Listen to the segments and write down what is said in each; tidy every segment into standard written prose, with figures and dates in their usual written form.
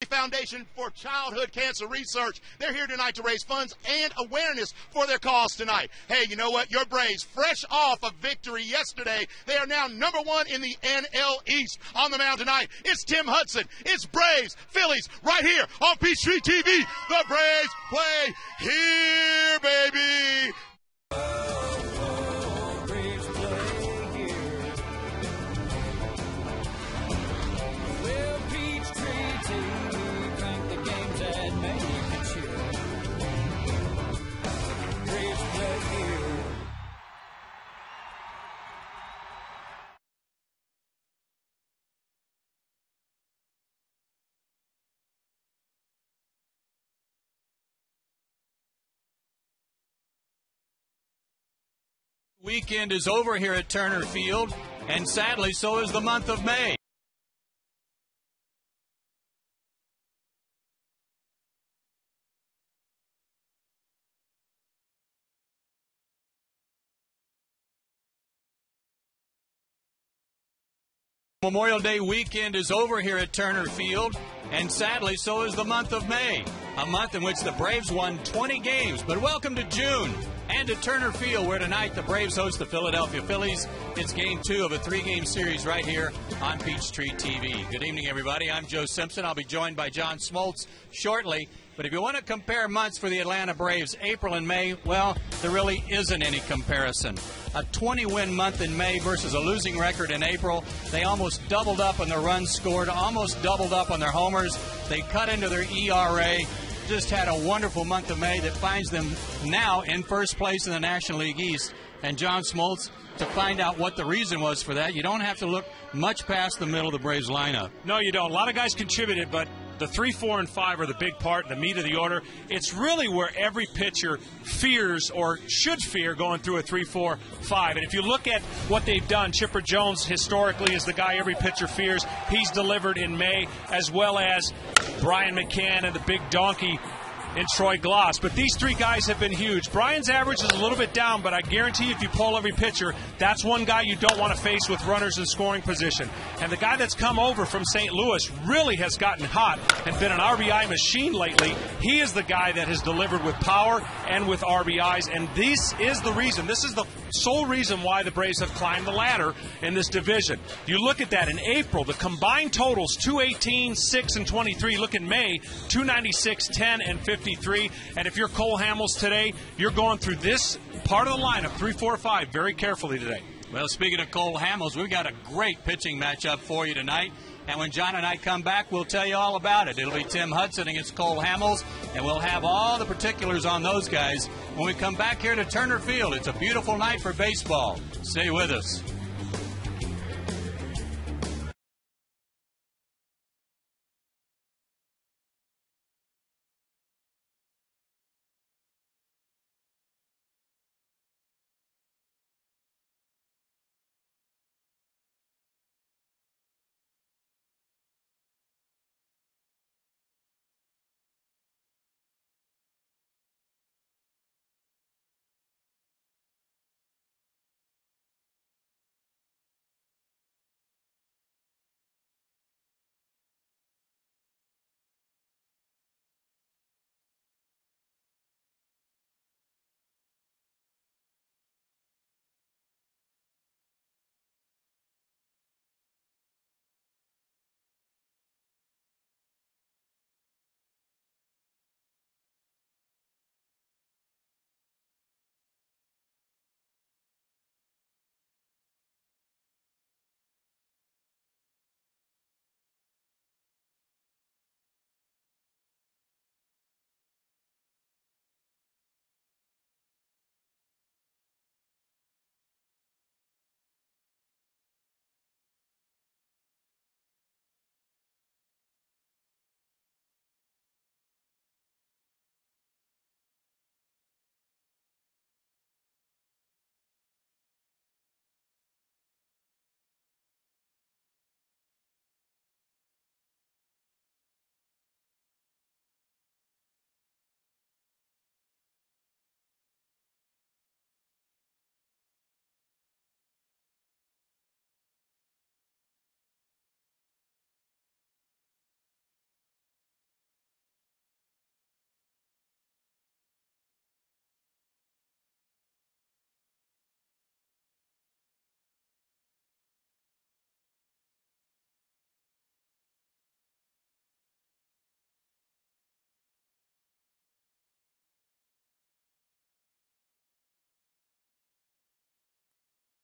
Foundation for Childhood Cancer Research. They're here tonight to raise funds and awareness for their cause tonight. Hey, you know what? Your Braves, fresh off a victory yesterday, they are now number one in the NL East. On the mound tonight, it's Tim Hudson. It's Braves, Phillies, right here on Peachtree TV. The Braves play here, baby. Weekend is over here at Turner Field, and sadly, so is the month of May. Memorial Day weekend is over here at Turner Field, and sadly, so is the month of May, a month in which the Braves won 20 games. But welcome to June and to Turner Field, where tonight the Braves host the Philadelphia Phillies. It's game 2 of a 3-game series right here on Peachtree TV. Good evening, everybody. I'm Joe Simpson. I'll be joined by John Smoltz shortly. But if you want to compare months for the Atlanta Braves, April and May, well, there really isn't any comparison. A 20-win month in May versus a losing record in April. They almost doubled up on their runs scored, almost doubled up on their homers. They cut into their ERA. Just had a wonderful month of May that finds them now in first place in the National League East. And John Smoltz, to find out what the reason was for that, you don't have to look much past the middle of the Braves lineup. No, you don't. A lot of guys contributed, but the 3, 4, and 5 are the big part, the meat of the order. It's really where every pitcher fears or should fear going through a 3, 4, 5. And if you look at what they've done, Chipper Jones historically is the guy every pitcher fears. He's delivered in May, as well as Brian McCann and the big donkey in Troy Glass. But these 3 guys have been huge. Brian's average is a little bit down, but I guarantee you if you poll every pitcher, that's one guy you don't want to face with runners in scoring position. And the guy that's come over from St. Louis really has gotten hot and been an RBI machine lately. He is the guy that has delivered with power and with RBIs, and this is the reason. This is the sole reason why the Braves have climbed the ladder in this division. You look at that in April, the combined totals, 218, 6, and 23. Look in May, 296, 10, and 53. And if you're Cole Hamels today, you're going through this part of the lineup, 3, 4, 5, very carefully today. Well, speaking of Cole Hamels, we've got a great pitching matchup for you tonight. And when John and I come back, we'll tell you all about it. It'll be Tim Hudson against Cole Hamels, and we'll have all the particulars on those guys when we come back here to Turner Field. It's a beautiful night for baseball. Stay with us.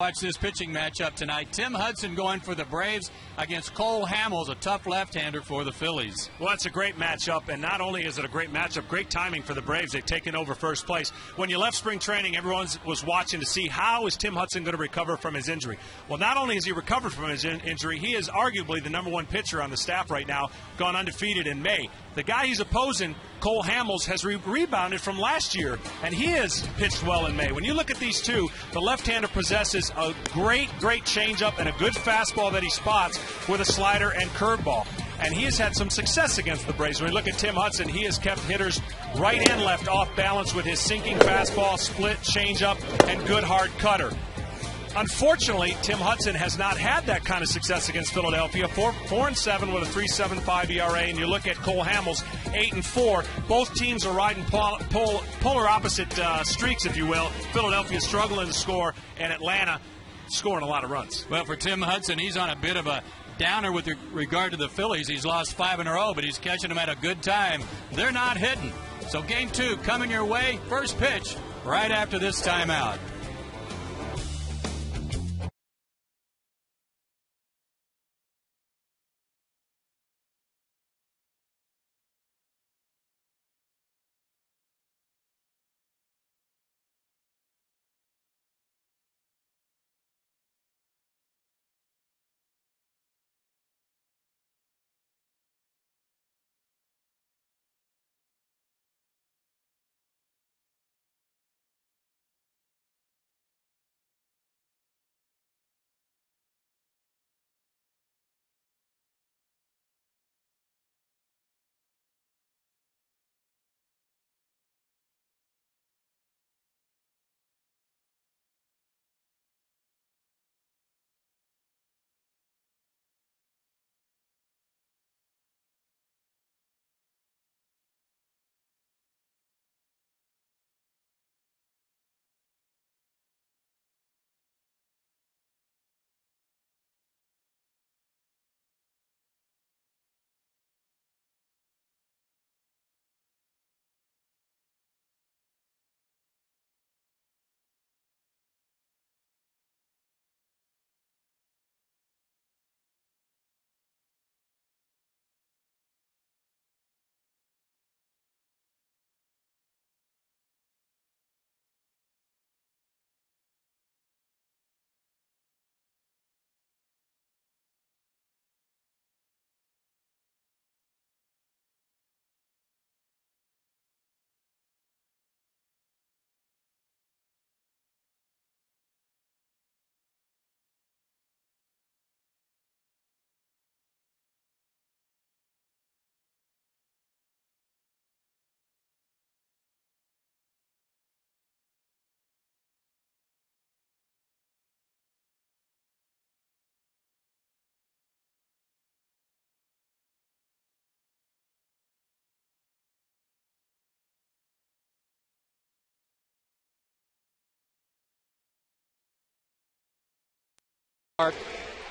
Watch this pitching matchup tonight. Tim Hudson going for the Braves against Cole Hamels, a tough left-hander for the Phillies. Well, it's a great matchup, and not only is it a great matchup, great timing for the Braves. They've taken over first place. When you left spring training, everyone was watching to see how is Tim Hudson going to recover from his injury. Well, not only has he recovered from his injury, he is arguably the #1 pitcher on the staff right now, gone undefeated in May. The guy he's opposing, Cole Hamels, has rebounded from last year, and he has pitched well in May. When you look at these two, the left-hander possesses a great changeup and a good fastball that he spots with a slider and curveball. And he has had some success against the Braves. When we look at Tim Hudson, he has kept hitters right and left off balance with his sinking fastball, split, changeup, and good hard cutter. Unfortunately, Tim Hudson has not had that kind of success against Philadelphia. 4-7 with a 3.75 ERA, and you look at Cole Hamels, 8-4. Both teams are riding polar opposite streaks, if you will. Philadelphia struggling to score, and Atlanta scoring a lot of runs. Well, for Tim Hudson, he's on a bit of a downer with regard to the Phillies. He's lost 5 in a row, but he's catching them at a good time. They're not hitting. So game 2 coming your way. First pitch right after this timeout.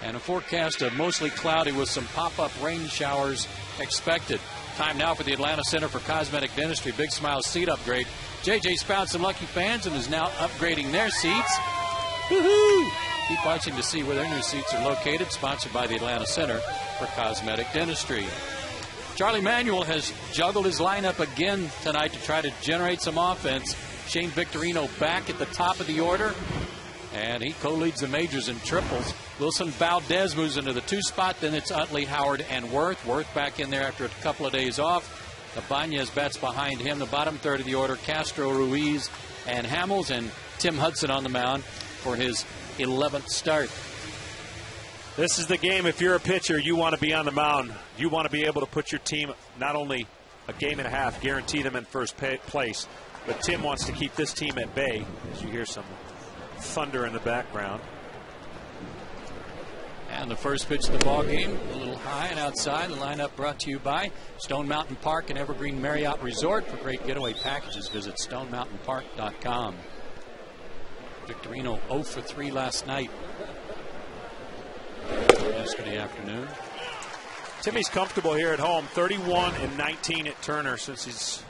And a forecast of mostly cloudy with some pop-up rain showers expected. Time now for the Atlanta Center for Cosmetic Dentistry Big Smile seat upgrade. JJ spouts some lucky fans and is now upgrading their seats. Woohoo! Keep watching to see where their new seats are located. Sponsored by the Atlanta Center for Cosmetic Dentistry. Charlie Manuel has juggled his lineup again tonight to try to generate some offense. Shane Victorino back at the top of the order. And he co-leads the majors in triples. Wilson Valdez moves into the 2 spot. Then it's Utley, Howard, and Worth. Worth back in there after a couple of days off. Ibanez bats behind him. The bottom third of the order, Castro, Ruiz, and Hamels. And Tim Hudson on the mound for his 11th start. This is the game. If you're a pitcher, you want to be on the mound. You want to be able to put your team not only a game and a half, guarantee them in first place, but Tim wants to keep this team at bay. As you hear some thunder in the background. And the first pitch of the ball game, a little high and outside. The lineup brought to you by Stone Mountain Park and Evergreen Marriott Resort. For great getaway packages, visit stonemountainpark.com. Victorino 0 for 3 last night. Yesterday afternoon. Timmy's comfortable here at home. 31-19 at Turner since he's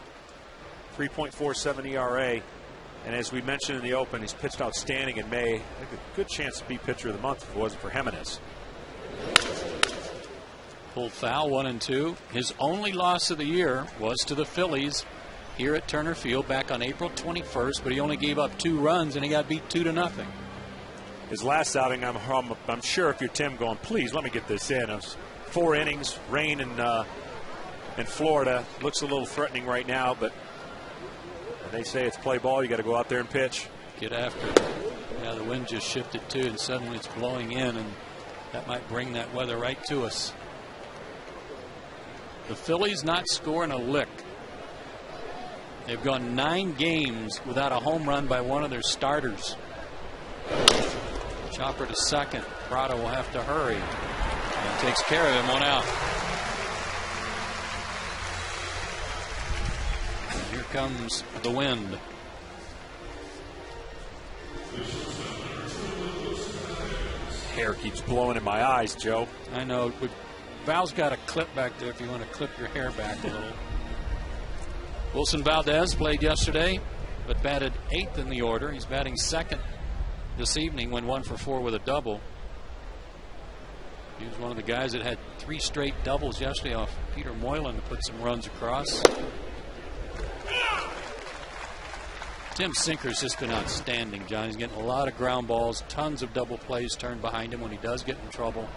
3.47 ERA. And as we mentioned in the open, he's pitched outstanding in May. I think a good chance to be pitcher of the month if it wasn't for Jimenez. Pulled foul, 1-2. His only loss of the year was to the Phillies here at Turner Field back on April 21st, but he only gave up 2 runs and he got beat 2-0. His last outing, I'm sure if you're Tim going, please let me get this in. It was 4 innings, rain in Florida. Looks a little threatening right now, but they say it's play ball. You got to go out there and pitch. Get after it. Yeah, the wind just shifted too, and suddenly it's blowing in, and that might bring that weather right to us. The Phillies not scoring a lick. They've gone 9 games without a home run by one of their starters. Chopper to second. Prado will have to hurry. And takes care of him, 1 out. And here comes the wind. Hair keeps blowing in my eyes, Joe. I know. Val's got a clip back there if you want to clip your hair back a little. Wilson Valdez played yesterday, but batted 8th in the order. He's batting 2nd this evening, went 1 for 4 with a double. He was one of the guys that had 3 straight doubles yesterday off Peter Moylan to put some runs across. Tim's sinker's just been outstanding, John. He's getting a lot of ground balls, tons of double plays turned behind him when he does get in trouble.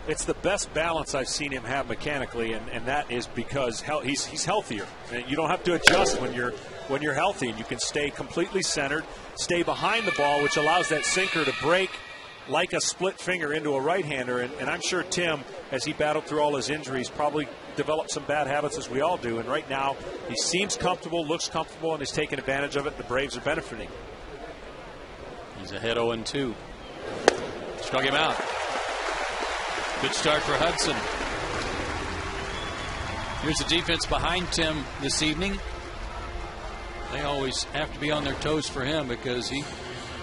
It's the best balance I've seen him have mechanically, and that is because he's healthier. You don't have to adjust when you're healthy, and you can stay completely centered, stay behind the ball, which allows that sinker to break like a split finger into a right-hander. And I'm sure Tim, as he battled through all his injuries, probably developed some bad habits, as we all do. And right now, he seems comfortable, looks comfortable, and is taking advantage of it. The Braves are benefiting. He's ahead 0-2. Struck him out. Good start for Hudson. Here's the defense behind Tim this evening. They always have to be on their toes for him because he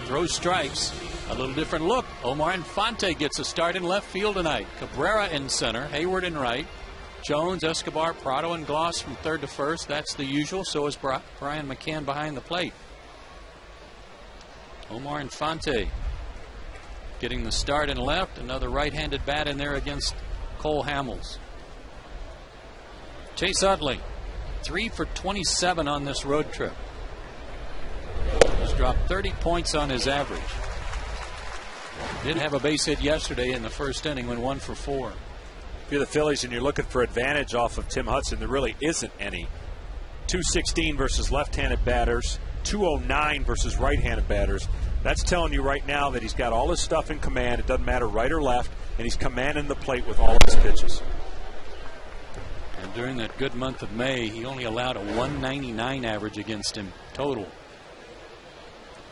throws strikes. A little different look. Omar Infante gets a start in left field tonight. Cabrera in center, Hayward in right. Jones, Escobar, Prado, and Gloss from 3rd to 1st. That's the usual. So is Brian McCann behind the plate. Omar Infante getting the start in left. Another right-handed bat in there against Cole Hamels. Chase Utley, 3 for 27 on this road trip. He's dropped 30 points on his average. Did have a base hit yesterday in the 1st inning when 1 for 4. If you're the Phillies and you're looking for advantage off of Tim Hudson, there really isn't any. 216 versus left-handed batters, 209 versus right-handed batters. That's telling you right now that he's got all his stuff in command. It doesn't matter right or left, and he's commanding the plate with all of his pitches. And during that good month of May, he only allowed a 199 average against him total.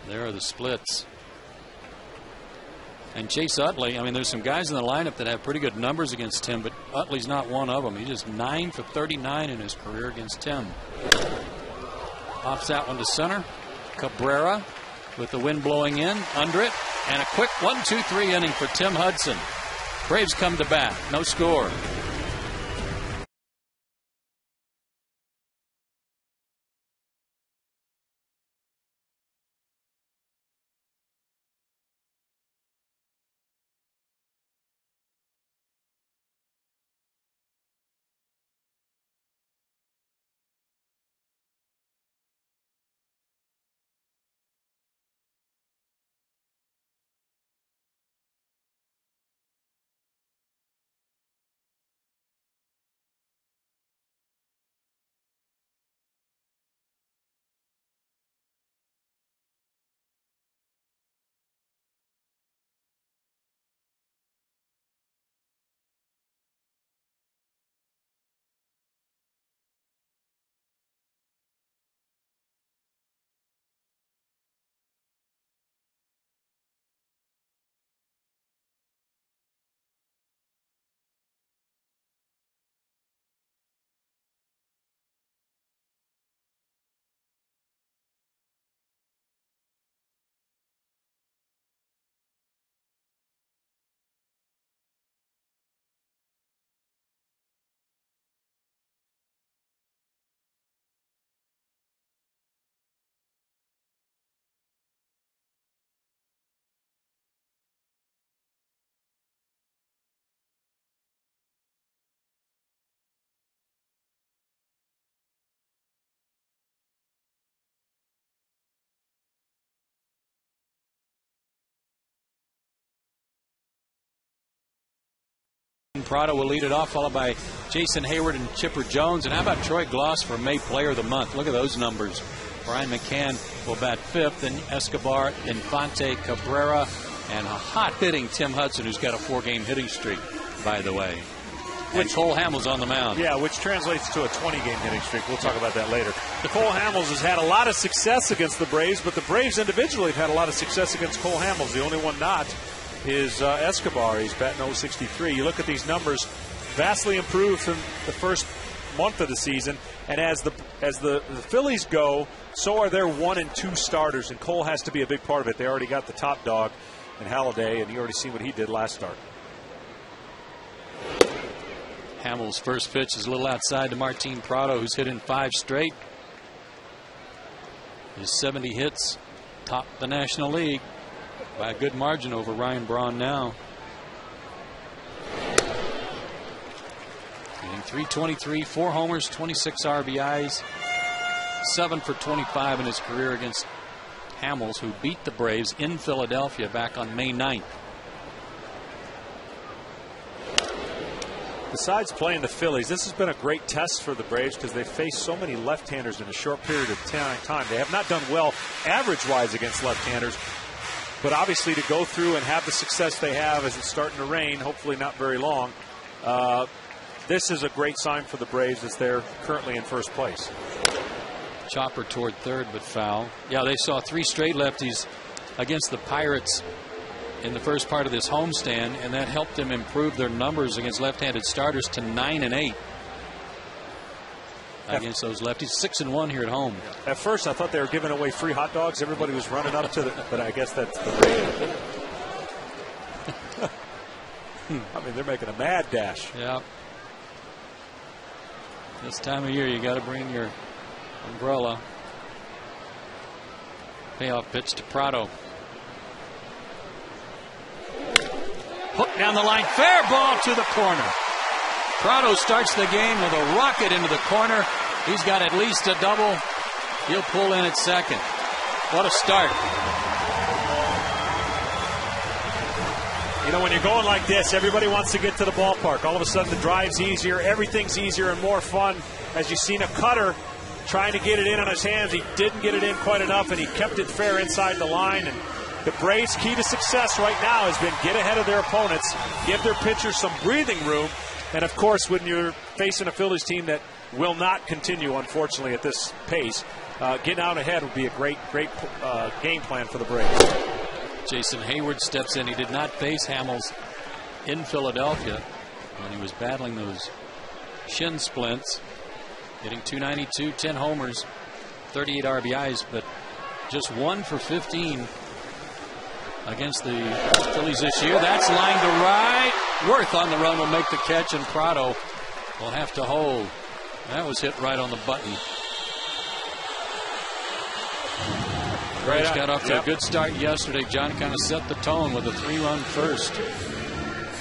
There are the splits. And Chase Utley, I mean, there's some guys in the lineup that have pretty good numbers against Tim, but Utley's not one of them. He's just 9 for 39 in his career against Tim. Pops that one to center. Cabrera with the wind blowing in, under it, and a quick 1-2-3 inning for Tim Hudson. Braves come to bat, no score. Prado will lead it off, followed by Jason Hayward and Chipper Jones. And how about Troy Gloss for May Player of the Month? Look at those numbers. Brian McCann will bat 5th, and Escobar, Infante, Cabrera, and a hot-hitting Tim Hudson, who's got a 4-game hitting streak, by the way. And Cole Hamels on the mound. Yeah, which translates to a 20-game hitting streak. We'll talk about that later. Cole Hamels has had a lot of success against the Braves, but the Braves individually have had a lot of success against Cole Hamels. The only one not is Escobar. He's batting .063. You look at these numbers, vastly improved from the first month of the season. And as the Phillies go, so are their 1 and 2 starters, and Cole has to be a big part of it. They already got the top dog in Halladay, and you already see what he did last start. Hamels' first pitch is a little outside to Martin Prado, who's hit in 5 straight. His 70 hits top the National League by a good margin over Ryan Braun now. Hitting .323, 4 homers, 26 RBIs, 7 for 25 in his career against Hamels, who beat the Braves in Philadelphia back on May 9th. Besides playing the Phillies, this has been a great test for the Braves because they've faced so many left-handers in a short period of time. They have not done well average-wise against left-handers, but obviously to go through and have the success they have as it's starting to rain, hopefully not very long, this is a great sign for the Braves as they're currently in first place. Chopper toward third, but foul. Yeah, they saw 3 straight lefties against the Pirates in the first part of this homestand, and that helped them improve their numbers against left-handed starters to 9 and 8 against those lefties. 6 and 1 here at home. At first, I thought they were giving away free hot dogs. Everybody was running up to but I guess that's the rate. I mean, they're making a mad dash. Yeah. This time of year, you got to bring your umbrella. Payoff pitch to Prado. Hook down the line, fair ball to the corner. Prado starts the game with a rocket into the corner. He's got at least a double. He'll pull in at second. What a start. You know, when you're going like this, everybody wants to get to the ballpark. All of a sudden, the drive's easier. Everything's easier and more fun. As you've seen a cutter trying to get it in on his hands. He didn't get it in quite enough, and he kept it fair inside the line. And the Braves' key to success right now has been get ahead of their opponents, give their pitchers some breathing room, and, of course, when you're facing a Phillies team that will not continue, unfortunately, at this pace, getting out ahead would be a great game plan for the Braves. Jason Hayward steps in. He did not face Hamels in Philadelphia when he was battling those shin splints, hitting .292, 10 homers, 38 RBIs, but just 1 for 15 against the Phillies this year. That's line to right. Worth on the run will make the catch, and Prado will have to hold. That was hit right on the button. Braves got off to a good start yesterday. John kind of set the tone with a 3-run first.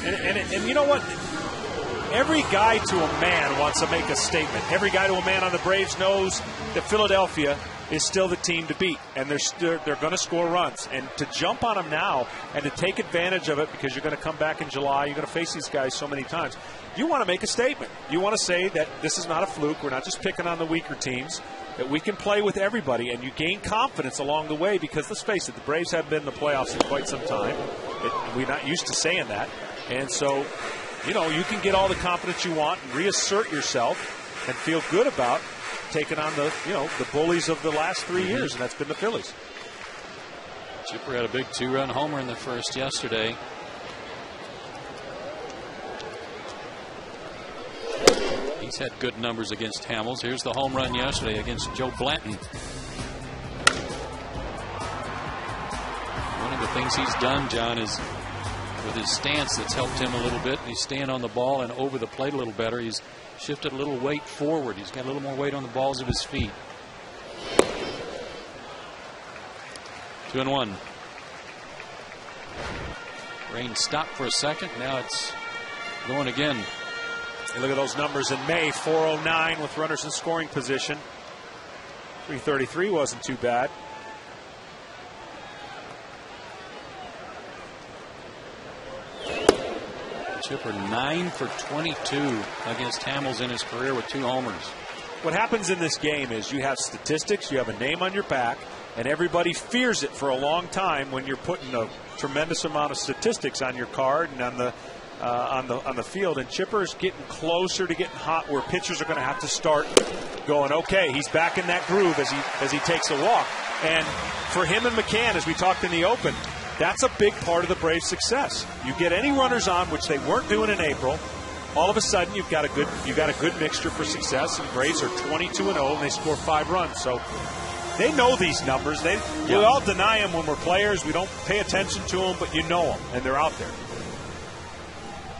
And you know what? Every guy to a man wants to make a statement. Every guy to a man on the Braves knows that Philadelphia is still the team to beat, and they're going to score runs. And to jump on them now and to take advantage of it, because you're going to come back in July, you're going to face these guys so many times. You want to make a statement. You want to say that this is not a fluke. We're not just picking on the weaker teams, that we can play with everybody, and you gain confidence along the way, because let's face it, the Braves haven't been in the playoffs in quite some time. We're not used to saying that. And so, you know, you can get all the confidence you want and reassert yourself and feel good about taking on the bullies of the last 3 years, and that's been the Phillies. Chipper had a big 2-run homer in the first yesterday. He's had good numbers against Hamels. Here's the home run yesterday against Joe Blanton. One of the things he's done, John, is with his stance that's helped him a little bit. He's staying on the ball and over the plate a little better. He's shifted a little weight forward. He's got a little more weight on the balls of his feet. 2-1. Rain stopped for a second. Now it's going again. And look at those numbers in May. 409 with runners in scoring position. 333 wasn't too bad. Chipper 9 for 22 against Hamels in his career with 2 homers. What happens in this game is you have statistics, you have a name on your back, and everybody fears it for a long time when you're putting a tremendous amount of statistics on your card and on the field. And Chipper's getting closer to getting hot, where pitchers are going to have to start going, okay, he's back in that groove as he takes a walk. And for him and McCann, as we talked in the open, that's a big part of the Braves' success. You get any runners on, which they weren't doing in April, all of a sudden you've got a good mixture for success. And Braves are 22-0, and they score 5 runs. So they know these numbers. We all deny them when we're players. We don't pay attention to them, but you know them, and they're out there.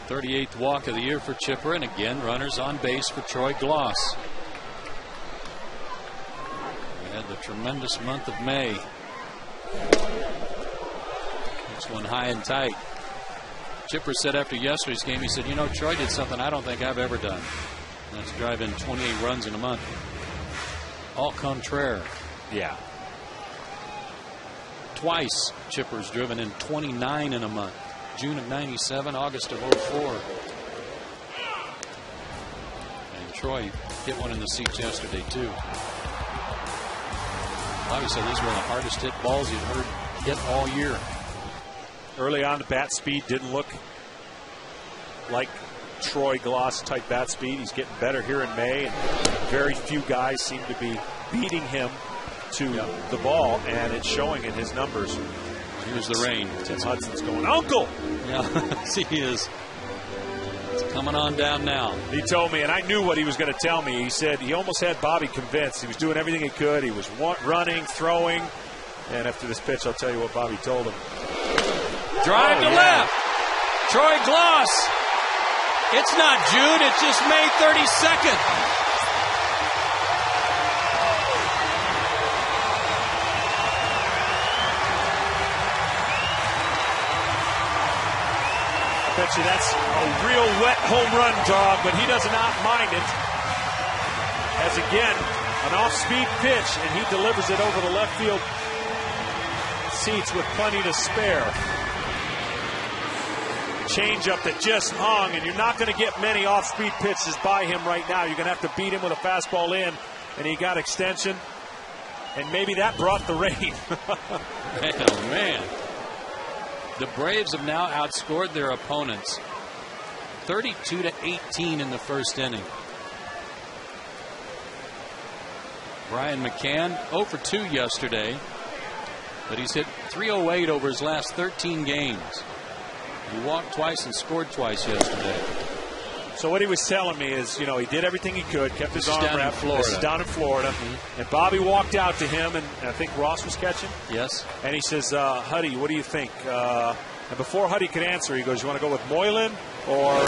38th walk of the year for Chipper, and again runners on base for Troy Gloss. We had the tremendous month of May. This one high and tight. Chipper said after yesterday's game, he said, you know, Troy did something I don't think I've ever done. And that's drive in 28 runs in a month. Au contraire. Yeah. Twice Chipper's driven in 29 in a month. June of 97, August of 04. And Troy hit one in the seats yesterday, too. Bobby said these were the hardest hit balls he'd heard hit all year. Early on, the bat speed didn't look like Troy Gloss type bat speed. He's getting better here in May, and very few guys seem to be beating him to the ball, and it's showing in his numbers. Here's the rain. Tim Hudson's going, Uncle! Yeah, he is. It's coming on down now. He told me, and I knew what he was going to tell me. He said he almost had Bobby convinced. He was doing everything he could. He was running, throwing, and after this pitch, I'll tell you what Bobby told him. Drive to left. Troy Gloss. It's not June, it's just May 32nd. I bet you that's a real wet home run dog, but he does not mind it. As again, an off-speed pitch, and he delivers it over the left field seats with plenty to spare. Changeup that just hung, and you're not going to get many off-speed pitches by him right now. You're going to have to beat him with a fastball in, and he got extension, and maybe that brought the rain. Oh, man. The Braves have now outscored their opponents 32-18 in the first inning. Brian McCann 0 for 2 yesterday, but he's hit .308 over his last 13 games. He walked twice and scored twice yesterday. So what he was telling me is, you know, he did everything he could, kept his arm wrapped. This is down in Florida. And Bobby walked out to him, and I think Ross was catching. Yes. And he says, Huddy, what do you think? And before Huddy could answer, he goes, you want to go with Moylan? Or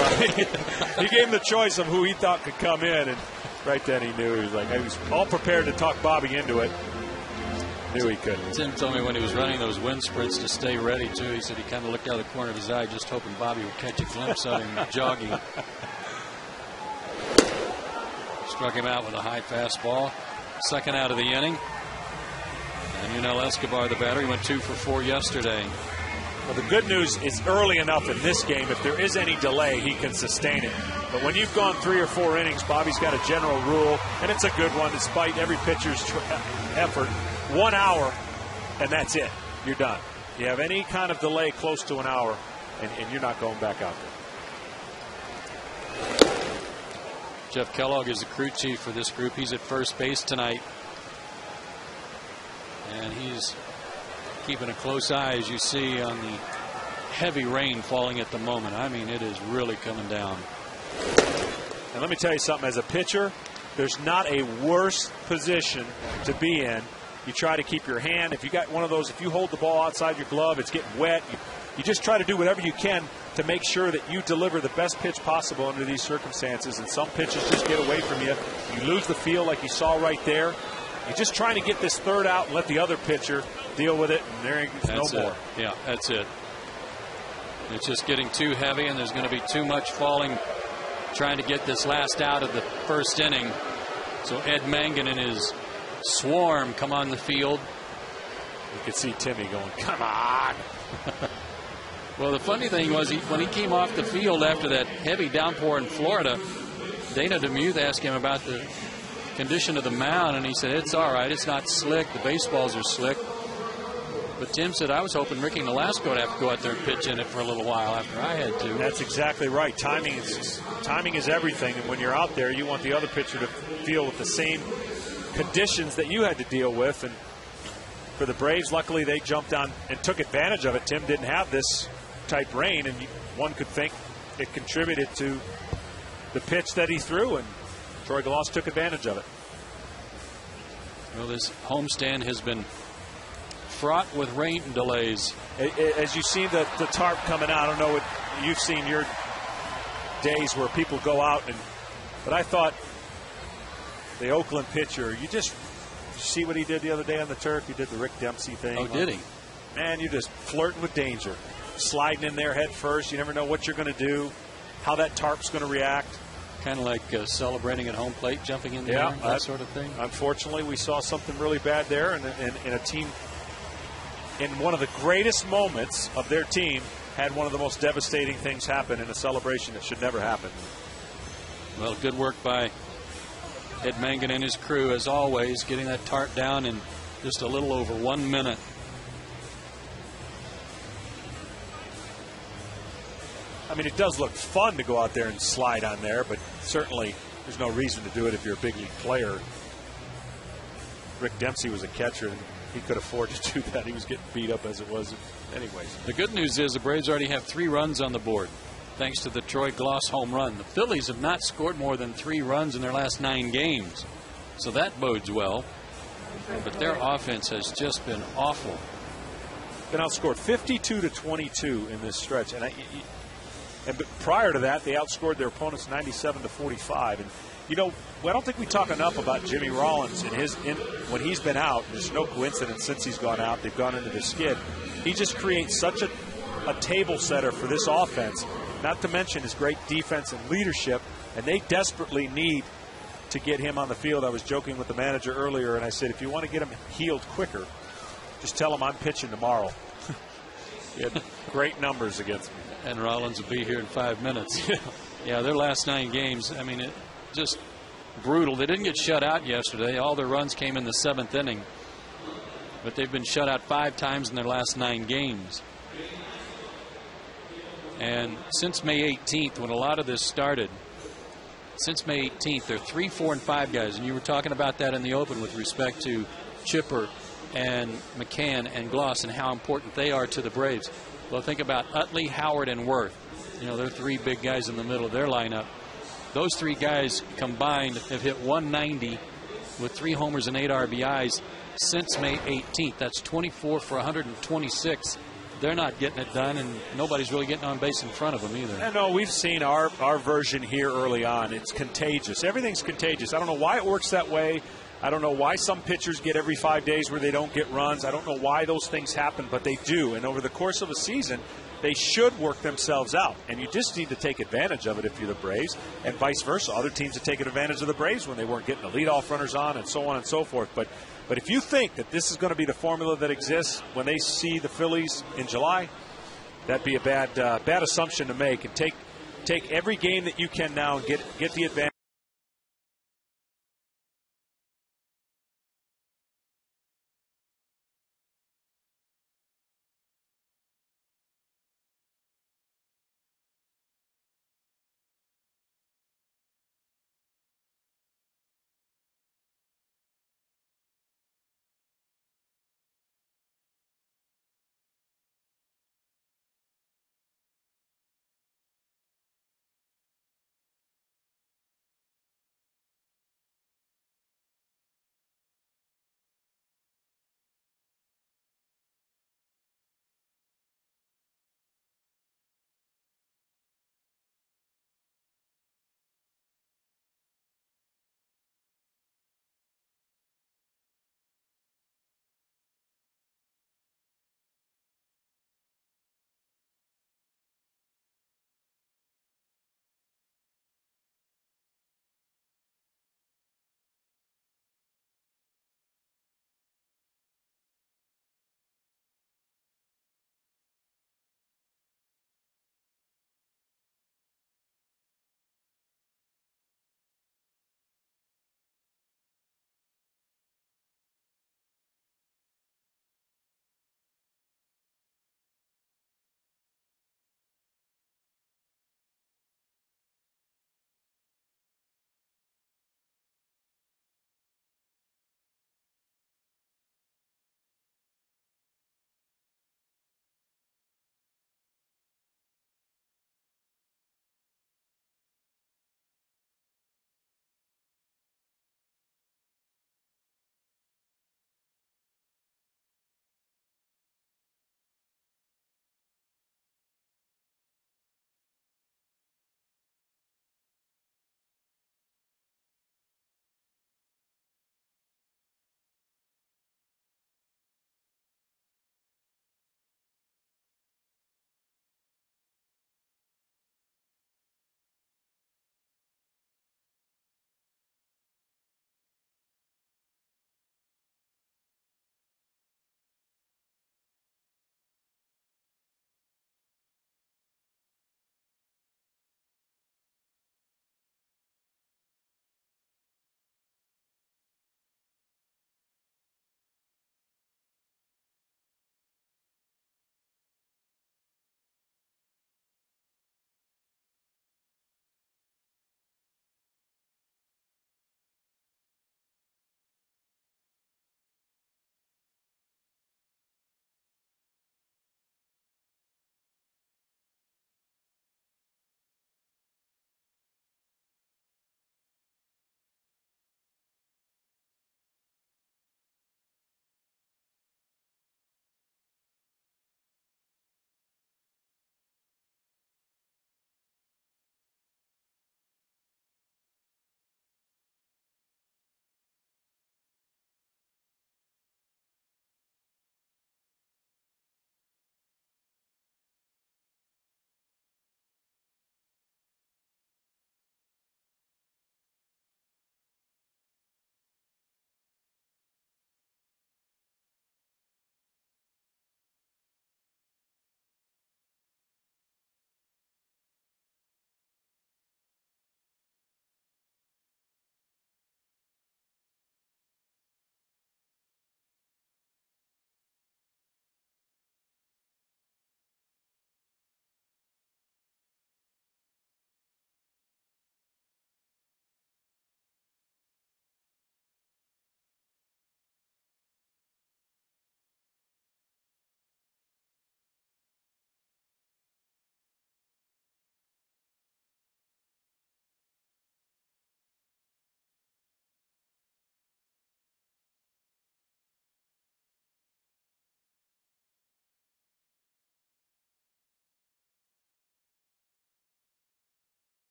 he gave him the choice of who he thought could come in. And right then he knew. He was like, he was all prepared to talk Bobby into it. Knew he couldn't. Tim told me when he was running those wind sprints to stay ready, too. He said he kind of looked out of the corner of his eye just hoping Bobby would catch a glimpse of him jogging. Struck him out with a high fastball. Second out of the inning. And Yunel Escobar, the batter, he went 2 for 4 yesterday. Well, the good news is early enough in this game, if there is any delay, he can sustain it. But when you've gone 3 or 4 innings, Bobby's got a general rule, and it's a good one despite every pitcher's effort. 1 hour, and that's it. You're done. You have any kind of delay close to an hour, and you're not going back out there. Jeff Kellogg is the crew chief for this group. He's at first base tonight. And he's keeping a close eye, as you see, on the heavy rain falling at the moment. I mean, it is really coming down. And let me tell you something. As a pitcher, there's not a worse position to be in. You try to keep your hand. If you got one of those, if you hold the ball outside your glove, it's getting wet. You just try to do whatever you can to make sure that you deliver the best pitch possible under these circumstances. And some pitches just get away from you. You lose the feel like you saw right there. You're just trying to get this third out and let the other pitcher deal with it. And there ain't no more. Yeah, that's it. It's just getting too heavy, and there's going to be too much falling trying to get this last out of the first inning. So Ed Mangan and his swarm come on the field. You can see Timmy going, come on. Well, the funny thing was when he came off the field after that heavy downpour in Florida, Dana DeMuth asked him about the condition of the mound, and he said, it's all right. It's not slick. The baseballs are slick. But Tim said, I was hoping Ricky Nolasco would have to go out there and pitch in it for a little while after I had to. That's exactly right. Timing is everything, and when you're out there, you want the other pitcher to feel with the same conditions that you had to deal with. And for the Braves, luckily they jumped on and took advantage of it. Tim didn't have this type rain, and one could think it contributed to the pitch that he threw, and Troy Glaus took advantage of it. Well, this homestand has been fraught with rain delays. As you see the tarp coming out, I don't know what you've seen your days where people go out, but I thought the Oakland pitcher, you just see what he did the other day on the turf. He did the Rick Dempsey thing. Oh, did he? Man, you're just flirting with danger. Sliding in there head first. You never know what you're going to do, how that tarp's going to react. Kind of like celebrating at home plate, jumping in there, that sort of thing. Unfortunately, we saw something really bad there, and a team in one of the greatest moments of their team had one of the most devastating things happen in a celebration that should never happen. Well, good work by Ed Mangan and his crew, as always, getting that tarp down in just a little over 1 minute. I mean, it does look fun to go out there and slide on there, but certainly there's no reason to do it if you're a big league player. Rick Dempsey was a catcher, and he could afford to do that. He was getting beat up as it was. Anyways. The good news is the Braves already have 3 runs on the board, thanks to the Troy Glaus home run. The Phillies have not scored more than 3 runs in their last 9 games, so that bodes well. But their offense has just been awful. Been outscored 52-22 in this stretch, and prior to that, they outscored their opponents 97-45. And you know, I don't think we talk enough about Jimmy Rollins when he's been out. There's no coincidence since he's gone out. They've gone into the skid. He just creates such a table setter for this offense. Not to mention his great defense and leadership. And they desperately need to get him on the field. I was joking with the manager earlier, and I said, if you want to get him healed quicker, just tell him I'm pitching tomorrow. He had great numbers against me. And Rollins will be here in 5 minutes. Yeah, their last 9 games, I mean, it just brutal. They didn't get shut out yesterday. All their runs came in the 7th inning. But they've been shut out 5 times in their last 9 games. And since May 18th, when a lot of this started, since May 18th, they're 3, 4, and 5 guys. And you were talking about that in the open with respect to Chipper and McCann and Glaus and how important they are to the Braves. Well, think about Utley, Howard, and Worth. You know, they're 3 big guys in the middle of their lineup. Those 3 guys combined have hit 190 with 3 homers and 8 RBIs since May 18th. That's 24 for 126. They're not getting it done, and nobody's really getting on base in front of them either. I know we've seen our version here early on. It's contagious. Everything's contagious. I don't know why it works that way. I don't know why some pitchers get every 5 days where they don't get runs. I don't know why those things happen, but they do. And over the course of a season, they should work themselves out. And you just need to take advantage of it if you're the Braves, and vice versa. Other teams have taken advantage of the Braves when they weren't getting the leadoff runners on and so on and so forth. But if you think that this is going to be the formula that exists when they see the Phillies in July, that'd be a bad assumption to make. And take every game that you can now and get the advantage.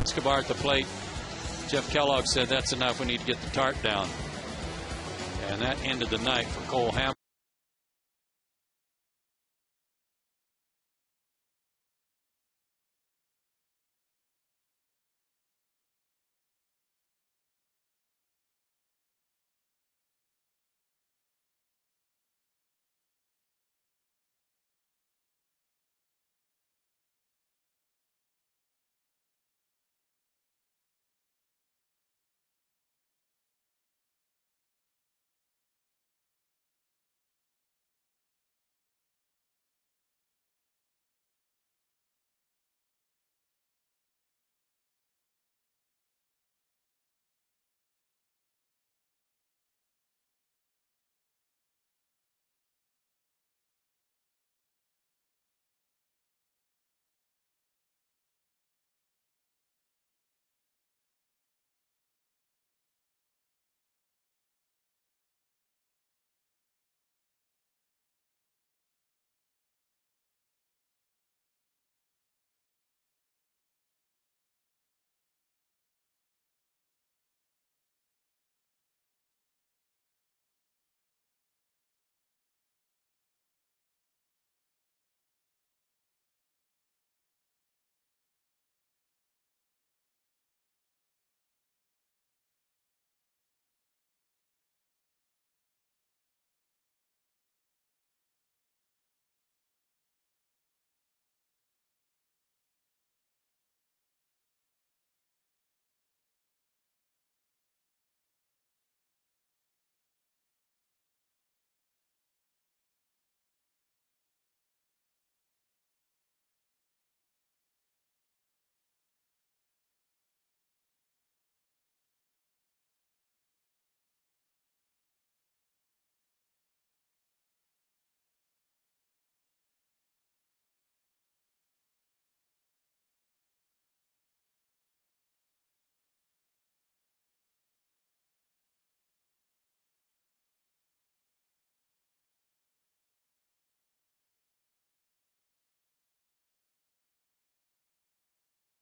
Escobar at the plate. Jeff Kellogg said that's enough. We need to get the tarp down. And that ended the night for Cole Hamels.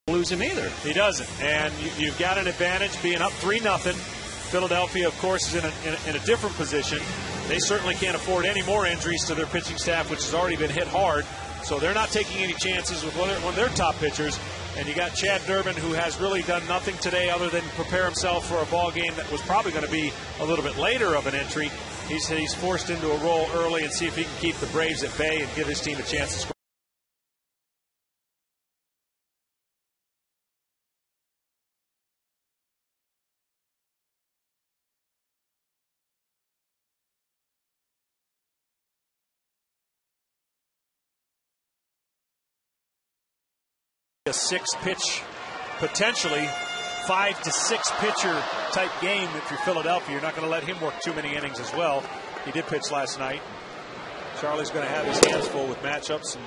Lose him either. He doesn't. And you've got an advantage being up 3-0. Philadelphia, of course, is in a different position. They certainly can't afford any more injuries to their pitching staff, which has already been hit hard. So they're not taking any chances with one of their top pitchers. And you got Chad Durbin, who has really done nothing today other than prepare himself for a ball game that was probably going to be a little bit later of an entry. He's forced into a role early and see if he can keep the Braves at bay and give his team a chance to score. A 6-pitch, potentially 5 to 6 pitcher type game. If you're Philadelphia, you're not going to let him work too many innings as well. He did pitch last night. Charlie's going to have his hands full with matchups, and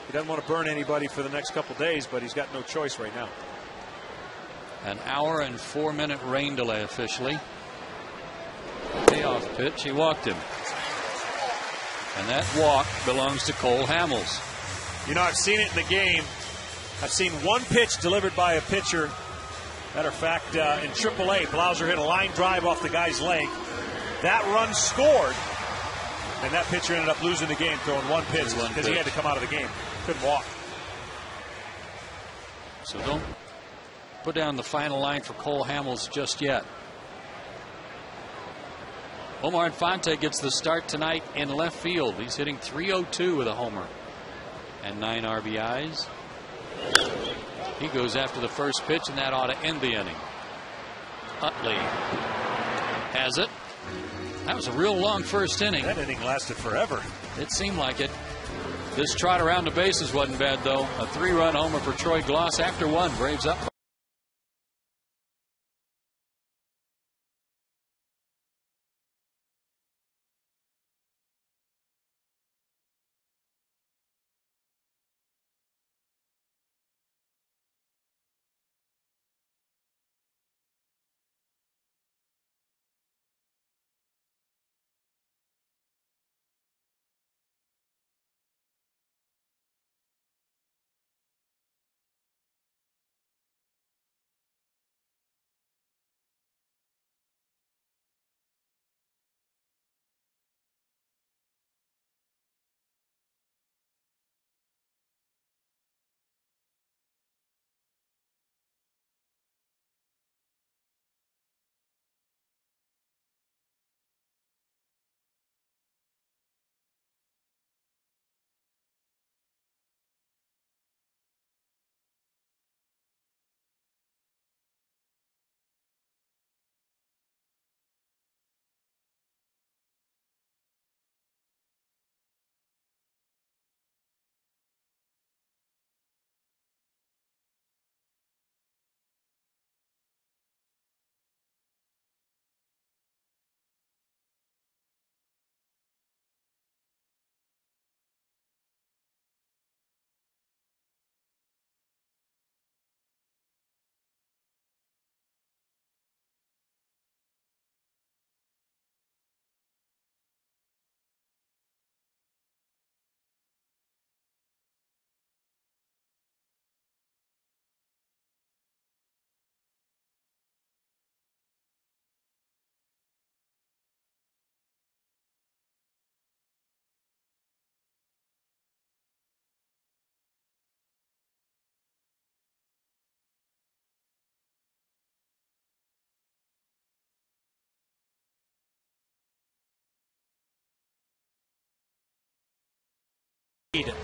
he doesn't want to burn anybody for the next couple days, but he's got no choice right now. An hour and 4-minute rain delay officially. Payoff pitch, he walked him. And that walk belongs to Cole Hamels. You know, I've seen it in the game. I've seen one pitch delivered by a pitcher. Matter of fact, in AAA, Blauser hit a line drive off the guy's leg. That run scored, and that pitcher ended up losing the game throwing one pitch because he had to come out of the game. Couldn't walk. So don't put down the final line for Cole Hamels just yet. Omar Infante gets the start tonight in left field. He's hitting .302 with a homer and 9 RBIs. He goes after the first pitch, and that ought to end the inning. Utley has it. That was a real long first inning. That inning lasted forever. It seemed like it. This trot around the bases wasn't bad, though. A 3-run homer for Troy Gloss after one. Braves up.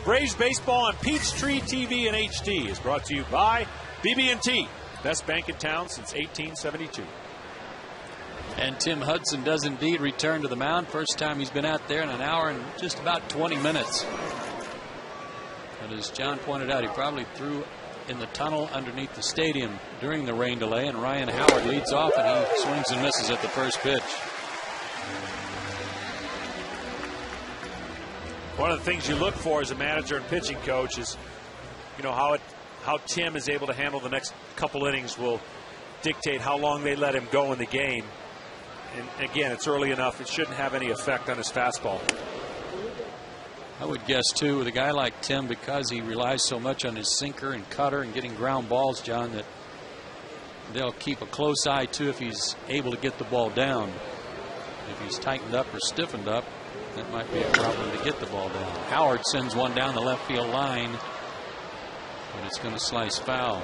Braves Baseball on Peachtree TV and HD is brought to you by BB&T, best bank in town since 1872. And Tim Hudson does indeed return to the mound. First time he's been out there in an hour and just about 20 minutes. But as John pointed out, he probably threw in the tunnel underneath the stadium during the rain delay, and Ryan Howard leads off, and he swings and misses at the first pitch. One of the things you look for as a manager and pitching coach is, you know, how Tim is able to handle the next couple innings will dictate how long they let him go in the game. And again, it's early enough. It shouldn't have any effect on his fastball. I would guess, too, with a guy like Tim, because he relies so much on his sinker and cutter and getting ground balls, John, that they'll keep a close eye, too, if he's able to get the ball down. If he's tightened up or stiffened up, that might be a problem to get the ball down. Howard sends one down the left field line, and it's going to slice foul.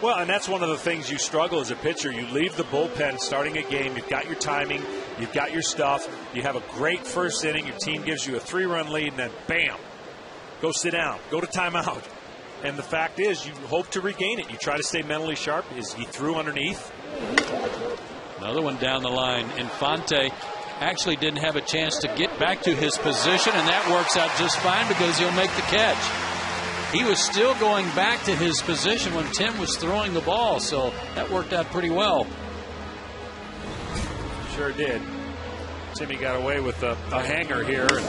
Well, and that's one of the things you struggle as a pitcher. You leave the bullpen starting a game. You've got your timing. You've got your stuff. You have a great first inning. Your team gives you a 3-run lead, and then bam, go sit down. Go to timeout. And the fact is, you hope to regain it. You try to stay mentally sharp. Is he threw underneath? Another one down the line. Infante actually didn't have a chance to get back to his position, and that works out just fine because he'll make the catch. He was still going back to his position when Tim was throwing the ball, so that worked out pretty well. Sure did. Timmy got away with a hanger here. And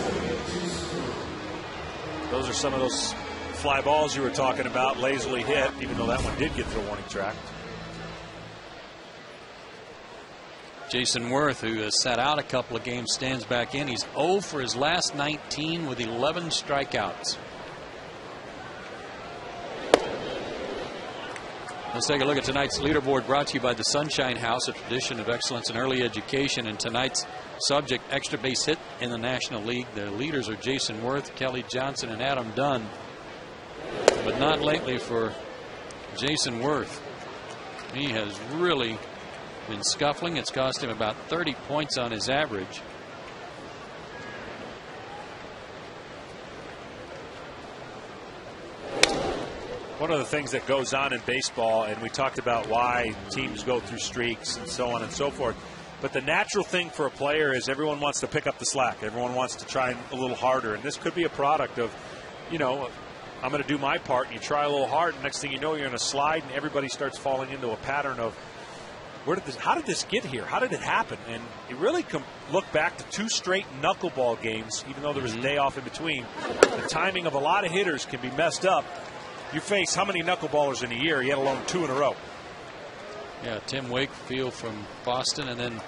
those are some of those fly balls you were talking about, lazily hit, even though that one did get to the warning track. Jason Worth, who has sat out a couple of games, stands back in. He's 0 for his last 19 with 11 strikeouts. Let's take a look at tonight's leaderboard, brought to you by the Sunshine House, a tradition of excellence in early education. And tonight's subject, extra base hit in the National League. The leaders are Jason Worth, Kelly Johnson, and Adam Dunn. But not lately for Jason Worth. He has really been scuffling. It's cost him about 30 points on his average. One of the things that goes on in baseball, and we talked about why teams go through streaks and so on and so forth, but the natural thing for a player is everyone wants to pick up the slack. Everyone wants to try a little harder, and this could be a product of, you know, I'm going to do my part, and you try a little hard, and next thing you know, you're in a slide, and everybody starts falling into a pattern of, how did this get here? How did it happen? And you really can look back to 2 straight knuckleball games, even though there was a day off in between. The timing of a lot of hitters can be messed up. You face how many knuckleballers in a year, yet alone 2 in a row? Yeah, Tim Wakefield from Boston, and then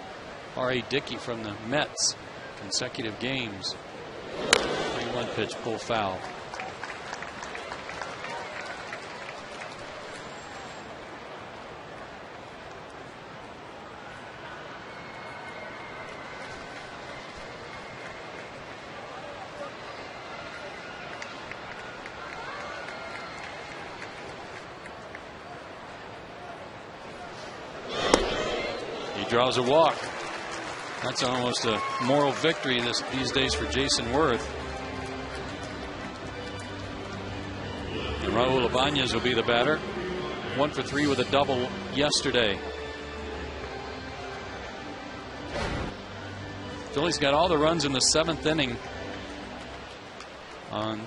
R.A. Dickey from the Mets. Consecutive games. 3-1 pitch, pull foul. Draws a walk. That's almost a moral victory these days for Jason Worth. And Raul Ibanez will be the batter. 1 for 3 with a double yesterday. Phillies got all the runs in the 7th inning on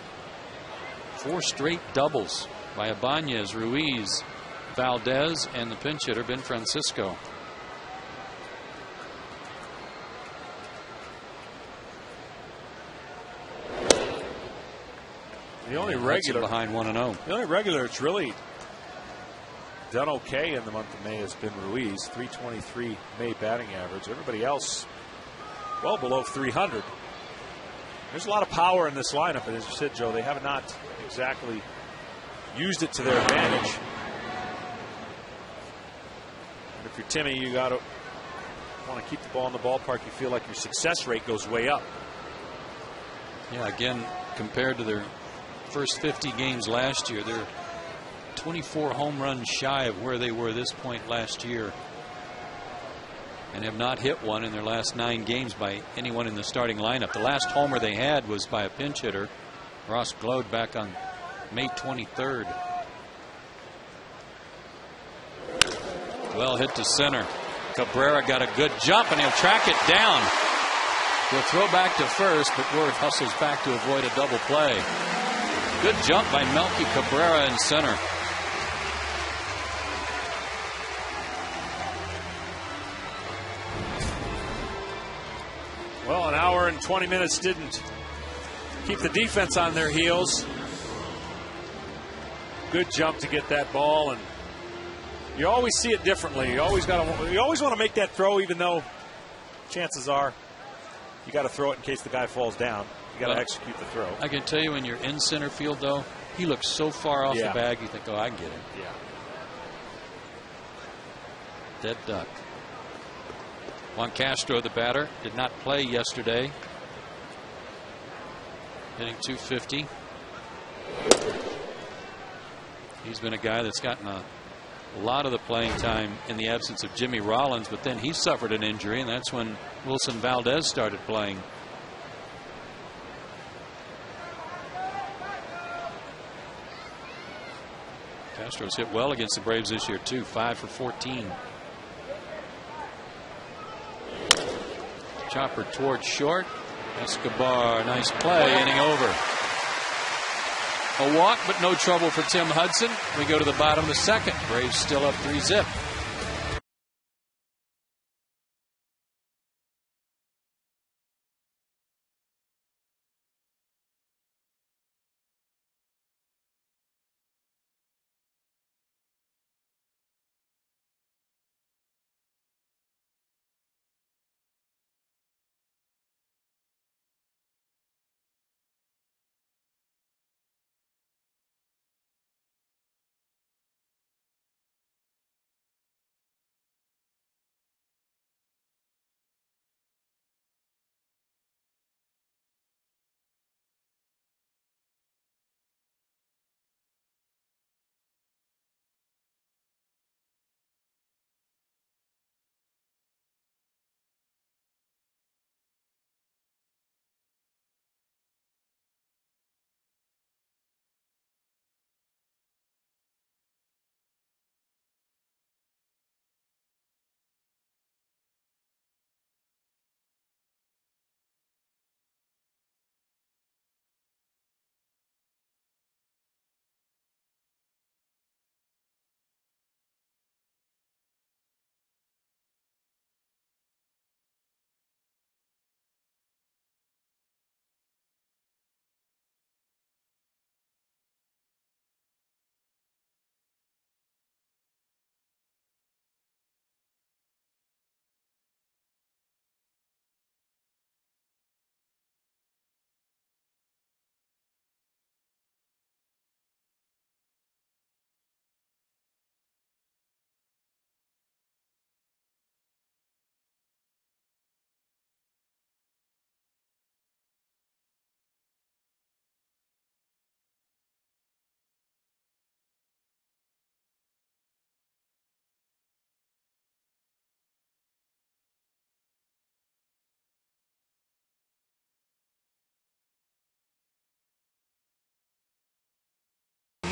4 straight doubles by Ibanez, Ruiz, Valdez, and the pinch hitter Ben Francisco. The only regular behind 1-0. The only regular that's really done okay in the month of May has been Ruiz, 323 May batting average. Everybody else well below 300. There's a lot of power in this lineup, and as you said, Joe, they have not exactly used it to their advantage. And if you're Timmy, you got to want to keep the ball in the ballpark. You feel like your success rate goes way up. Yeah, again, compared to their first 50 games last year, they're 24 home runs shy of where they were this point last year. and have not hit one in their last 9 games by anyone in the starting lineup. The last homer they had was by a pinch hitter, Ross Glode, back on May 23rd. Well hit to center. Cabrera got a good jump, and he'll track it down. He'll throw back to first, but Worth hustles back to avoid a double play. Good jump by Melky Cabrera in center. Well, an hour and 20 minutes didn't keep the defense on their heels. Good jump to get that ball, and you always see it differently. You always want to make that throw, even though chances are you got to throw it in case the guy falls down. You got to execute the throw. I can tell you, when you're in center field, though, he looks so far off the bag, you think, oh, I can get him. Yeah. Dead duck. Juan Castro, the batter, did not play yesterday. Hitting .250. He's been a guy that's gotten a lot of the playing time in the absence of Jimmy Rollins, but then he suffered an injury, and that's when Wilson Valdez started playing. Castro's hit well against the Braves this year, too. 5 for 14. Chopper towards short. Escobar, nice play, inning over. A walk, but no trouble for Tim Hudson. We go to the bottom of the second. Braves still up 3-zip.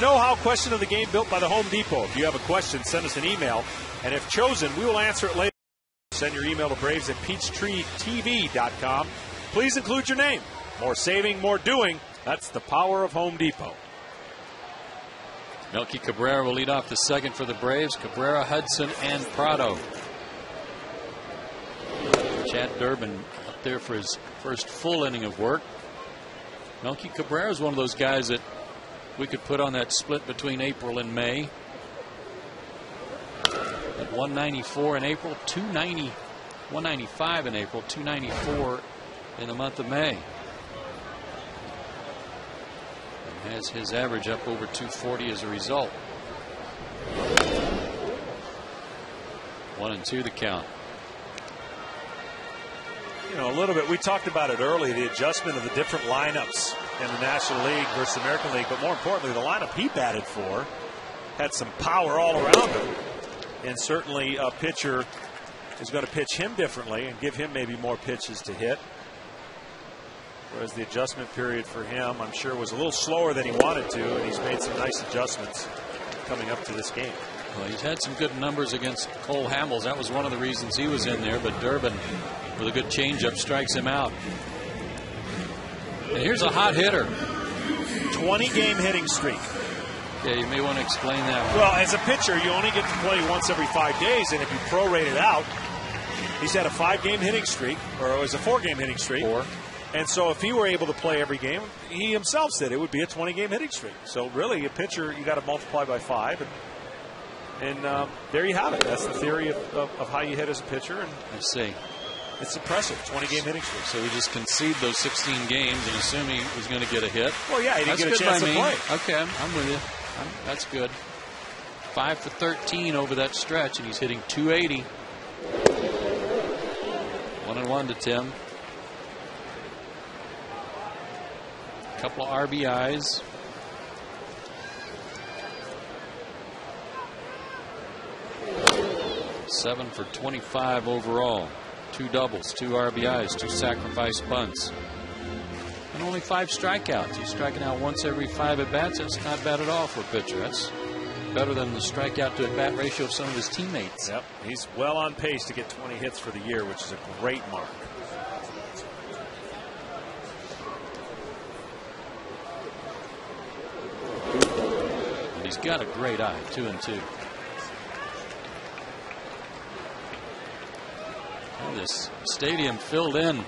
Know-how question of the game built by the Home Depot. If you have a question, send us an email, and if chosen, we will answer it later. Send your email to braves@peachtreetv.com. Please include your name. More saving, more doing. That's the power of Home Depot. Melky Cabrera will lead off the second for the Braves. Cabrera, Hudson, and Prado. Chad Durbin up there for his first full inning of work. Melky Cabrera is one of those guys that we could put on that split between April and May. At 194 in April, 290, 195 in April, 294 in the month of May. And has his average up over 240 as a result. 1-2 the count. You know, a little bit, we talked about it early, the adjustment of the different lineups in the National League versus the American League, but more importantly, the lineup he batted for had some power all around him, and certainly a pitcher is going to pitch him differently and give him maybe more pitches to hit. Whereas the adjustment period for him, I'm sure, was a little slower than he wanted to, and he's made some nice adjustments coming up to this game. Well, he's had some good numbers against Cole Hamels. That was one of the reasons he was in there, but Durbin, with a good changeup, strikes him out. And here's a hot hitter. 20-game hitting streak. Yeah, you may want to explain that. Well, as a pitcher, you only get to play once every 5 days, and if you prorate it out, he's had a 5-game hitting streak, or it was a 4-game hitting streak. 4. And so if he were able to play every game, he himself said it would be a 20-game hitting streak. So really, a pitcher, you got to multiply by 5. And there you have it. That's the theory of how you hit as a pitcher. And I see. It's impressive, 20-game hitting streak. So we just concede those 16 games and assume he was going to get a hit. Well, yeah, he didn't get a chance to play. Okay, I'm with you. That's good. 5 for 13 over that stretch, and he's hitting 280. 1-1 to Tim. Couple of RBIs. Seven for 25 overall. 2 doubles, 2 RBIs, 2 sacrifice bunts. And only 5 strikeouts. He's striking out once every 5 at-bats. That's not bad at all for a pitcher. That's better than the strikeout to at-bat ratio of some of his teammates. Yep, he's well on pace to get 20 hits for the year, which is a great mark. And he's got a great eye, 2-2. This stadium filled in.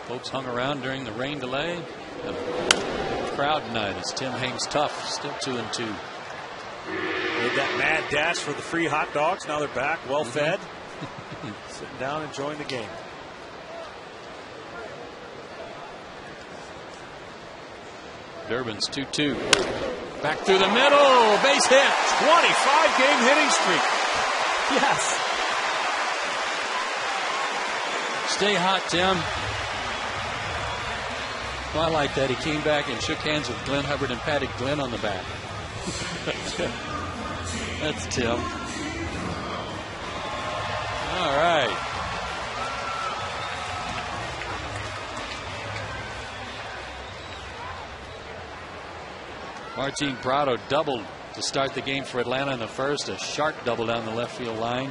Folks hung around during the rain delay. The crowd tonight as Tim hangs tough, still 2-2. Made that mad dash for the free hot dogs. Now they're back, well fed. Sitting down, enjoying the game. Durbin's 2-2. Back through the middle. Base hit. 25-game hitting streak. Yes. Stay hot, Tim. Well, I like that. He came back and shook hands with Glenn Hubbard and patted Glenn on the back. That's Tim. All right. Martin Prado doubled to start the game for Atlanta in the first. A sharp double down the left field line.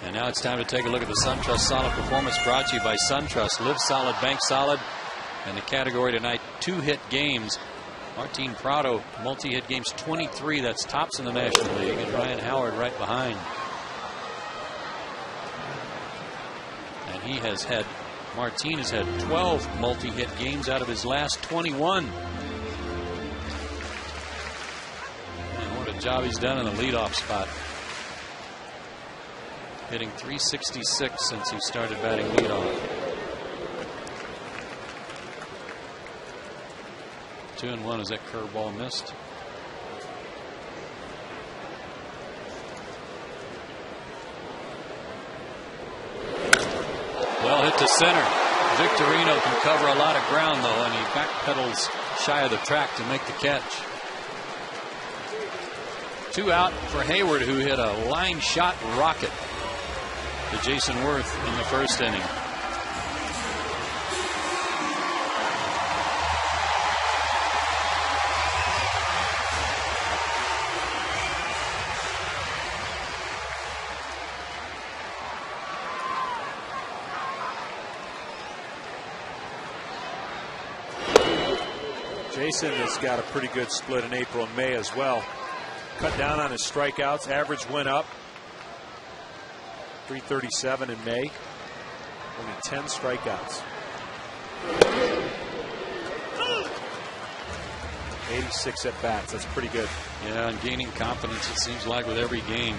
And now it's time to take a look at the SunTrust Solid Performance, brought to you by SunTrust. Live solid, bank solid. And the category tonight, 2-hit games. Martin Prado, multi-hit games, 23. That's tops in the National League. And Ryan Howard right behind. And he has had, Martin has had 12 multi-hit games out of his last 21. And what a job he's done in the leadoff spot. Hitting .366 since he started batting leadoff. 2-1 as that curveball missed. Well hit to center. Victorino can cover a lot of ground though, and he backpedals shy of the track to make the catch. 2 out for Hayward, who hit a line shot rocket to Jason Worth in the first inning. Jason has got a pretty good split in April and May as well. Cut down on his strikeouts. Average went up. 337 in May. Only 10 strikeouts. 86 at bats. That's pretty good. Yeah, and gaining confidence, it seems like, with every game.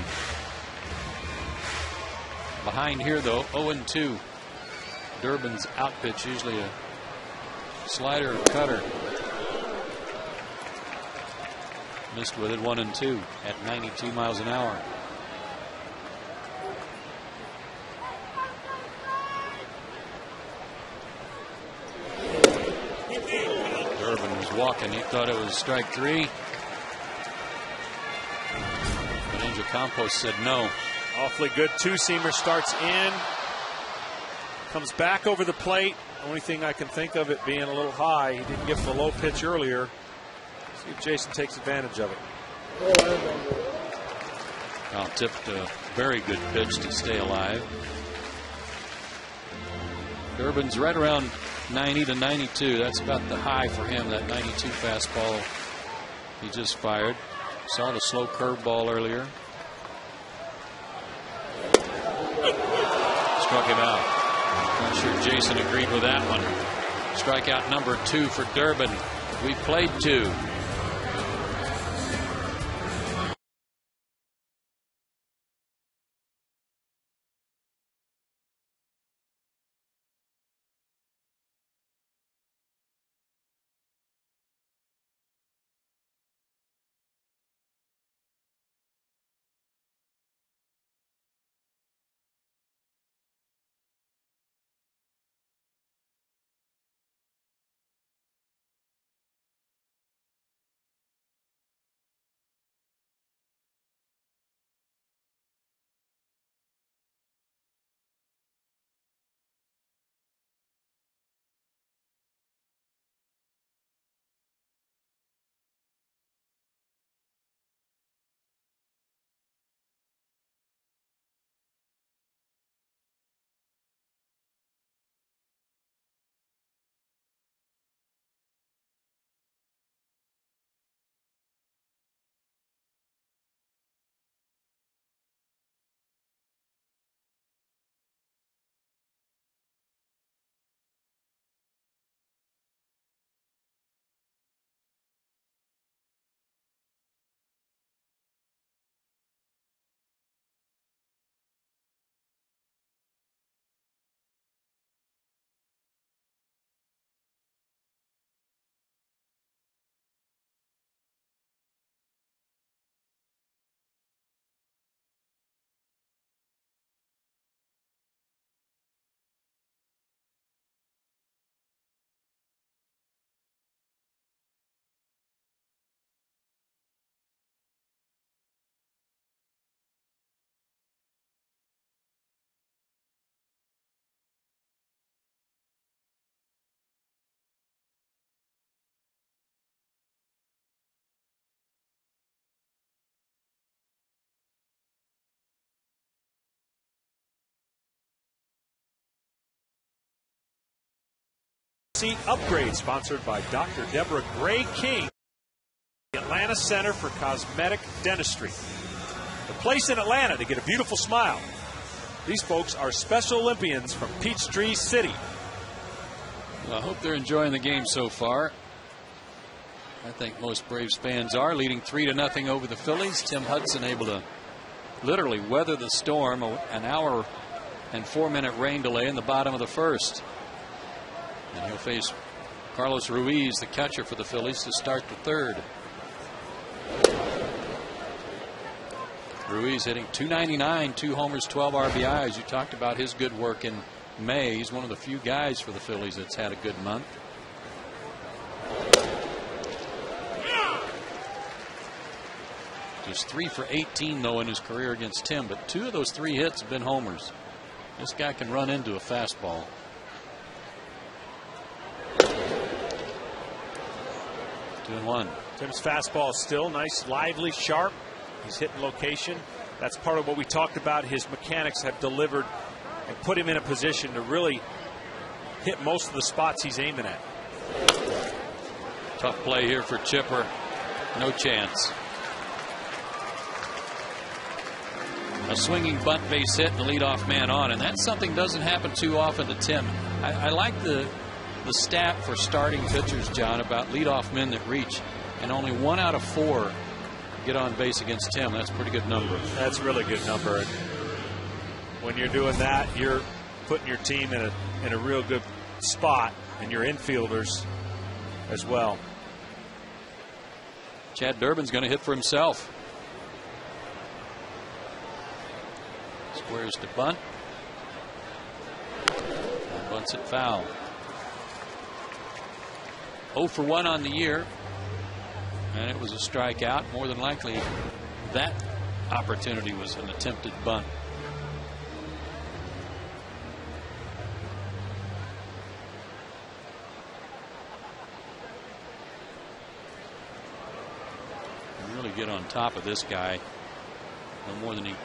Behind here, though, 0-2. Durbin's out pitch, usually a slider or cutter. Missed with it, 1-2 at 92 miles an hour. Durbin was walking. He thought it was strike 3. Campos said no. Awfully good two-seamer, starts in, comes back over the plate. Only thing I can think of it being a little high. He didn't get the low pitch earlier. See if Jason takes advantage of it. Well, tipped a very good pitch to stay alive. Durbin's right around 90 to 92. That's about the high for him, that 92 fastball he just fired. Saw the slow curveball earlier. Struck him out. I'm sure Jason agreed with that one. Strikeout number 2 for Durbin. We played 2. Seat upgrade sponsored by Dr. Deborah Gray King, the Atlanta Center for Cosmetic Dentistry. The place in Atlanta to get a beautiful smile. These folks are Special Olympians from Peachtree City. Well, I hope they're enjoying the game so far. I think most Braves fans are, leading 3-0 over the Phillies. Tim Hudson able to literally weather the storm, an hour and 4-minute rain delay in the bottom of the first. And he'll face Carlos Ruiz, the catcher for the Phillies, to start the third. Ruiz hitting .299, 2 homers, 12 RBIs. You talked about his good work in May. He's one of the few guys for the Phillies that's had a good month. Just 3 for 18 though in his career against Tim, but 2 of those 3 hits have been homers. This guy can run into a fastball. And 1. Tim's fastball is still nice, lively, sharp. He's hitting location. That's part of what we talked about. His mechanics have delivered and put him in a position to really hit most of the spots he's aiming at. Tough play here for Chipper. No chance. A swinging bunt base hit and the leadoff man on, and that's something doesn't happen too often to Tim. I like the stat for starting pitchers, John, about leadoff men that reach, and only 1 out of 4 get on base against Tim. That's a pretty good number. That's a really good number. And when you're doing that, you're putting your team in a real good spot, and your infielders as well. Chad Durbin's going to hit for himself. Squares to bunt. And bunts it foul. 0 for 1 on the year, and it was a strikeout. More than likely that opportunity was an attempted bunt. Really get on top of this guy. No more than he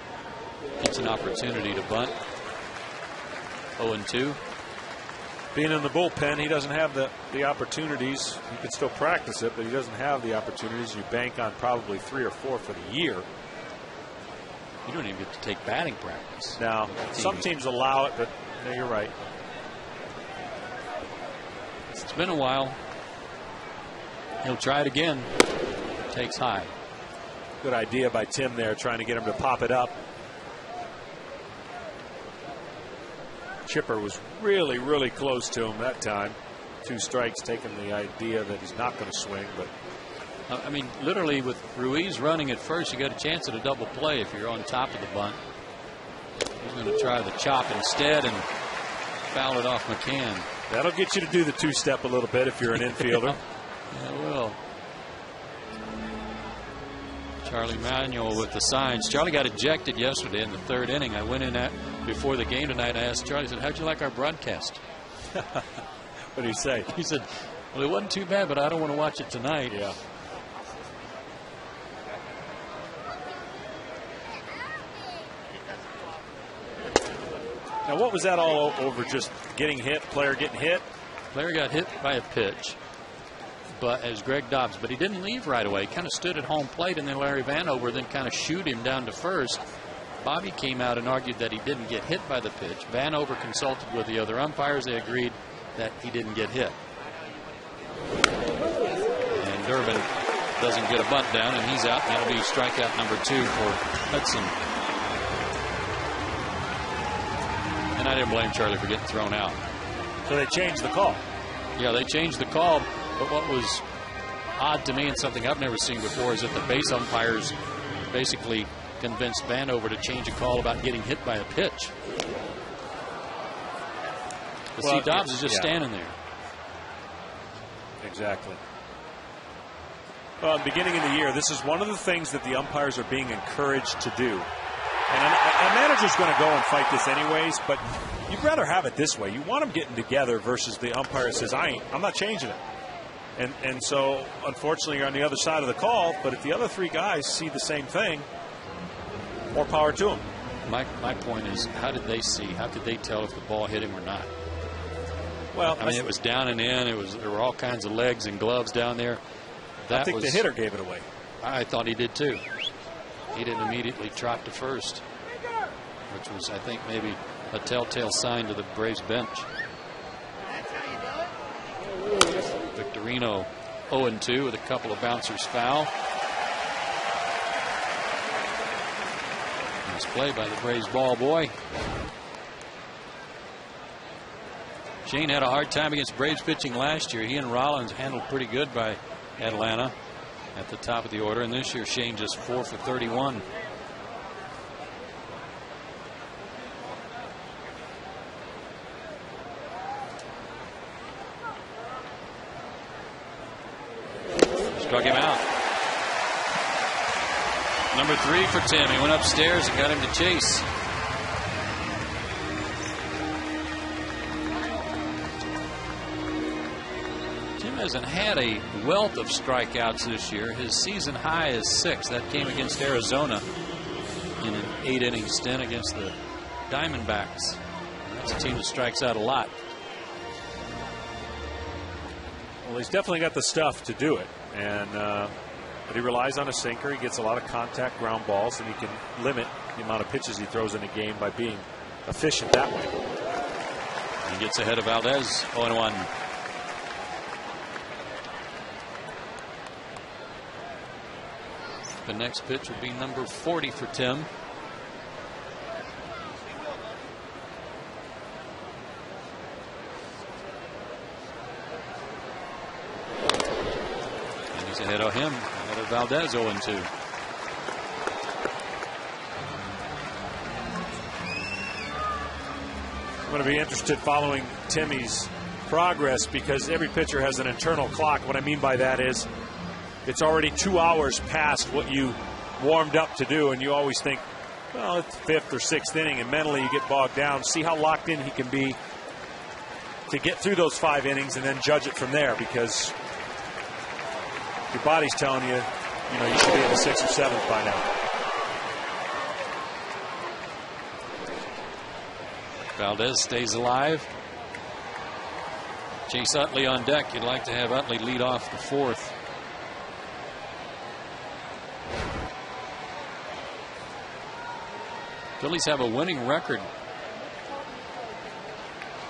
gets an opportunity to bunt. 0-2. Being in the bullpen, he doesn't have the opportunities. He can still practice it, but he doesn't have the opportunities. You bank on probably 3 or 4 for the year. You don't even get to take batting practice. Now, some teams allow it, but no, you're right. It's been a while. He'll try it again. Takes high. Good idea by Tim there, trying to get him to pop it up. Chipper was really, really close to him that time. 2 strikes, taking the idea that he's not going to swing. But I mean, literally with Ruiz running at first, you got a chance at a double play if you're on top of the bunt. He's going to try the chop instead and foul it off McCann. That'll get you to do the 2-step a little bit if you're an infielder. Yeah, it will. Charlie Manuel with the signs. Charlie got ejected yesterday in the 3rd inning. I went in before the game tonight. I asked Charlie, I said, how'd you like our broadcast? What did he say? He said, well, it wasn't too bad, but I don't want to watch it tonight. Yeah. Now, what was that all over? Just getting hit, player getting hit? Player got hit by a pitch. But as Greg Dobbs, but he didn't leave right away. He kind of stood at home plate, and then Larry Vanover then kind of shooed him down to first. Bobby came out and argued that he didn't get hit by the pitch. Vanover consulted with the other umpires. They agreed that he didn't get hit. And Durbin doesn't get a bunt down, and he's out. That'll be strikeout number 2 for Hudson. And I didn't blame Charlie for getting thrown out. So they changed the call. Yeah, they changed the call. But what was odd to me and something I've never seen before is that the base umpires basically convinced Vanover to change a call about getting hit by a pitch. But see, Dobbs is just standing there. Exactly. Well, at the beginning of the year, this is one of the things that the umpires are being encouraged to do. And a manager's going to go and fight this anyways, but you'd rather have it this way. You want them getting together versus the umpire says, I'm not changing it. And so, unfortunately, you're on the other side of the call, but if the other 3 guys see the same thing, more power to them. My point is, how did they see? How could they tell if the ball hit him or not? Well, I mean, it was down and in. There were all kinds of legs and gloves down there. I think the hitter gave it away. I thought he did too. He didn't immediately trot to first, which was, I think, maybe a telltale sign to the Braves bench. Victorino 0-2 with a couple of bouncers foul. Nice play by the Braves ball boy. Shane had a hard time against Braves pitching last year. He and Rollins handled pretty good by Atlanta at the top of the order, and this year Shane just 4 for 31. Struck him out. Number 3 for Tim. He went upstairs and got him to chase. Tim hasn't had a wealth of strikeouts this year. His season high is 6. That came against Arizona in an 8-inning stint against the Diamondbacks. That's a team that strikes out a lot. Well, he's definitely got the stuff to do it. And but he relies on a sinker. He gets a lot of contact ground balls, and he can limit the amount of pitches he throws in a game by being efficient that way. He gets ahead of Valdez. 0-1. The next pitch would be number 40 for Tim. Ahead of him, ahead of Valdez, 0-2. I'm going to be interested following Timmy's progress because every pitcher has an internal clock. What I mean by that is it's already 2 hours past what you warmed up to do, and you always think, well, it's 5th or 6th inning, and mentally you get bogged down. See how locked in he can be to get through those 5 innings and then judge it from there, because your body's telling you, you should be in the 6th or 7th by now. Valdez stays alive. Chase Utley on deck. You'd like to have Utley lead off the 4th. Phillies have a winning record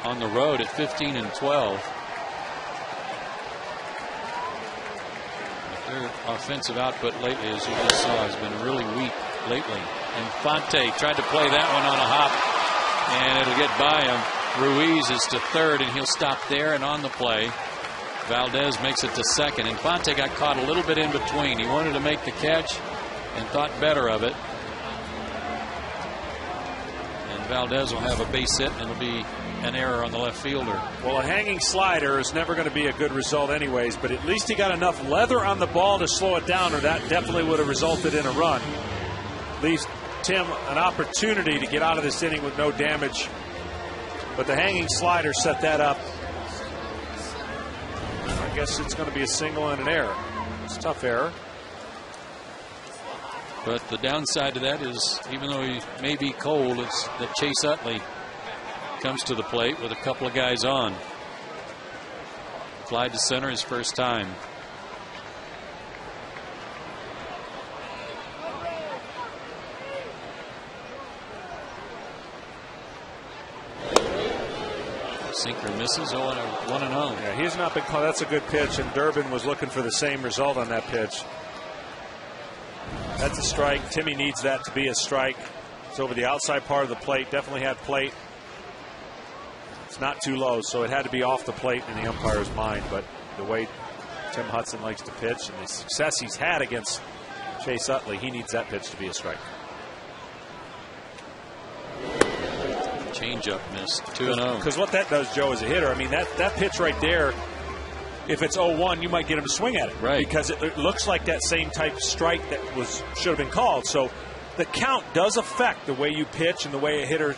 on the road at 15-12. Their offensive output lately, as you just saw, has been really weak lately. And Fonte tried to play that one on a hop, and it'll get by him. Ruiz is to 3rd, and he'll stop there and on the play. Valdez makes it to 2nd, and Fonte got caught a little bit in between. He wanted to make the catch and thought better of it. And Valdez will have a base hit, and it'll be an error on the left fielder. Well, a hanging slider is never going to be a good result anyways, but at least he got enough leather on the ball to slow it down, or that definitely would have resulted in a run. Leaves Tim an opportunity to get out of this inning with no damage, but the hanging slider set that up. I guess it's going to be a single and an error. It's a tough error. But the downside to that is, even though he may be cold, it's that Chase Utley comes to the plate with a couple of guys on. Fly to center his first time. Sinker misses. 1-0. Yeah, he's not been called. That's a good pitch, and Durbin was looking for the same result on that pitch. That's a strike. Timmy needs that to be a strike. It's over the outside part of the plate. Definitely had plate. It's not too low, so it had to be off the plate in the umpire's mind. But the way Tim Hudson likes to pitch and the success he's had against Chase Utley, he needs that pitch to be a strike. Changeup missed. 2-0. Because what that does, Joe, as a hitter, I mean, that pitch right there, if it's 0-1, you might get him to swing at it. Right. Because it looks like that same type of strike that should have been called. So the count does affect the way you pitch and the way a hitter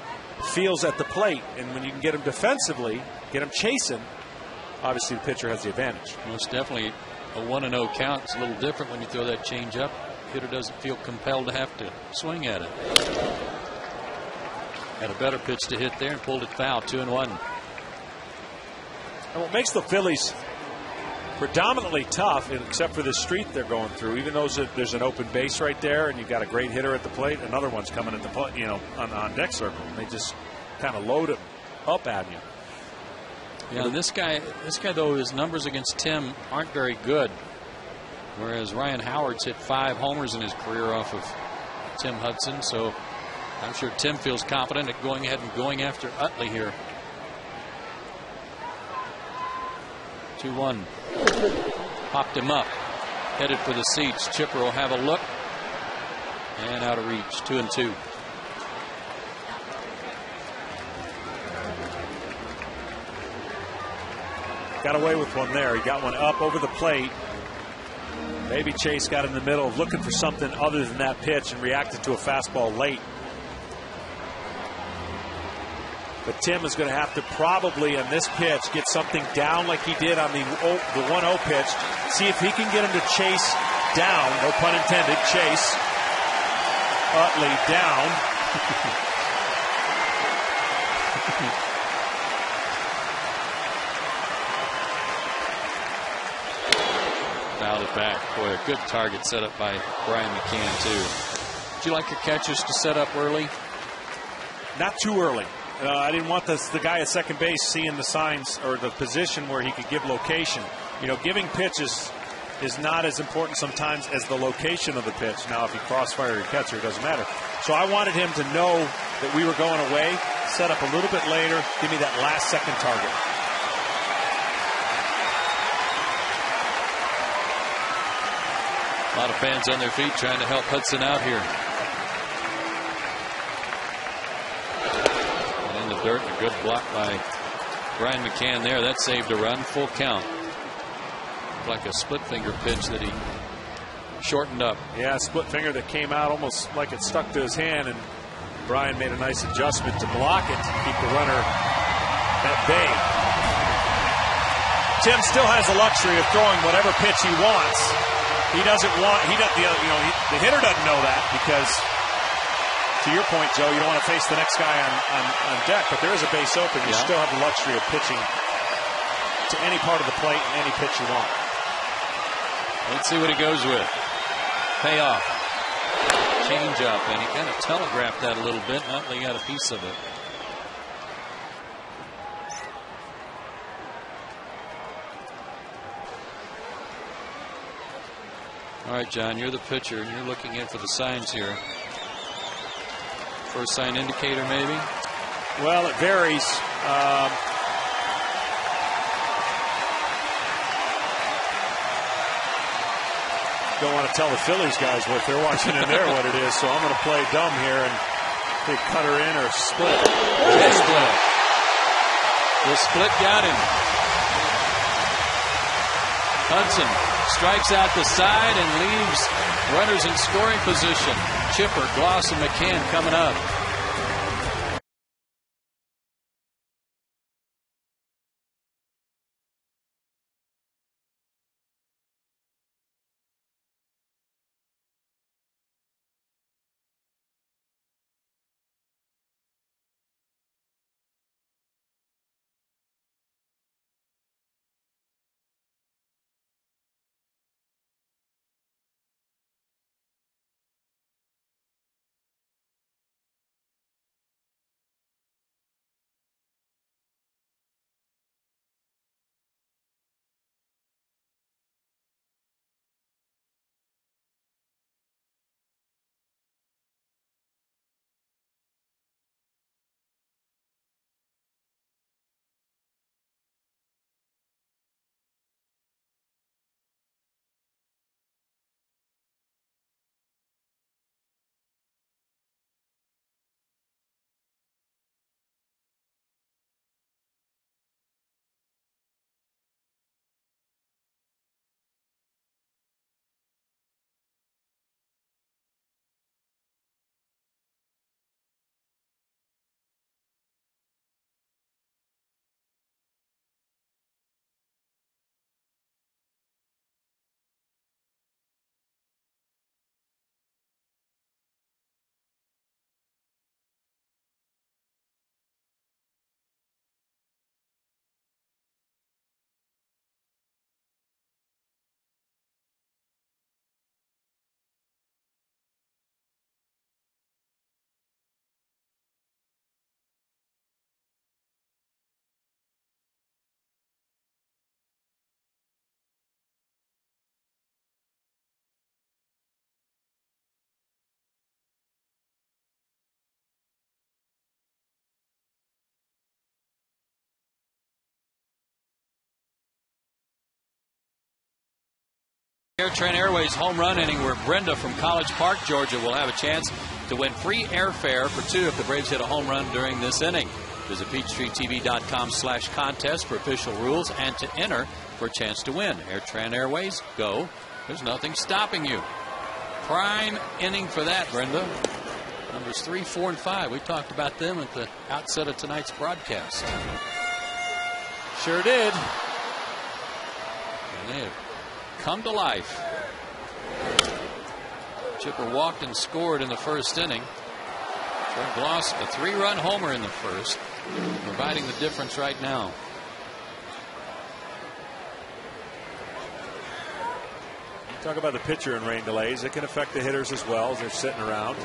feels at the plate. And when you can get him defensively, get him chasing, obviously the pitcher has the advantage. Most definitely a 1-0 count. It's a little different when you throw that changeup. Hitter doesn't feel compelled to have to swing at it. Had a better pitch to hit there and pulled it foul. 2-1. And what makes the Phillies predominantly tough, except for the street they're going through, even though there's an open base right there and you've got a great hitter at the plate, another one's coming at the plate, on deck circle. They just kind of load it up at you. Yeah, this guy though, his numbers against Tim aren't very good. Whereas Ryan Howard's hit 5 homers in his career off of Tim Hudson, so I'm sure Tim feels confident at going ahead and going after Utley here. 2-1. Popped him up. Headed for the seats. Chipper will have a look. And out of reach. 2-2. Got away with one there. He got one up over the plate. Maybe Chase got in the middle looking for something other than that pitch and reacted to a fastball late. But Tim is going to have to probably, on this pitch, get something down like he did on the 1-0 pitch. See if he can get him to chase down, no pun intended, chase Utley down. Fouled it back. Boy, a good target set up by Brian McCann, too. Would you like your catchers to set up early? Not too early. I didn't want the guy at second base seeing the signs or the position where he could give location. Giving pitches is not as important sometimes as the location of the pitch. Now, if you crossfire your catcher, it doesn't matter. So I wanted him to know that we were going away, set up a little bit later, give me that last second target. A lot of fans on their feet trying to help Hudson out here. Dirt, a good block by Brian McCann there. That saved a run. Full count. Like a split finger pitch that he shortened up. Yeah, split finger that came out almost like it stuck to his hand, and Brian made a nice adjustment to block it to keep the runner at bay. Tim still has the luxury of throwing whatever pitch he wants. He doesn't want. The hitter doesn't know that because, to your point, Joe, you don't want to face the next guy on deck. But there is a base open. You still have the luxury of pitching to any part of the plate and any pitch you want. Let's see what he goes with. Payoff. Change up, and he kind of telegraphed that a little bit. Nutley got a piece of it. All right, John, you're the pitcher, and you're looking in for the signs here. First sign indicator, maybe? Well, it varies. Don't want to tell the Phillies guys what they're watching in there what it is, so I'm going to play dumb here and take cutter in or split. Split. The split got him. Hudson strikes out the side and leaves runners in scoring position. Chipper, Gloss, and McCann coming up. AirTran Airways home run inning where Brenda from College Park, Georgia will have a chance to win free airfare for two if the Braves hit a home run during this inning. Visit PeachTreeTV.com/contest for official rules and to enter for a chance to win. AirTran Airways, go. There's nothing stopping you. Prime inning for that, Brenda. Numbers 3, 4, and 5. We talked about them at the outset of tonight's broadcast. Sure did. And they have come to life. Chipper walked and scored in the first inning. Troy Gloss, a 3-run homer in the first, providing the difference right now. Talk about the pitcher and rain delays. It can affect the hitters as well as they're sitting around.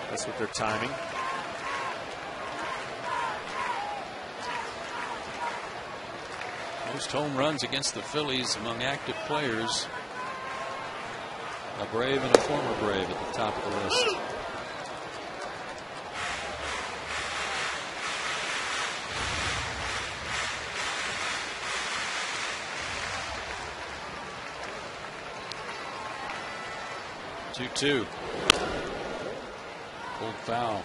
That's what they're timing. Most home runs against the Phillies among active players. A Brave and a former Brave at the top of the list. Two. Pulled foul.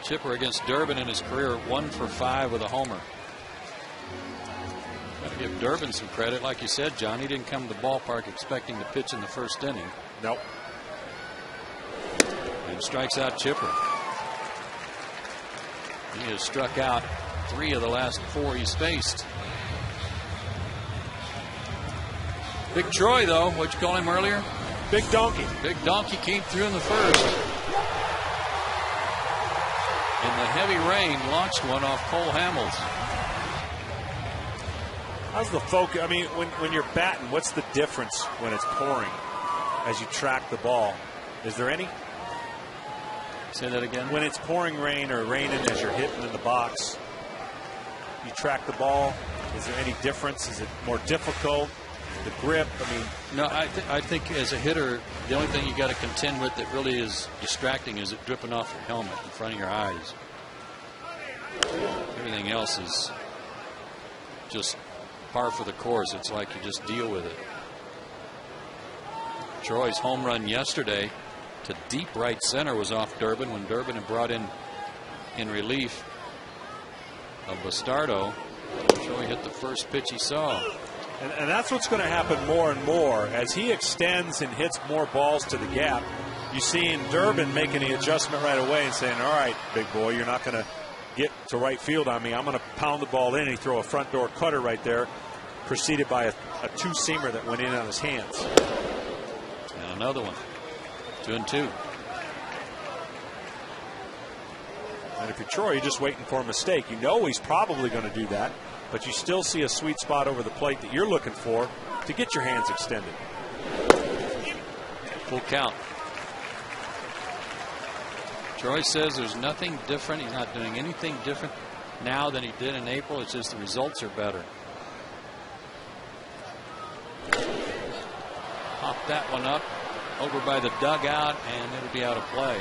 Chipper against Durbin in his career, 1 for 5 with a homer. Got to give Durbin some credit. Like you said, John, he didn't come to the ballpark expecting to pitch in the first inning. Nope. And strikes out Chipper. He has struck out 3 of the last 4 he's faced. Big Troy, though, what you call him earlier? Big Donkey. Big Donkey came through in the first. In the heavy rain, launched one off Cole Hamels. How's the focus? I mean, when you're batting, what's the difference when it's pouring as you track the ball? Is there any? Say that again. When it's pouring rain or raining as you're hitting in the box, you track the ball. Is there any difference? Is it more difficult? The grip? I mean, no. I think as a hitter, the only thing you got to contend with that really is distracting is it dripping off your helmet in front of your eyes. Everything else is just par for the course. It's like you just deal with it. Troy's home run yesterday to deep right center was off Durbin when Durbin had brought in relief of Bastardo. Troy hit the first pitch he saw. And that's what's going to happen more and more as he extends and hits more balls to the gap. You see in Durbin making the adjustment right away and saying, all right, big boy, you're not going to get to right field on me. I'm going to pound the ball in. And he throw a front door cutter right there, preceded by a two-seamer that went in on his hands. And another one. 2-2. And if you're Troy, you're just waiting for a mistake. You know he's probably going to do that, but you still see a sweet spot over the plate that you're looking for to get your hands extended. Full count. Troy says there's nothing different. He's not doing anything different now than he did in April. It's just the results are better. Pop that one up over by the dugout, and it'll be out of play.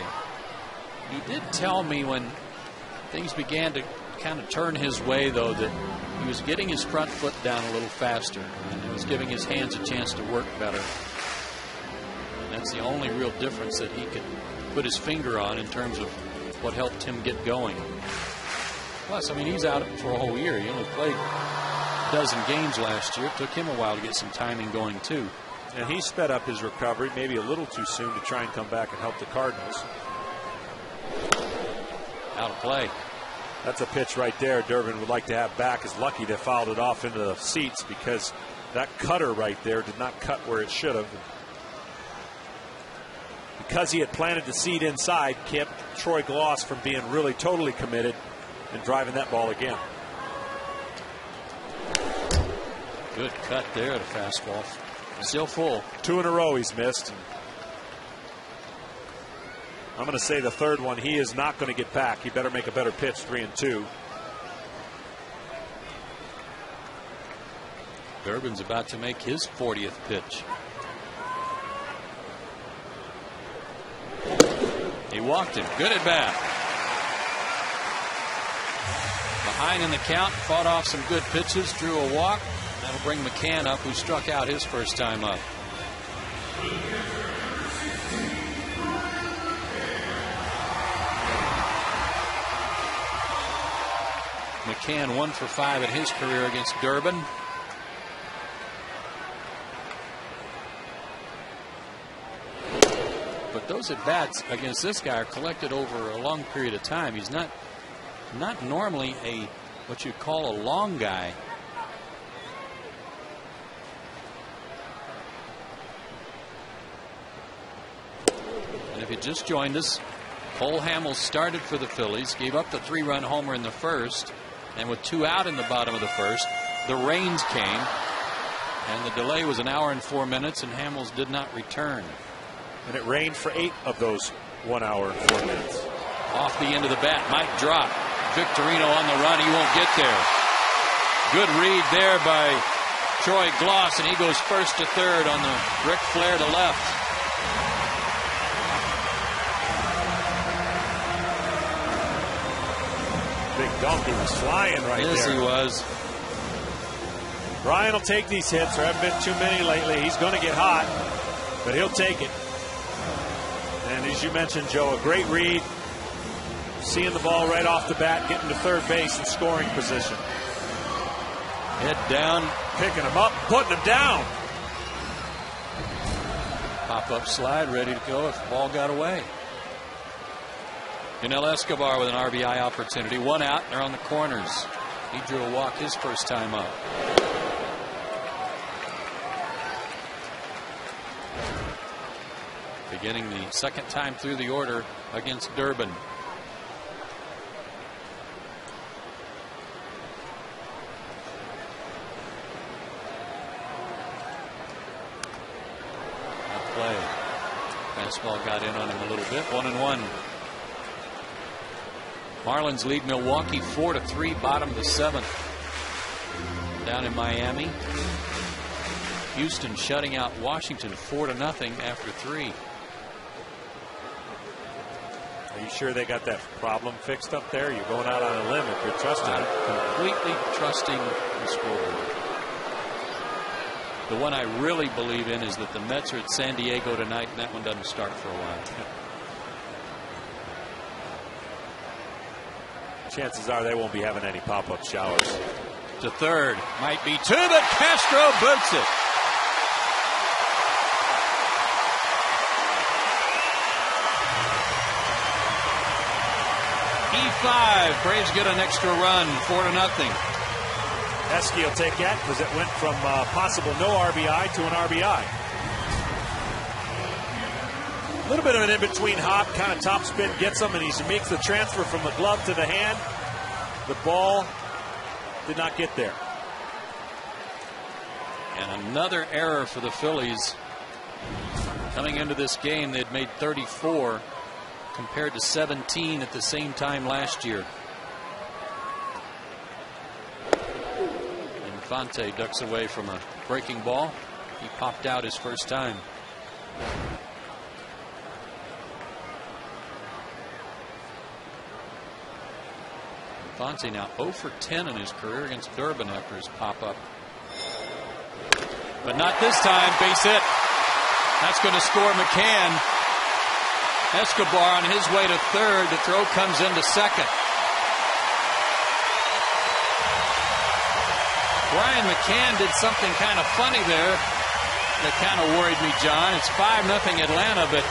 He did tell me when things began to kind of turn his way, though, that he was getting his front foot down a little faster, and it was giving his hands a chance to work better. And that's the only real difference that he could put his finger on in terms of what helped him get going. Plus, I mean, he's out for a whole year. He only played a dozen games last year. It took him a while to get some timing going, too. And he sped up his recovery maybe a little too soon to try and come back and help the Cardinals. Out of play. That's a pitch right there Durbin would like to have back. Is lucky they fouled it off into the seats because that cutter right there did not cut where it should have. Because he had planted the seed inside, kept Troy Gloss from being really totally committed and driving that ball again. Good cut there at a fastball. Still full. 2 in a row he's missed. I'm going to say the third one he is not going to get back. He better make a better pitch, 3-2. Durbin's about to make his 40th pitch. He walked him. Good at bat. Behind in the count, fought off some good pitches, drew a walk. That'll bring McCann up, who struck out his first time up. McCann 1 for 5 in his career against Durbin. But those at bats against this guy are collected over a long period of time. He's not normally a what you'd call a long guy. And if you just joined us, Cole Hamels started for the Phillies, gave up the 3-run homer in the first, and with 2 out in the bottom of the first, the rains came, and the delay was 1 hour and 4 minutes, and Hamels did not return. And it rained for 8 of those 1 hour and 4 minutes. Off the end of the bat, might drop. Victorino on the run, he won't get there. Good read there by Troy Gloss, and he goes first to third on the Ric Flair to left. Big Donkey was flying right there. Yes, he was. Brian will take these hits. There haven't been too many lately. He's going to get hot, but he'll take it. And as you mentioned, Joe, a great read. Seeing the ball right off the bat, getting to third base in scoring position. Head down. Picking him up, putting him down. Pop-up slide, ready to go if the ball got away. Yunel Escobar with an RBI opportunity. One out, they're on the corners. He drew a walk his first time up. Beginning the second time through the order against Durbin. Play. Fastball got in on him a little bit. 1-1. Marlins lead Milwaukee 4-3, bottom of the seventh. Down in Miami. Houston shutting out Washington 4-0 after 3. Are you sure they got that problem fixed up there? You're going out on a limb if you're trusting it. Completely trusting the scoreboard. The one I really believe in is that the Mets are at San Diego tonight, and that one doesn't start for a while. Chances are they won't be having any pop-up showers. To third. Might be two, but Castro boots it. E5. Braves get an extra run, 4-0. Esky will take that because it went from possible no RBI to an RBI. A little bit of an in-between hop, kind of top spin gets him, and he makes the transfer from the glove to the hand. The ball did not get there. And another error for the Phillies. Coming into this game, they'd made 34 compared to 17 at the same time last year. Infante ducks away from a breaking ball. He popped out his first time. Infante now 0 for 10 in his career against Durbin after his pop-up. But not this time. Base hit. That's going to score McCann. Escobar on his way to third. The throw comes into second. Brian McCann did something kind of funny there that kind of worried me, John. It's 5-0 Atlanta, but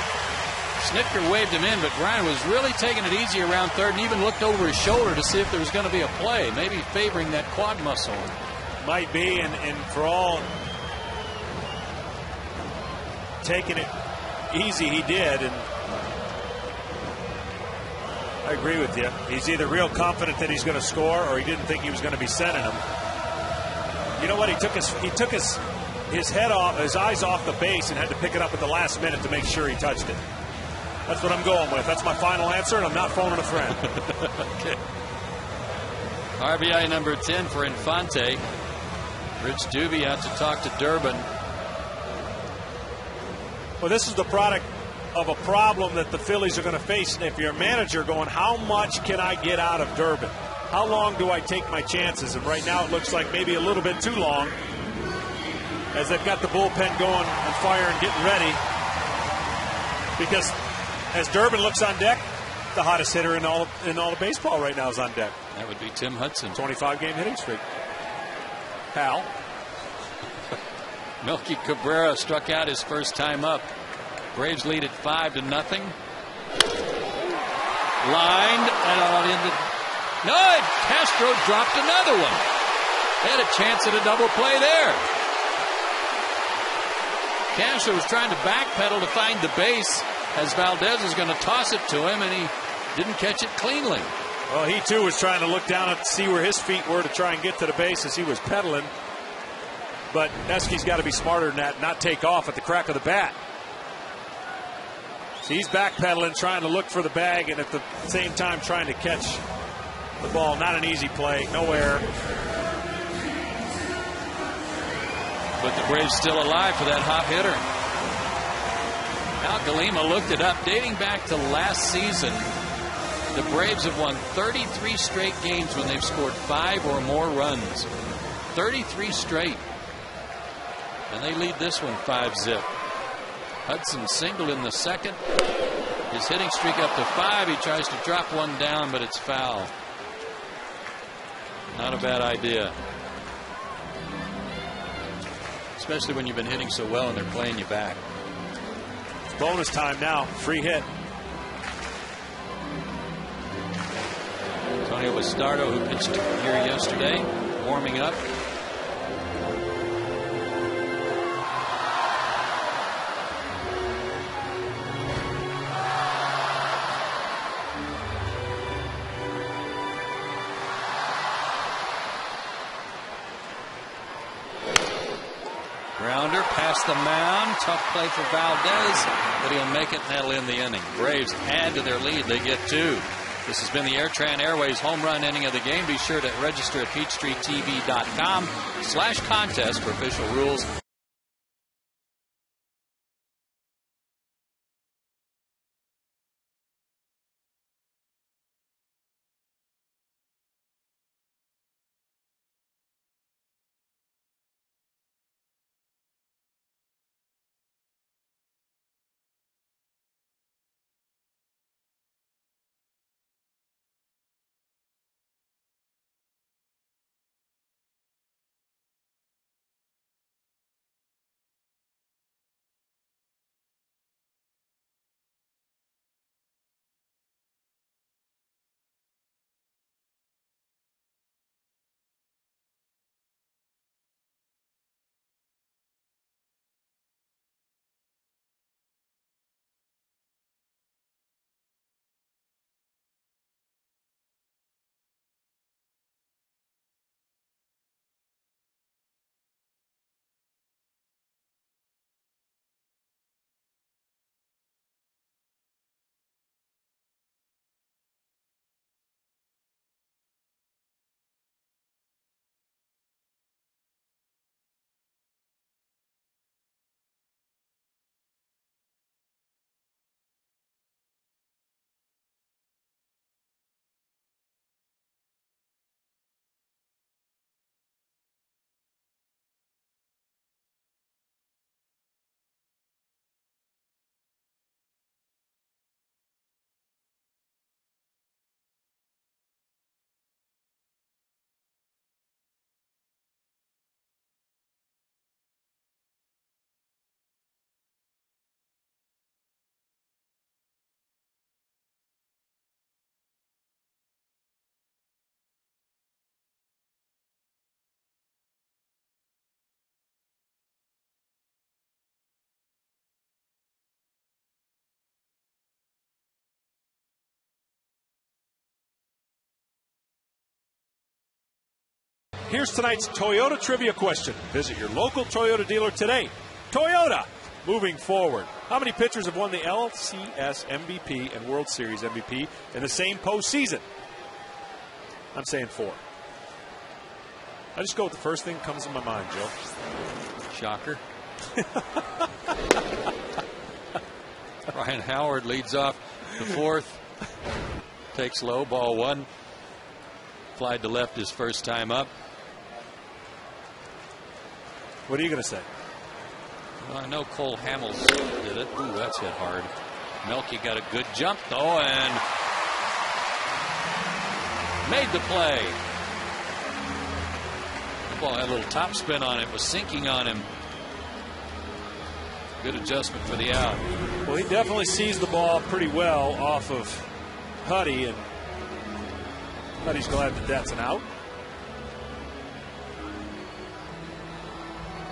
Snitker waved him in, but Brian was really taking it easy around third and even looked over his shoulder to see if there was going to be a play, maybe favoring that quad muscle. Might be, and for all taking it easy, he did, and I agree with you. He's either real confident that he's going to score or he didn't think he was going to be sending him. You know what? He took his head off, his eyes off the base, and had to pick it up at the last minute to make sure he touched it. That's what I'm going with. That's my final answer, and I'm not phoning a friend. Okay. RBI number 10 for Infante. Rich Doobie out to talk to Durbin. Well, this is the product of a problem that the Phillies are going to face. And if you're a manager going, how much can I get out of Durbin? How long do I take my chances? And right now it looks like maybe a little bit too long, as they've got the bullpen going and firing, getting ready. Because as Durbin looks on deck, the hottest hitter in all of baseball right now is on deck. That would be Tim Hudson. 25-game hitting streak. Pal. Melky Cabrera struck out his first time up. Braves lead at 5-0. Lined and all into. No, Castro dropped another one. They had a chance at a double play there. Castro was trying to backpedal to find the base as Valdez is going to toss it to him, and he didn't catch it cleanly. Well, he too was trying to look down and see where his feet were to try and get to the base as he was pedaling. But Esky's got to be smarter than that, not take off at the crack of the bat. So he's backpedaling, trying to look for the bag, and at the same time trying to catch the ball. Not an easy play, no error. But the Braves still alive for that hot hitter. Al Galima looked it up. Dating back to last season, the Braves have won 33 straight games when they've scored 5 or more runs. 33 straight. And they lead this one 5-0. Hudson singled in the second. His hitting streak up to 5. He tries to drop one down, but it's foul. Not a bad idea. especially when you've been hitting so well and they're playing you back. It's bonus time now. Free hit. Antonio Bastardo, who pitched here yesterday, warming up. Grounder past the mound. Tough play for Valdez, but he'll make it and that'll end the inning. Braves add to their lead. They get 2. This has been the Airtran Airways home run inning of the game. Be sure to register at PeachTreeTV.com/contest for official rules. Here's tonight's Toyota trivia question. Visit your local Toyota dealer today. Toyota, moving forward. How many pitchers have won the LCS MVP and World Series MVP in the same postseason? I'm saying 4. I just go with the first thing that comes to my mind, Joe. Shocker. Ryan Howard leads off the 4th. Takes low, ball 1. Flied to left his first time up. What are you going to say? Well, I know Cole Hamels did it. Ooh, that's hit hard. Melky got a good jump, though, and made the play. The ball had a little top spin on it. Was sinking on him. Good adjustment for the out. Well, he definitely sees the ball pretty well off of Huddy, and Huddy's glad that that's an out.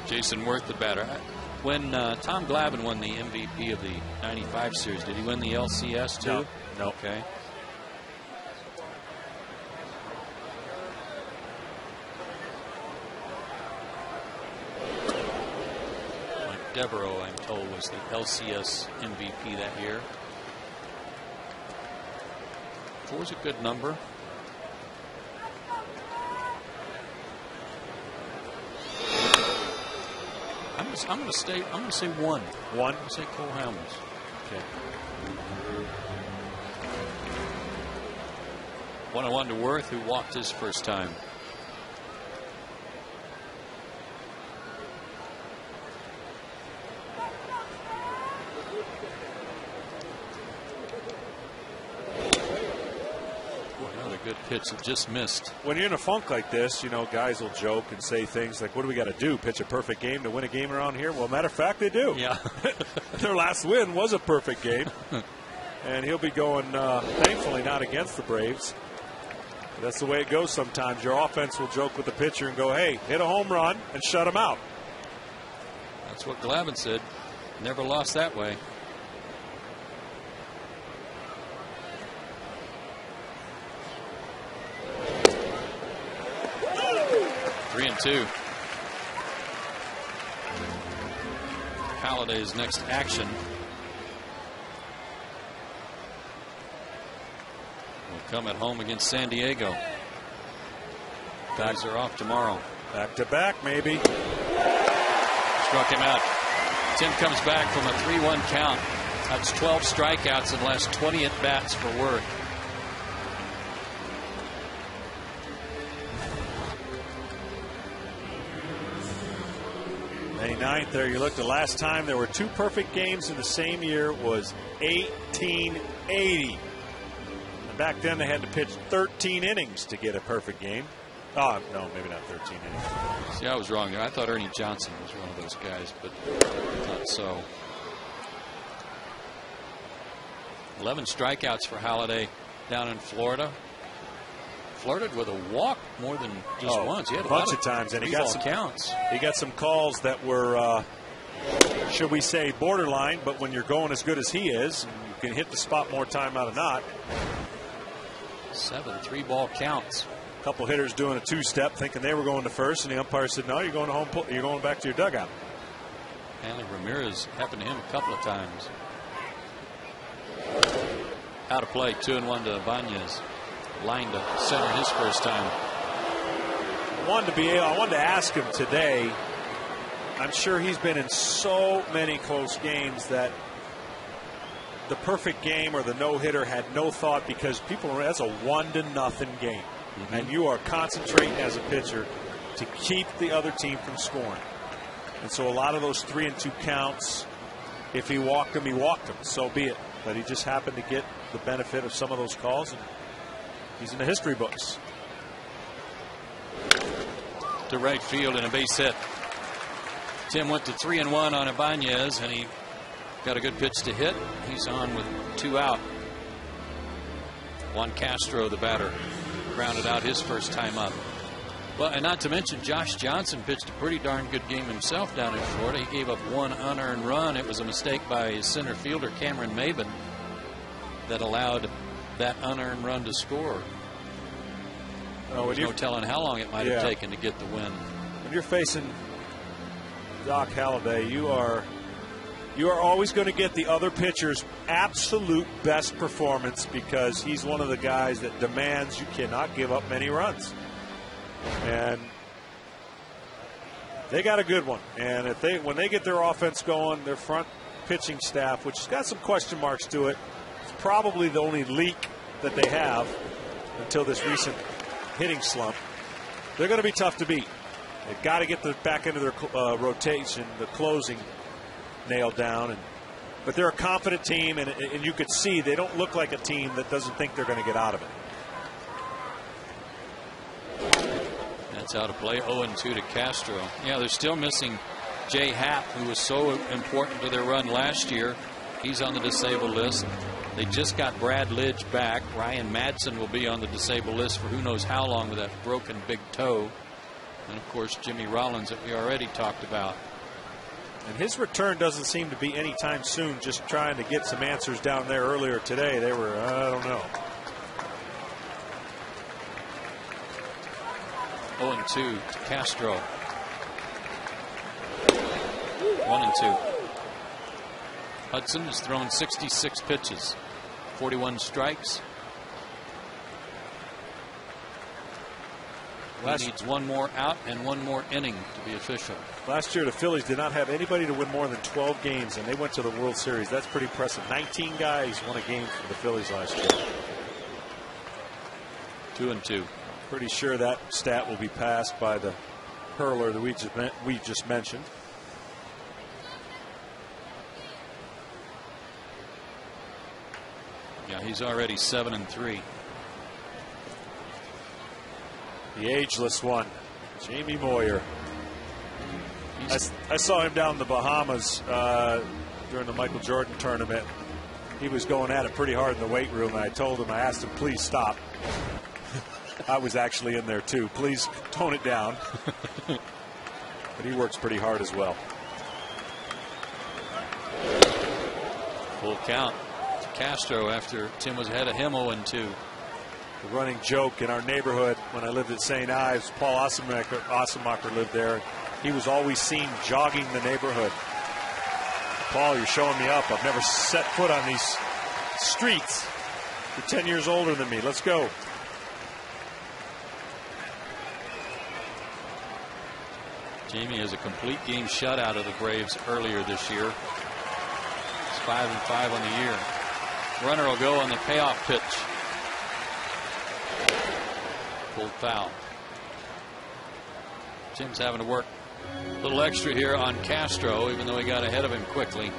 Jason Worth, the batter. When Tom Glavine won the MVP of the '95 series, did he win the LCS too? No. Okay. Mike Devereaux, I'm told, was the LCS MVP that year. 4's a good number. I'm going to say 1. 1. I'm going to say Cole Hamels. Okay. 1-1 to Worth, who walked his first time. Boy, another good pitch that just missed. When you're in a funk like this, you know, guys will joke and say things like, what do we got to do? Pitch a perfect game to win a game around here? Well, matter of fact, they do. Yeah. Their last win was a perfect game. And he'll be going, thankfully, not against the Braves. But that's the way it goes sometimes. Your offense will joke with the pitcher and go, hey, hit a home run and shut him out. That's what Glavine said. Never lost that way. 3-2. Halliday's next action will come at home against San Diego. Guys are off tomorrow. Back to back, maybe. Struck him out. Tim comes back from a 3-1 count. That's 12 strikeouts in the last 20 at bats for Worth. May 9th there, you look, the last time there were 2 perfect games in the same year was 1880. And back then they had to pitch 13 innings to get a perfect game. Oh, no, maybe not 13 innings. See, I was wrong there. I thought Ernie Johnson was one of those guys, but not so. 11 strikeouts for Halladay down in Florida. Flirted with a walk more than just once. He had a bunch of times, and he got some counts. He got some calls that were, should we say, borderline. But when you're going as good as he is, and you can hit the spot more time out of not. 7 3-ball counts. A couple hitters doing a 2-step, thinking they were going to first, and the umpire said, "No, you're going to home. You're going back to your dugout." Hanley Ramirez happened to him a couple of times. Out of play, 2-1 to Ibanez. Line to center his first time. I wanted to ask him today. I'm sure he's been in so many close games that the perfect game or the no-hitter had no thought, because that's a 1-0 game. And you are concentrating as a pitcher to keep the other team from scoring. And so a lot of those 3-2 counts, if he walked them, he walked them. So be it. But he just happened to get the benefit of some of those calls, and he's in the history books. To right field and a base hit. Tim went to 3-1 on Ibanez, and he got a good pitch to hit. He's on with 2 out. Juan Castro, the batter, grounded out his first time up. Well, and not to mention, Josh Johnson pitched a pretty darn good game himself down in Florida. He gave up 1 unearned run. It was a mistake by his center fielder, Cameron Maben, that allowed that unearned run to score. There's no telling how long it might have taken to get the win. When you're facing Doc Halladay, you are always going to get the other pitcher's absolute best performance, because he's one of the guys that demands you cannot give up many runs. And they got a good one. And when they get their offense going, their front pitching staff, which has got some question marks to it, it's probably the only leak that they have until this recent hitting slump. They're going to be tough to beat. They've got to get the back end of their rotation, the closing, nailed down. But they're a confident team, and you could see they don't look like a team that doesn't think they're going to get out of it. That's out of play. 0-2 to Castro. Yeah, they're still missing Jay Happ, who was so important to their run last year. He's on the disabled list. They just got Brad Lidge back. Ryan Madsen will be on the disabled list for who knows how long with that broken big toe. And, of course, Jimmy Rollins that we already talked about. And his return doesn't seem to be anytime soon. Just trying to get some answers down there earlier today. They were, I don't know. 0-2 to Castro. 1-2. Hudson has thrown 66 pitches, 41 strikes. He needs 1 more out and 1 more inning to be official. Last year, the Phillies did not have anybody to win more than 12 games, and they went to the World Series. That's pretty impressive. 19 guys won a game for the Phillies last year. 2-2. Pretty sure that stat will be passed by the hurler that we just mentioned. Yeah, he's already 7-3. The ageless one, Jamie Moyer. I saw him down in the Bahamas during the Michael Jordan tournament. He was going at it pretty hard in the weight room, and I asked him, please stop. I was actually in there too. Please tone it down. But he works pretty hard as well. Full count to Castro after Tim was ahead of him 0-2. The running joke in our neighborhood when I lived at St. Ives, Paul Ossenmacher lived there. He was always seen jogging the neighborhood. Paul, you're showing me up. I've never set foot on these streets. You're 10 years older than me. Let's go. Jamie has a complete game shutout of the Braves earlier this year. It's 5-5 on the year. Runner will go on the payoff pitch. Pulled foul. Tim's having to work a little extra here on Castro, even though he got ahead of him quickly.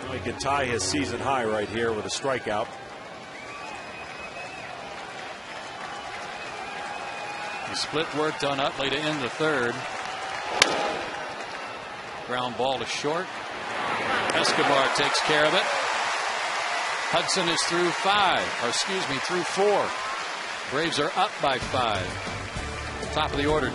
Well, he can tie his season high right here with a strikeout. The split work done Utley to end the third. Ground ball to short. Escobar takes care of it. Hudson is through through 4. Braves are up by 5. Top of the order.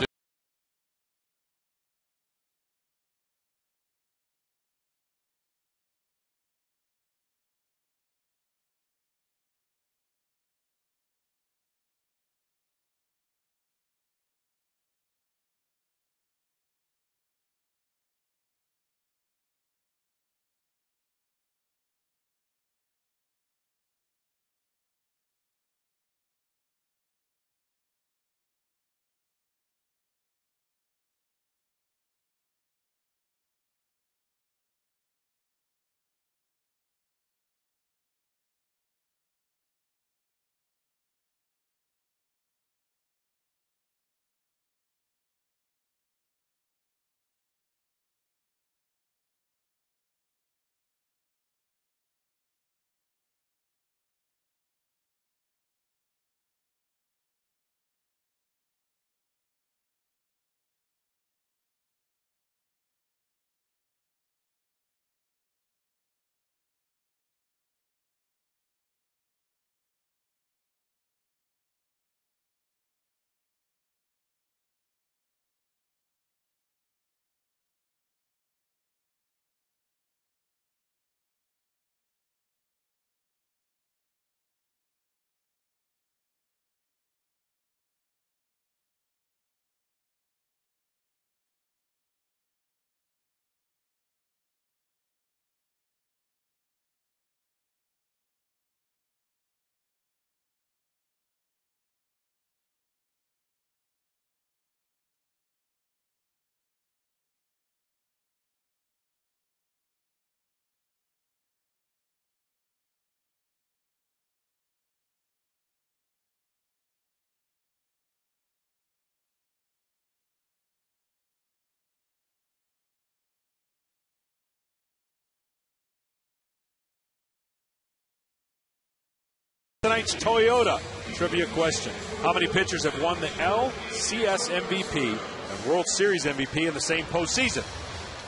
Tonight's Toyota trivia question. How many pitchers have won the LCS MVP and World Series MVP in the same postseason?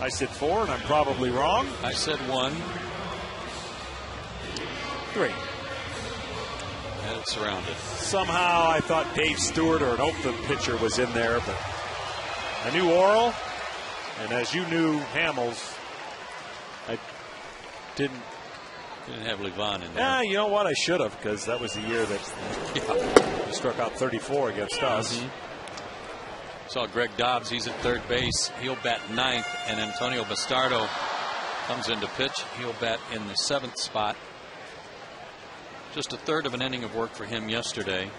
I said 4, and I'm probably wrong. I said 1. 3. And it's surrounded. Somehow I thought Dave Stewart or an Oakland pitcher was in there, but I knew Orel, and as you knew Hamels, I didn't have Levon in there. You know what? I should have, because that was the year that he struck out 34 against us. Saw Greg Dobbs. He's at third base. He'll bat 9th, and Antonio Bastardo comes in to pitch. He'll bat in the 7th spot. Just a third of an inning of work for him yesterday.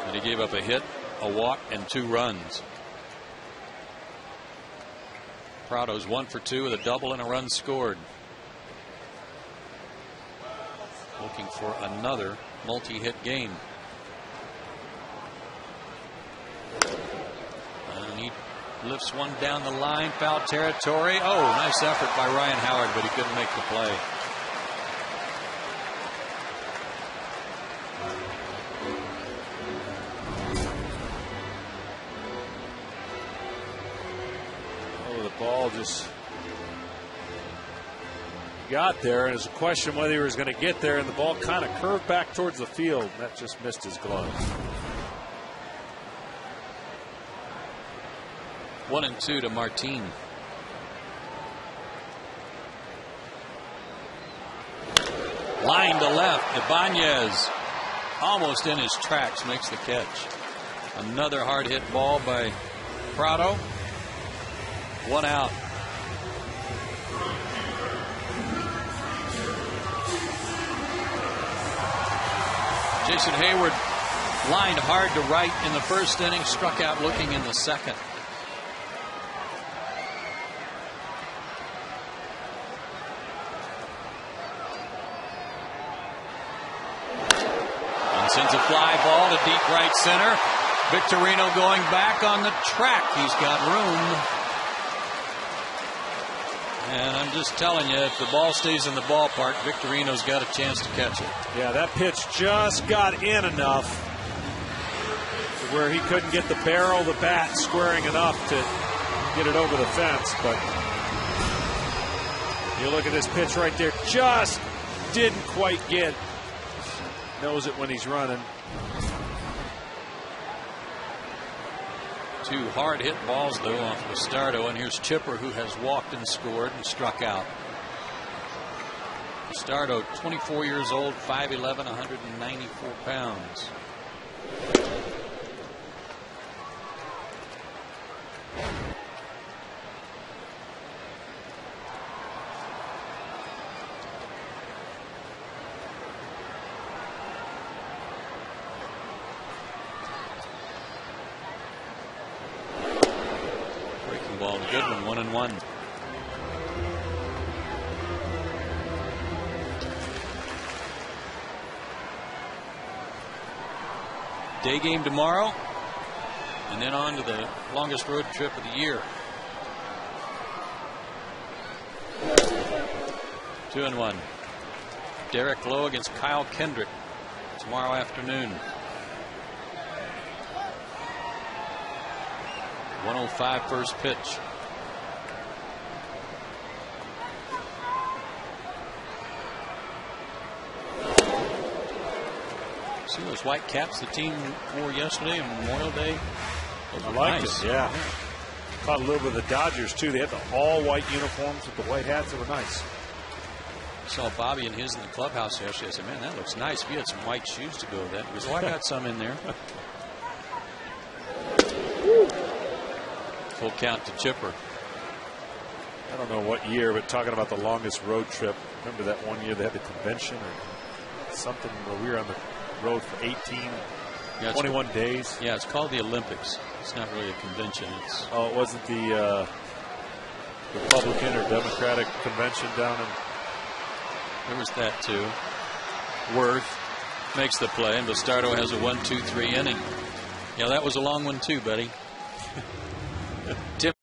And he gave up a hit, a walk, and 2 runs. Prado's 1 for 2 with a double and a run scored. Looking for another multi-hit game. And he Lifts one down the line, foul territory. Oh, nice effort by Ryan Howard, but he couldn't make the play. Oh, the ball just got there, and it's a question whether he was going to get there, and the ball kind of curved back towards the field. That just missed his glove. 1-2 to Martin. Line to left. Ibanez almost in his tracks makes the catch. Another hard hit ball by Prado. One out. Jason Hayward lined hard to right in the first inning, struck out looking in the second. Sends a fly ball to deep right center. Victorino going back on the track. He's got room. And I'm just telling you, if the ball stays in the ballpark, Victorino's got a chance to catch it. Yeah, that pitch just got in enough to where he couldn't get the barrel of the bat squaring enough to get it over the fence. But you look at this pitch right there, just didn't quite get. Knows it when he's running. Two hard hit balls though off Bastardo, and here's Chipper, who has walked and scored and struck out. Bastardo, 24 years old, 5'11", 194 pounds. Ball, good one, 1-1. Day game tomorrow, and then on to the longest road trip of the year. 2-1. Derek Lowe against Kyle Kendrick tomorrow afternoon. 105 first pitch. See those white caps the team wore yesterday on Memorial Day? Those I liked it, yeah. Caught a little bit of the Dodgers, too. They had the all-white uniforms with the white hats. They were nice. I saw Bobby and his in the clubhouse yesterday. I said, man, that looks nice. If you had some white shoes to go with that. He goes, oh, I got some in there. Full count to Chipper. I don't know what year, but talking about the longest road trip. Remember that one year they had the convention or something where we were on the road for 21 days? Yeah, it's called the Olympics. It's not really a convention. It's it wasn't the Republican or Democratic convention down in. There was that too. Worth makes the play, and Bastardo has a 1-2-3 inning. Yeah, that was a long one too, buddy. Tim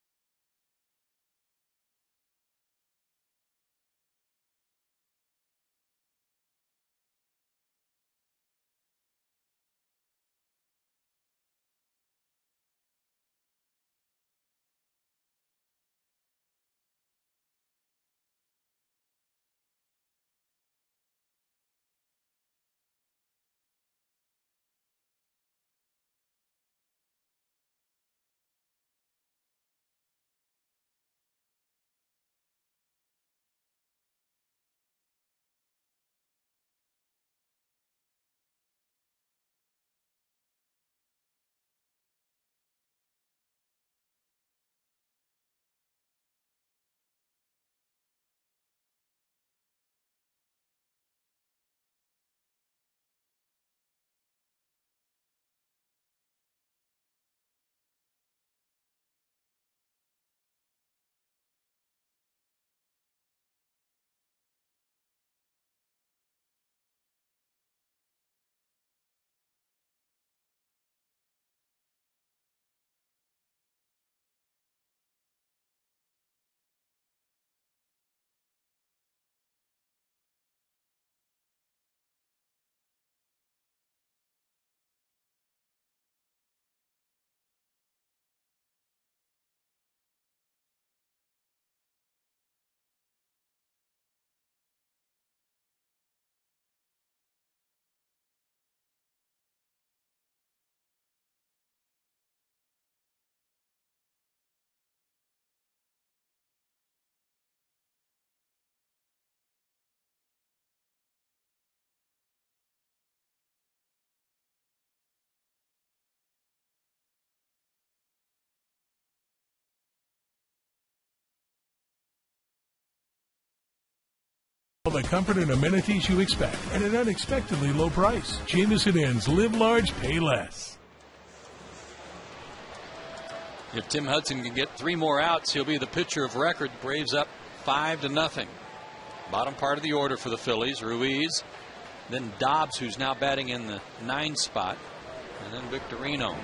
All the comfort and amenities you expect at an unexpectedly low price. Jamieson Inn's Live Large, Pay Less. If Tim Hudson can get 3 more outs, he'll be the pitcher of record. Braves up 5-0. Bottom part of the order for the Phillies. Ruiz, then Dobbs, who's now batting in the 9 spot, and then Victorino.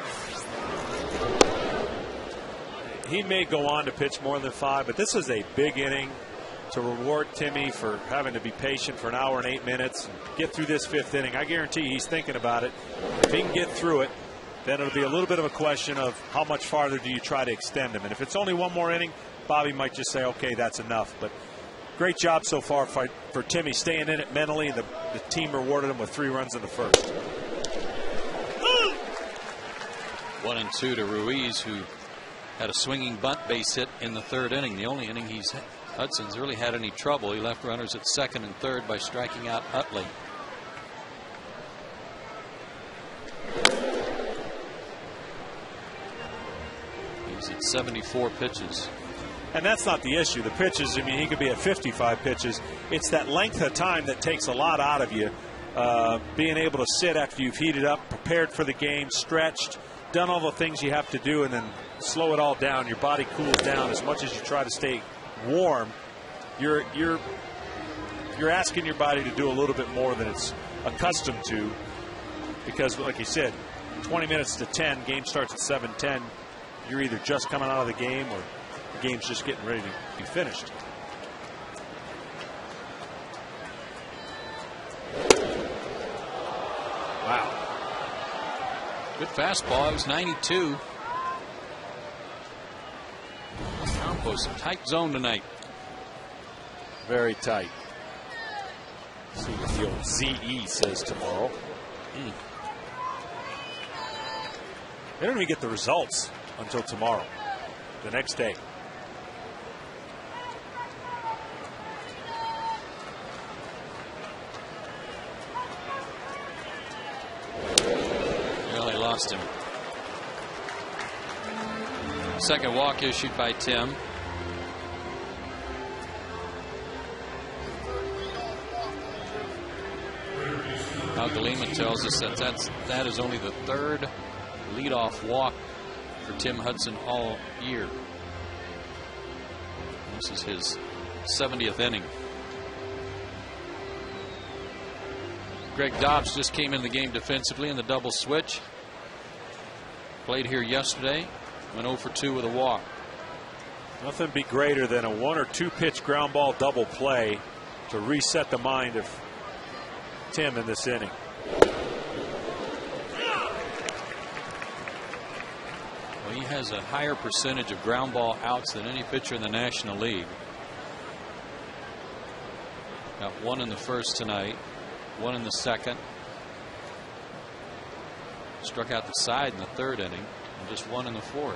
He may go on to pitch more than 5, but this is a big inning to reward Timmy for having to be patient for an hour and 8 minutes and get through this 5th inning. I guarantee he's thinking about it. If he can get through it, then it'll be a little bit of a question of how much farther do you try to extend him. And if it's only one more inning, Bobby might just say, okay, that's enough. But great job so far for Timmy staying in it mentally. The team rewarded him with 3 runs in the first. 1-2 to Ruiz, who had a swinging bunt base hit in the 3rd inning. The only inning Hudson's really had any trouble. He left runners at 2nd and 3rd by striking out Utley. He's at 74 pitches. And that's not the issue. The pitches, I mean, he could be at 55 pitches. It's that length of time that takes a lot out of you. Being able to sit after you've heated up, prepared for the game, stretched, done all the things you have to do, and then slow it all down. Your body cools down as much as you try to stay warm. You're asking your body to do a little bit more than it's accustomed to, because, like you said, 20 minutes to 10, game starts at 7:10. You're either just coming out of the game or the game's just getting ready to be finished. Wow. Good fastball. It was 92. Campos, tight zone tonight. Very tight. See what the old ZE says tomorrow. They don't even get the results until tomorrow, the next day. Well, they lost him. Second walk issued by Tim. Galima tells us that is only the 3rd leadoff walk for Tim Hudson all year. This is his 70th inning. Greg Dobbs just came in the game defensively in the double switch. Played here yesterday. Went 0 for 2 with a walk. Nothing be greater than a 1 or 2 pitch ground ball double play to reset the mind of Tim in this inning. Well, he has a higher percentage of ground ball outs than any pitcher in the National League. Got 1 in the first tonight, 1 in the second. Struck out the side in the 3rd inning, and just 1 in the 4th.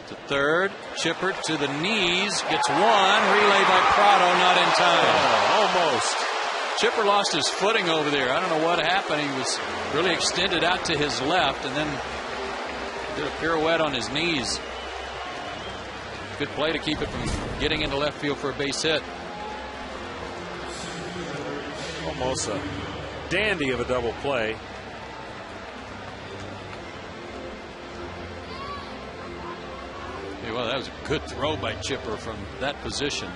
To 3rd, chipper to the knees, gets 1, relay by Prado, not in time. Almost. Chipper lost his footing over there. I don't know what happened. He was really extended out to his left and then did a pirouette on his knees. Good play to keep it from getting into left field for a base hit. Almost a dandy of a double play. Yeah, well, that was a good throw by Chipper from that position.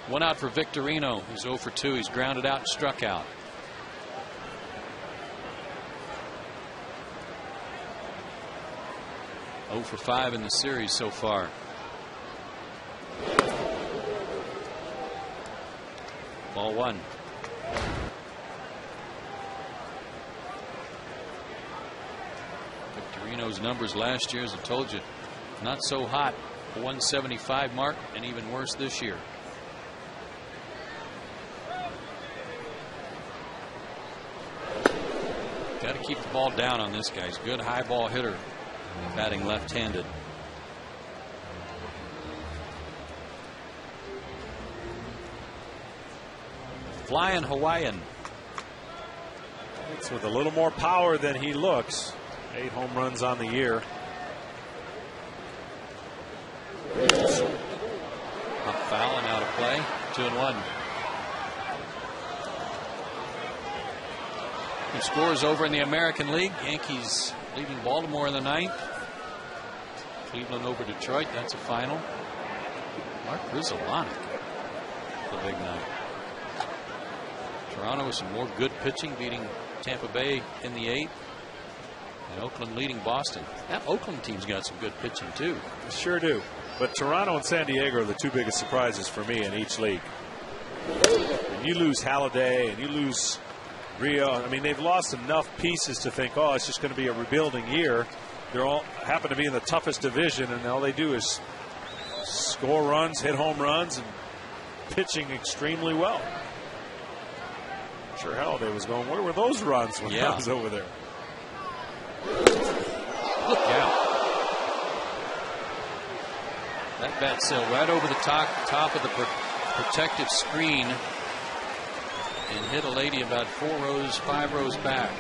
One out for Victorino. He's 0 for 2. He's grounded out and struck out. Oh for 5 in the series so far. Ball 1. Victorino's numbers last year, as I told you, not so hot. The 175 mark, and even worse this year. Got to keep the ball down on this guy. He's a good high ball hitter, batting left-handed. Flying Hawaiian. It's with a little more power than he looks. 8 home runs on the year. Up foul and out of play. 2-1. He scores over in the American League. Yankees leading Baltimore in the 9th. Cleveland over Detroit. That's a final. Mark Rizalonic. The big night. Toronto with some more good pitching, beating Tampa Bay in the 8th. And Oakland leading Boston. That Oakland team's got some good pitching too. They sure do. But Toronto and San Diego are the 2 biggest surprises for me in each league. And you lose Halladay and you lose Rio. I mean, they've lost enough pieces to think, oh, it's just going to be a rebuilding year. They're all happen to be in the toughest division, and all they do is score runs, hit home runs, and pitching extremely well. I'm sure Halladay was going, where were those runs when I was over there? Look out. That bat sailed right over the top of the protective screen and hit a lady about 5 rows back.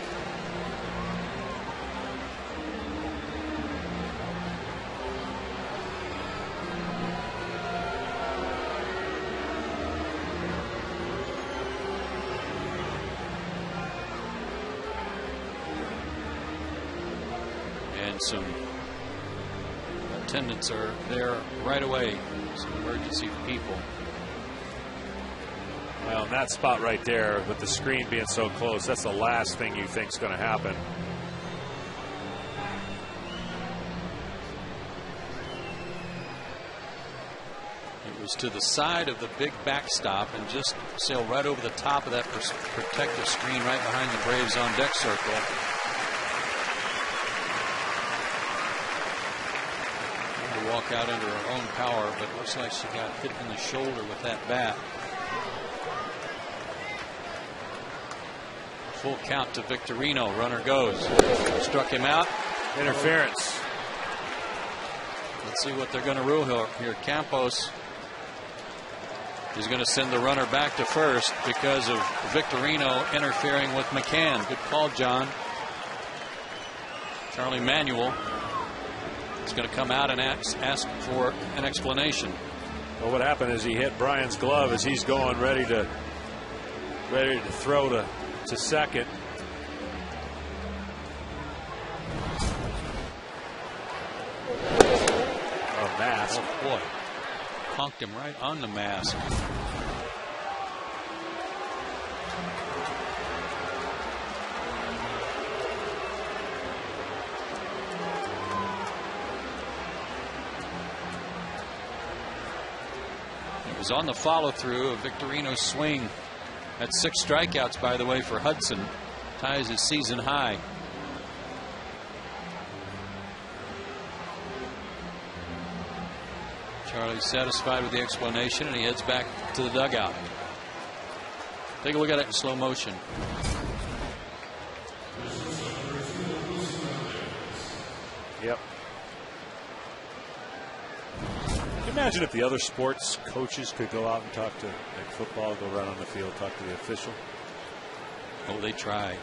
And some attendants are there right away. Some emergency people. Well, in that spot right there, with the screen being so close, that's the last thing you think is going to happen. It was to the side of the big backstop and just sailed right over the top of that protective screen right behind the Braves on deck circle. Walk out under her own power, but looks like she got hit in the shoulder with that bat. Full count to Victorino. Runner goes. Struck him out. Interference. Let's see what they're going to rule here. Campos is going to send the runner back to first because of Victorino interfering with McCann. Good call, John. Charlie Manuel is going to come out and ask for an explanation. Well, what happened is he hit Brian's glove as he's going ready to throw to second. Oh, mask. Oh boy, conked him right on the mask. Was on the follow through of Victorino's swing. That's 6 strikeouts, by the way, for Hudson. Ties his season high. Charlie's satisfied with the explanation and he heads back to the dugout. Take a look at it in slow motion. Yep. Imagine if the other sports coaches could go out and talk to, like football, go run on the field, talk to the official. Oh, they try.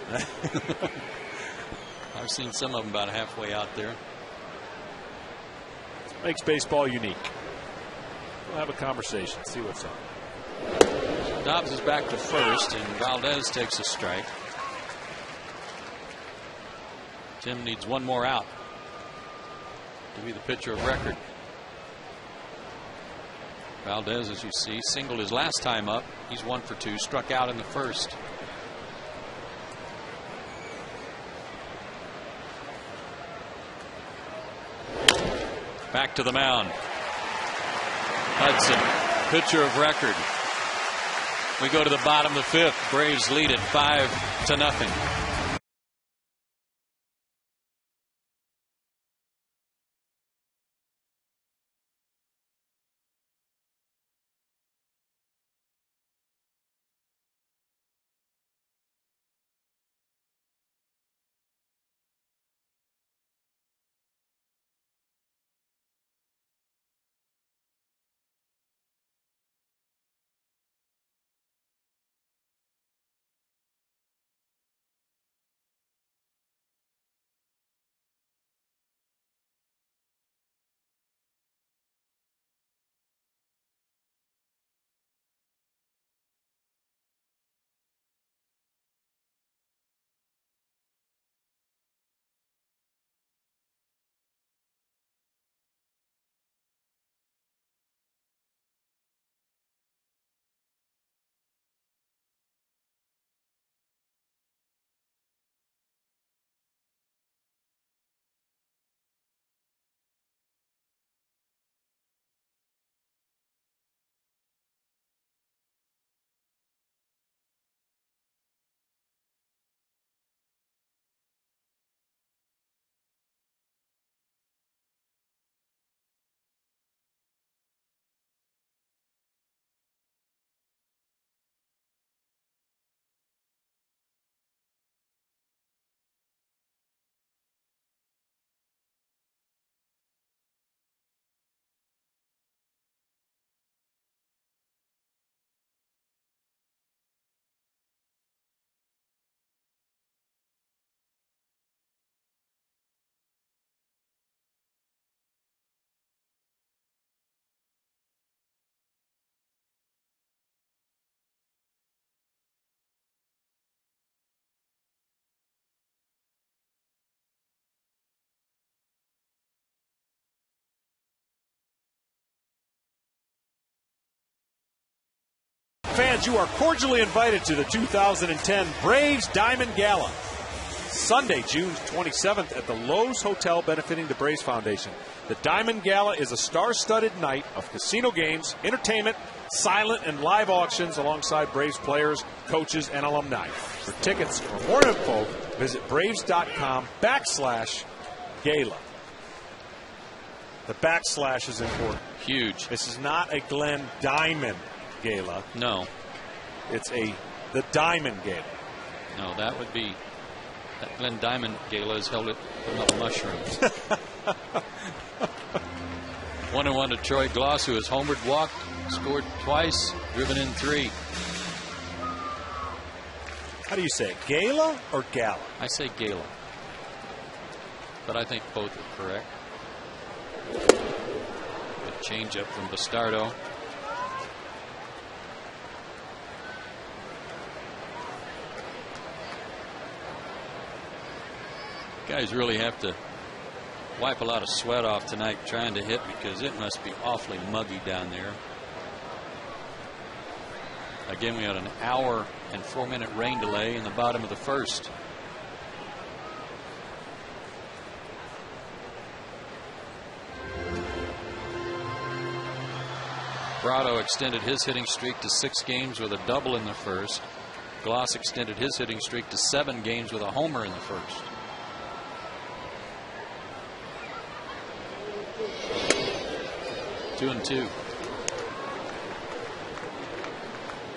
I've seen some of them about halfway out there. Makes baseball unique. We'll have a conversation, see what's up. Dobbs is back to first, and Valdez takes a strike. Tim needs one more out to be the pitcher of record. Valdez, as you see, singled his last time up. He's 1 for 2, struck out in the first. Back to the mound. Hudson, pitcher of record. We go to the bottom of the 5th. Braves lead it 5-0. Fans, you are cordially invited to the 2010 Braves Diamond Gala. Sunday, June 27th at the Lowe's Hotel benefiting the Braves Foundation. The Diamond Gala is a star-studded night of casino games, entertainment, silent and live auctions alongside Braves players, coaches, and alumni. For tickets or more info, visit braves.com/gala. The backslash is important. Huge. This is not a Glenn Diamond Gala. No. It's the Diamond Gala. No, that would be. That Glenn Diamond Gala is held at enough mushrooms. 1-1 to Troy Gloss, who has homered, walked, scored twice, driven in 3. How do you say it? Gala or Gala? I say Gala, but I think both are correct. Good change up from Bastardo. Guys really have to wipe a lot of sweat off tonight trying to hit, because it must be awfully muggy down there. Again, we had an hour and 4-minute rain delay in the bottom of the first. Brado extended his hitting streak to 6 games with a double in the first. Gloss extended his hitting streak to 7 games with a homer in the first. Two and 2.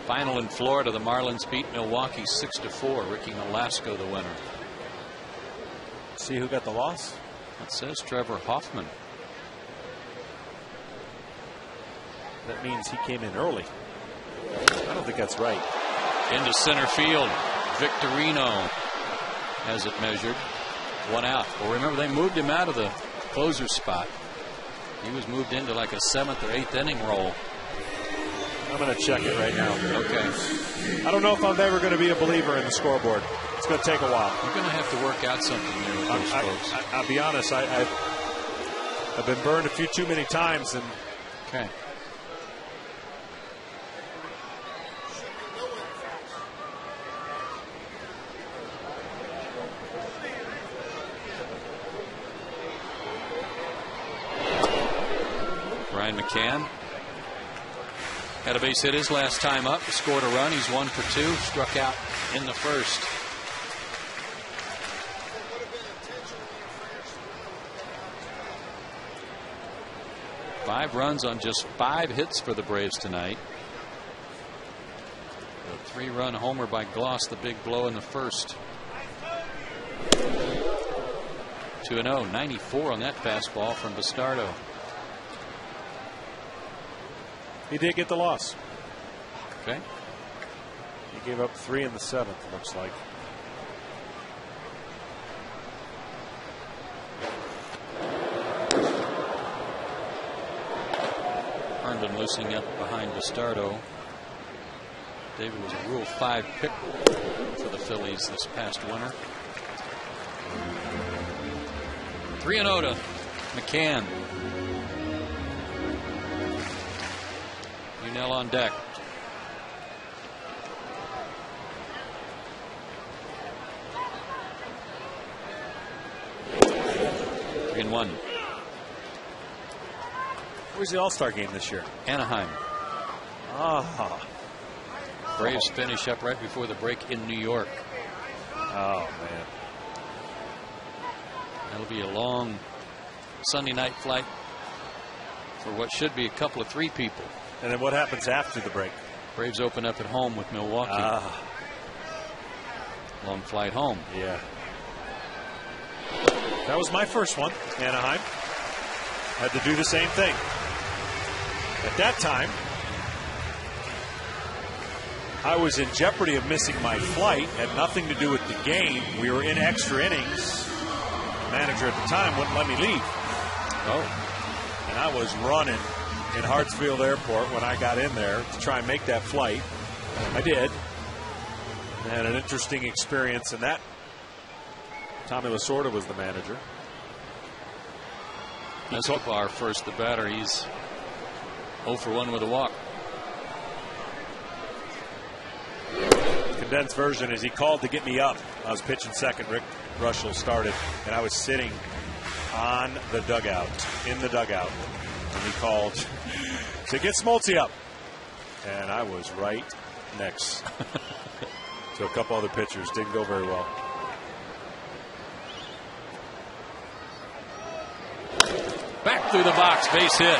Final in Florida, the Marlins beat Milwaukee 6-4. Ricky Nolasco the winner. See who got the loss? It says Trevor Hoffman. That means he came in early. I don't think that's right. Into center field. Victorino has it measured. 1 out. Well, remember, they moved him out of the closer spot. He was moved into like a 7th or 8th inning role. I'm going to check it right now. Okay. I don't know if I'm ever going to be a believer in the scoreboard. It's going to take a while. You're going to have to work out something there with those folks. I'll be honest. I've been burned a few too many times. And okay. Ryan McCann had a base hit his last time up, scored a run. He's 1 for 2, struck out in the first. Five runs on just 5 hits for the Braves tonight. A 3-run homer by Gloss, the big blow in the first. 2-0, 94 on that fastball from Bastardo. he did get the loss. Okay. He gave up 3 in the 7th, it looks like. Herndon loosening up behind Bastardo. David was a Rule 5 pick for the Phillies this past winter. 3-0 to McCann. Unell on deck. In 1. Where's the All-Star game this year? Anaheim. Ah. Braves finish up right before the break in New York. Oh, man. That'll be a long Sunday night flight for what should be a couple of 3 people. And then what happens after the break? Braves open up at home with Milwaukee. Ah. Long flight home. Yeah. That was my first one, Anaheim. Had to do the same thing. At that time, I was in jeopardy of missing my flight. Had nothing to do with the game. We were in extra innings. The manager at the time wouldn't let me leave. Oh. And I was running in Hartsfield Airport when I got in there to try and make that flight. I did. And had an interesting experience in that. Tommy Lasorda was the manager. Escobar first, the batter. He's 0 for 1 with a walk. condensed version is he called to get me up. I was pitching second. Rick Russell started, and I was sitting on the dugout, in the dugout. And he called to get Smoltz up. And I was right next to a couple other pitchers. Didn't go very well. Back through the box, base hit.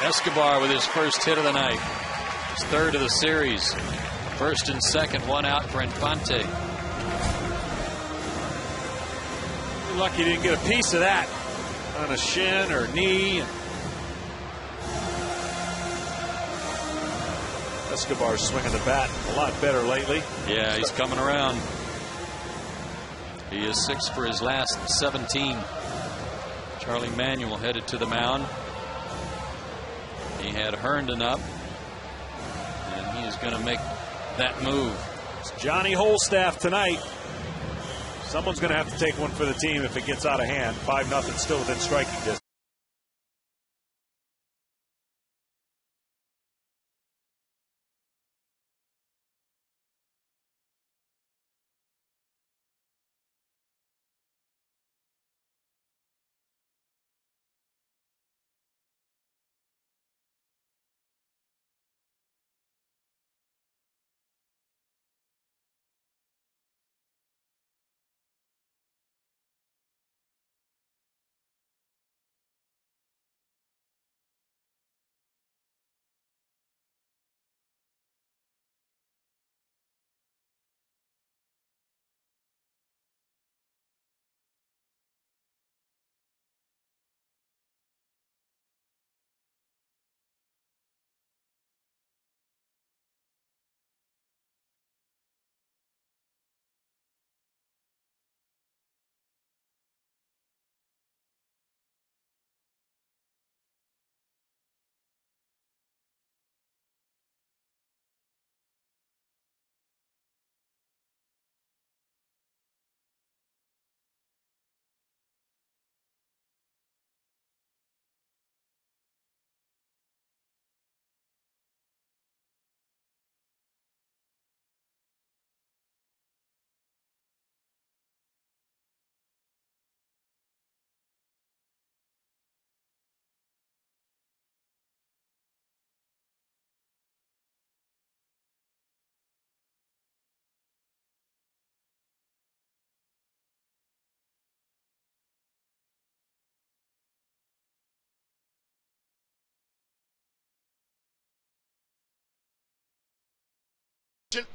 Escobar with his first hit of the night. His third of the series. First and second, one out for Infante. You're lucky you didn't get a piece of that on a shin or knee. Escobar's swinging the bat a lot better lately. Yeah, he's coming around. He is 6 for his last 17. Charlie Manuel headed to the mound. He had Herndon up, and he is going to make that move. It's Johnny Holstaff tonight. Someone's going to have to take one for the team if it gets out of hand. 5-0 still within striking distance.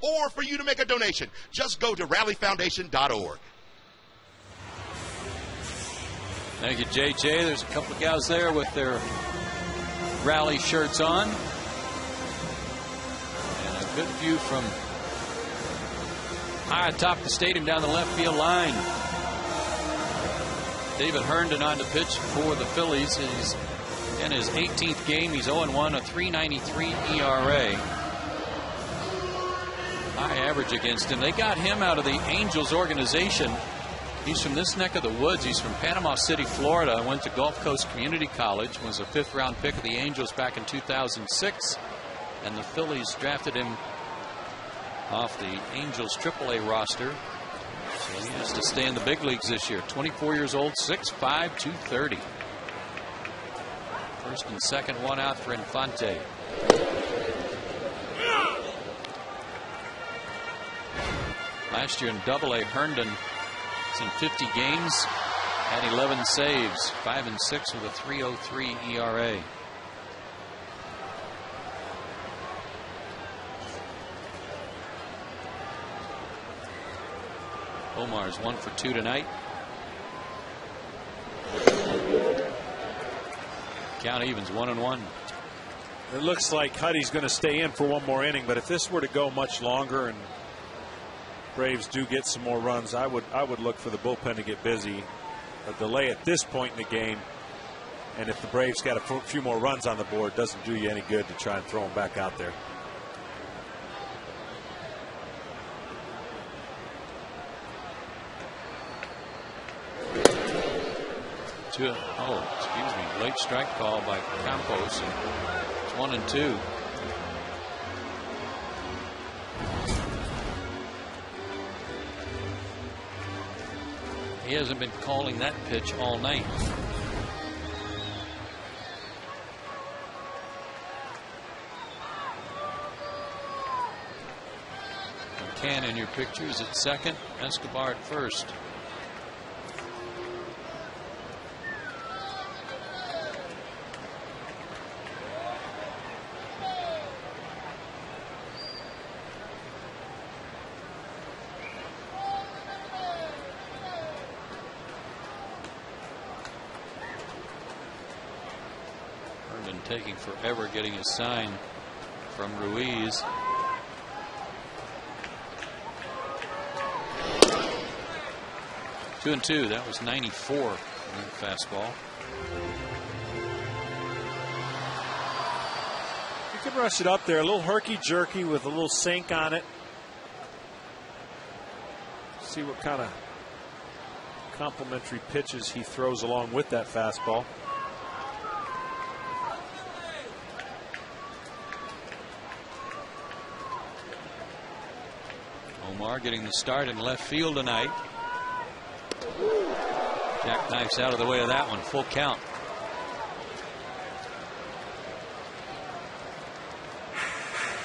Or for you to make a donation. Just go to rallyfoundation.org. Thank you, JJ. There's a couple of guys there with their rally shirts on. And a good view from high atop the stadium down the left field line. David Herndon on to pitch for the Phillies. He's in his 18th game. He's 0-1, a 3.93 ERA. High average against him. They got him out of the Angels organization. He's from this neck of the woods. He's from Panama City, Florida. Went to Gulf Coast Community College. Was a 5th-round pick of the Angels back in 2006. And the Phillies drafted him off the Angels AAA roster. So he has to stay in the big leagues this year. 24 years old, 6'5", 230. First and second, one out for Infante. Last year in Double-A, Herndon was in 50 games, had 11 saves, 5-6 with a 3.03 ERA. Omar's 1 for 2 tonight. Count evens 1-1. It looks like Huddy's going to stay in for one more inning, but if this were to go much longer and Braves do get some more runs, I would look for the bullpen to get busy. A delay at this point in the game, and if the Braves got a few more runs on the board, doesn't do you any good to try and throw them back out there. Late strike call by Campos. And it's 1-2. He hasn't been calling that pitch all night. McCann in your pictures at second, Escobar at first. Herndon taking forever getting a sign from Ruiz. 2-2. That was 94 on the fastball. You can rush it up there, a little herky-jerky with a little sink on it. See what kind of complementary pitches he throws along with that fastball. Omar getting the start in left field tonight. Jackknife's out of the way of that one. Full count.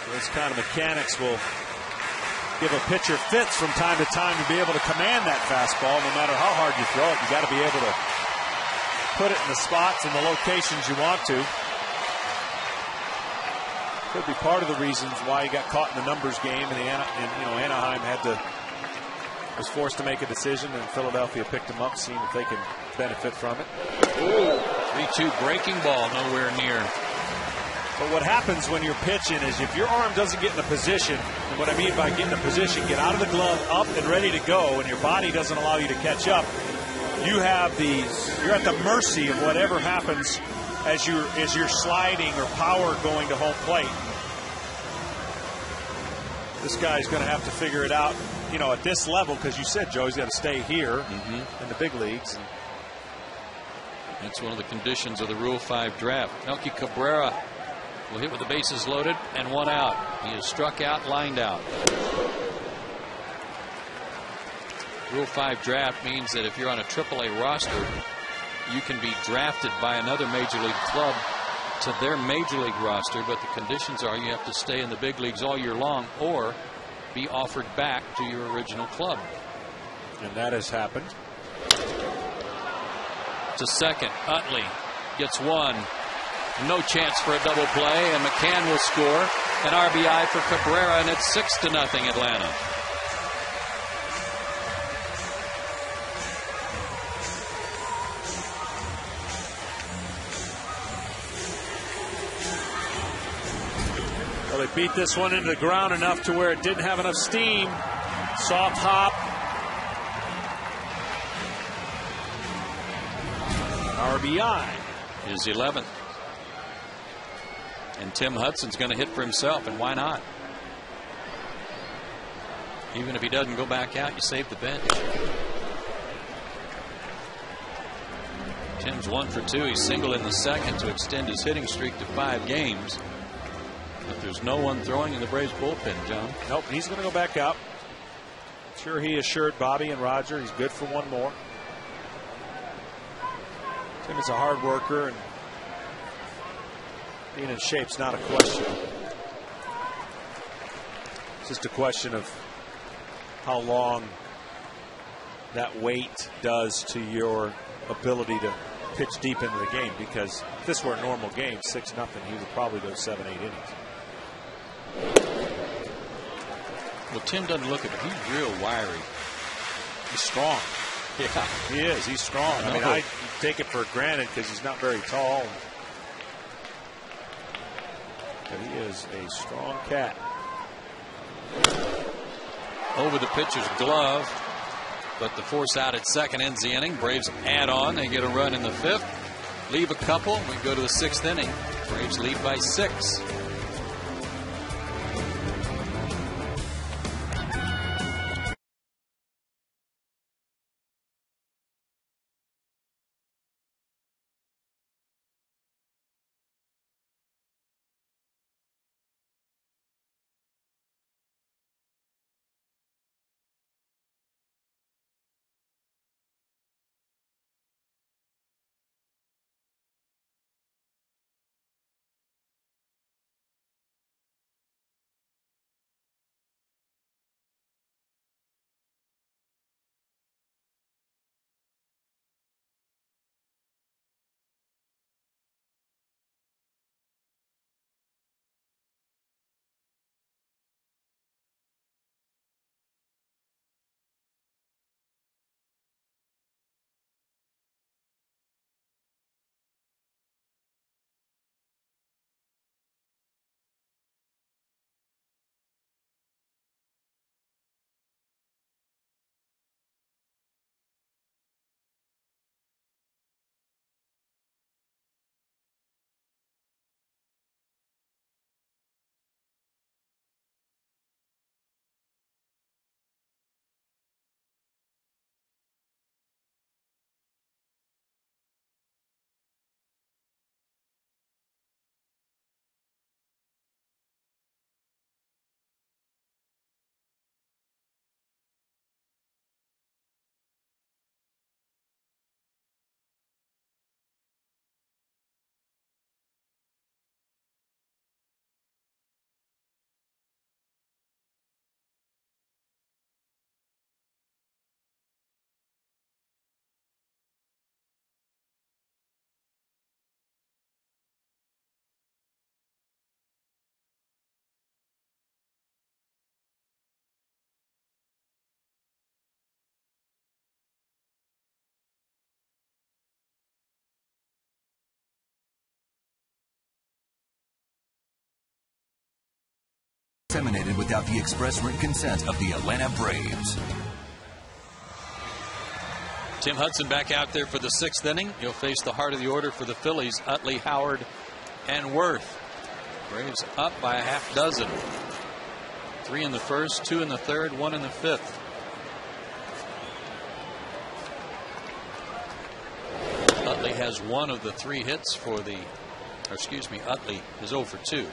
Those kind of mechanics will give a pitcher fits from time to time to be able to command that fastball. No matter how hard you throw it, you got to be able to put it in the spots and the locations you want to. Could be part of the reasons why he got caught in the numbers game, and Anaheim was forced to make a decision, and Philadelphia picked him up, seeing if they can benefit from it. 3-2 breaking ball, nowhere near. But what happens when you're pitching is if your arm doesn't get in a position, and what I mean by get in a position, get out of the glove, up and ready to go, and your body doesn't allow you to catch up, you're at the mercy of whatever happens as you're sliding or power going to home plate. This guy's going to have to figure it out, at this level, because you said, Joe, he's got to stay here in the big leagues. That's one of the conditions of the Rule 5 draft. Melky Cabrera will hit with the bases loaded and one out. He is struck out, lined out. Rule 5 draft means that if you're on a AAA roster, you can be drafted by another major league club to their major league roster, but the conditions are you have to stay in the big leagues all year long or be offered back to your original club. And that has happened. To second, Utley gets one. No chance for a double play, and McCann will score an RBI for Cabrera, and it's 6-0 Atlanta. Well, they beat this one into the ground enough to where it didn't have enough steam. Soft hop. RBI. His 11th. And Tim Hudson's going to hit for himself, and why not? Even if he doesn't go back out, you save the bench. Tim's 1 for 2. He singled in the second to extend his hitting streak to 5 games. But there's no one throwing in the Braves bullpen, John. Nope, he's going to go back out. Sure, he assured Bobby and Roger he's good for one more. Tim is a hard worker, and being in shape's not a question. It's just a question of how long that weight does to your ability to pitch deep into the game, because if this were a normal game, 6-0, he would probably go 7-8 innings. Well, Tim doesn't look at it. He's real wiry. He's strong. Yeah. He is. He's strong. I mean, I take it for granted because he's not very tall. But he is a strong cat. Over the pitcher's glove, but the force out at second ends the inning. Braves add on. They get a run in the 5th. Leave a couple. We go to the 6th inning. Braves lead by 6. eliminated without the express written consent of the Atlanta Braves. Tim Hudson back out there for the 6th inning. He'll face the heart of the order for the Phillies, Utley, Howard, and Worth. Braves up by a half dozen. 3 in the first, 2 in the third, 1 in the 5th. Utley has 1 of the 3 hits for the, Utley is 0 for 2.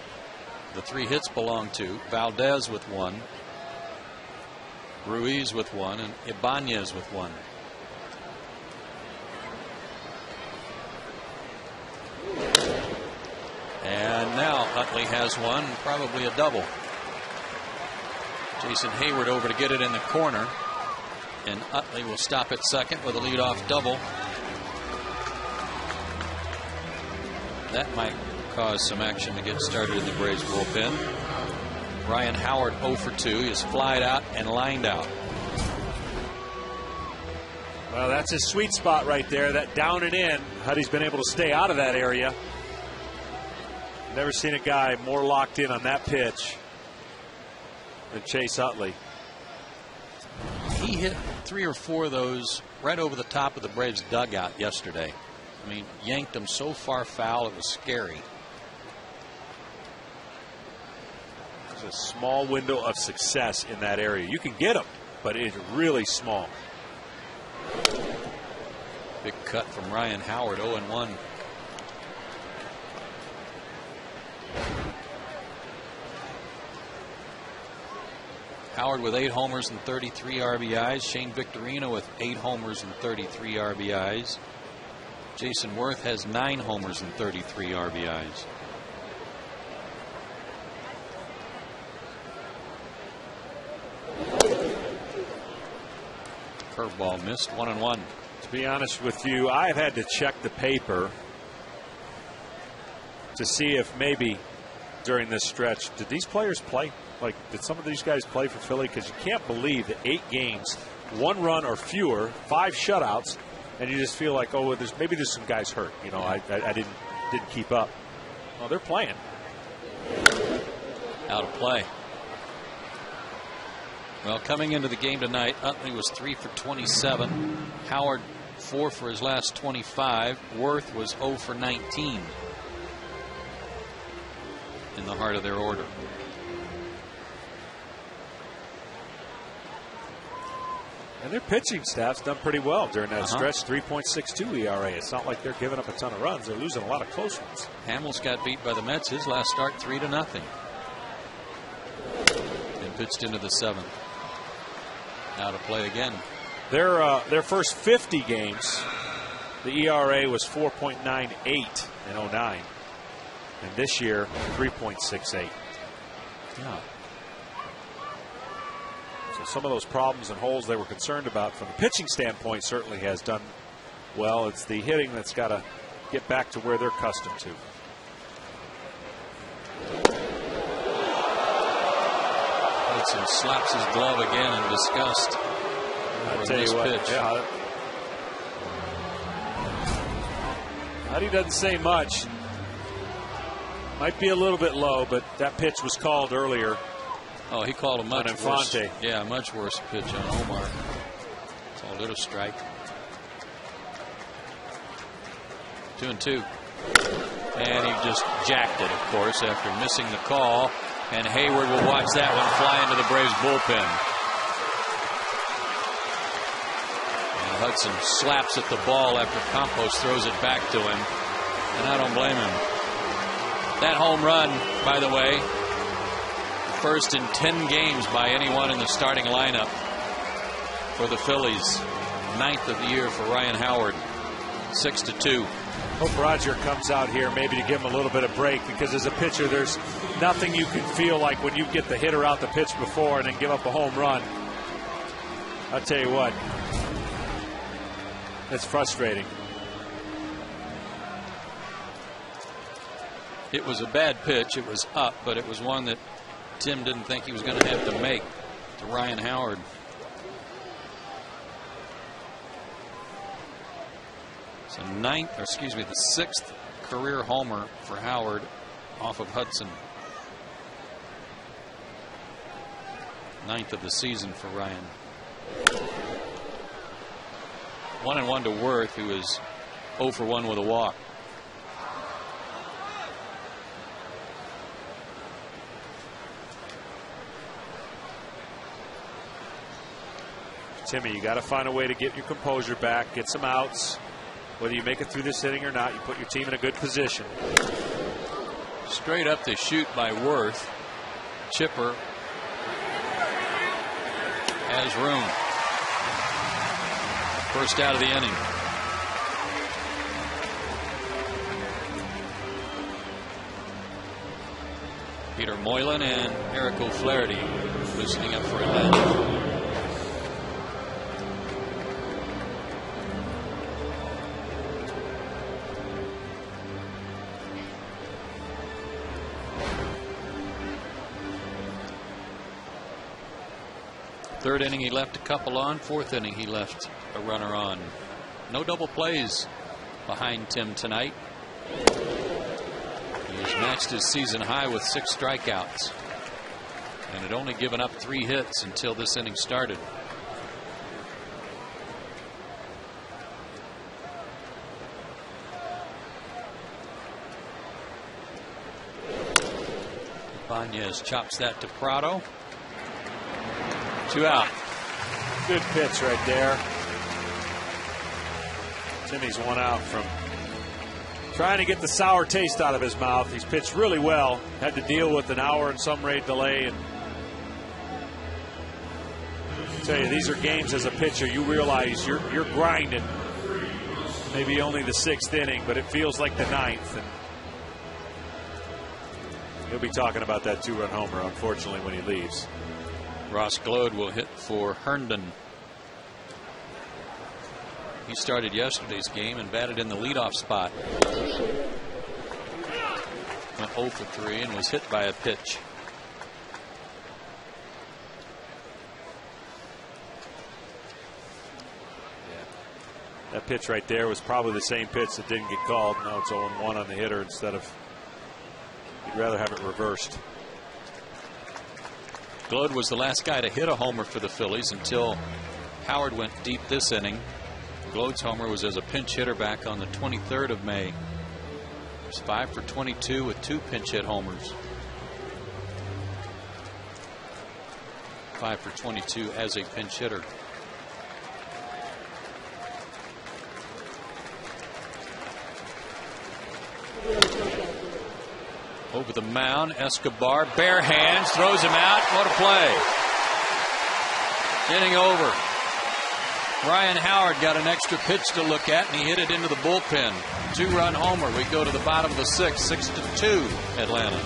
The 3 hits belong to Valdez with 1, Ruiz with 1, and Ibanez with 1. And now Utley has 1, probably a double. Jason Hayward over to get it in the corner, and Utley will stop at second with a leadoff double. That might cause some action to get started in the Braves bullpen. Ryan Howard 0 for 2. He's flied out and lined out. Well, that's his sweet spot right there, that down and in. Huddy's been able to stay out of that area. Never seen a guy more locked in on that pitch than Chase Utley. He hit 3 or 4 of those right over the top of the Braves dugout yesterday. I mean, yanked them so far foul it was scary. There's a small window of success in that area. You can get them, but it's really small. Big cut from Ryan Howard, 0-1. Howard with 8 homers and 33 RBIs. Shane Victorino with 8 homers and 33 RBIs. Jason Worth has 9 homers and 33 RBIs. Curveball missed, 1-1. To be honest with you, I've had to check the paper to see if maybe during this stretch, did these players play? Like, did some of these guys play for Philly? Because you can't believe that 8 games, 1 run or fewer, 5 shutouts, and you just feel like, oh, maybe there's some guys hurt. You know, I didn't keep up. Oh, they're playing. Out of play. Well, coming into the game tonight, Utley was 3 for 27. Howard 4 for his last 25. Worth was 0 for 19 in the heart of their order. And their pitching staff's done pretty well during that stretch. 3.62 ERA. It's not like they're giving up a ton of runs. They're losing a lot of close ones. Hamels got beat by the Mets his last start 3-0. And pitched into the 7th. Now to play again. Their first 50 games, the ERA was 4.98 in 09. And this year, 3.68. Yeah. So some of those problems and holes they were concerned about from the pitching standpoint certainly has done well. It's the hitting that's got to get back to where they're accustomed to. Hudson slaps his glove again in disgust. I'll tell you what, yeah. Huddy doesn't say much. Might be a little bit low, but that pitch was called earlier. Oh, he called a much worse. Infante. Yeah, much worse pitch on Omar. Called it a strike. 2-2. And he just jacked it, of course, after missing the call. And Hayward will watch that one fly into the Braves bullpen. And Hudson slaps at the ball after Campos throws it back to him. And I don't blame him. That home run, by the way, first in 10 games by anyone in the starting lineup for the Phillies. 9th of the year for Ryan Howard. 6-2. Hope Roger comes out here maybe to give him a little bit of break, because as a pitcher there's nothing you can feel like when you get the hitter out the pitch before and then give up a home run. I'll tell you what, it's frustrating. It was a bad pitch. It was up, but it was one that Tim didn't think he was going to have to make to Ryan Howard. So the 6th career homer for Howard off of Hudson. 9th of the season for Ryan. 1-1 to Worth, who is 0 for 1 with a walk. Timmy, you got to find a way to get your composure back, get some outs. Whether you make it through this inning or not, you put your team in a good position. Straight up to shoot by Worth. Chipper has room. First out of the inning. Peter Moylan and Eric O'Flaherty loosening up for Atlanta. Third inning he left a couple on. Fourth inning he left a runner on. No double plays behind Tim tonight. He has matched his season high with 6 strikeouts and had only given up 3 hits until this inning started. Ibanez chops that to Prado. 2 out. Good pitch right there. Timmy's 1 out from trying to get the sour taste out of his mouth. He's pitched really well. Had to deal with an hour and some rate delay. And I tell you, these are games as a pitcher. You realize you're grinding. Maybe only the 6th inning, but it feels like the 9th. And he'll be talking about that 2-run homer, unfortunately, when he leaves. Ross Glode will hit for Herndon. He started yesterday's game and batted in the leadoff spot. Went 0 for 3 and was hit by a pitch. That pitch right there was probably the same pitch that didn't get called. Now it's 0-1 on the hitter instead of, you'd rather have it reversed. Glode was the last guy to hit a homer for the Phillies until Howard went deep this inning. Glode's homer was as a pinch hitter back on the 23rd of May. He's 5 for 22 with 2 pinch hit homers. 5 for 22 as a pinch hitter. Over the mound, Escobar, bare hands, throws him out. What a play. Inning over. Ryan Howard got an extra pitch to look at, and he hit it into the bullpen. 2-run homer. We go to the bottom of the 6th, 6-2 Atlanta.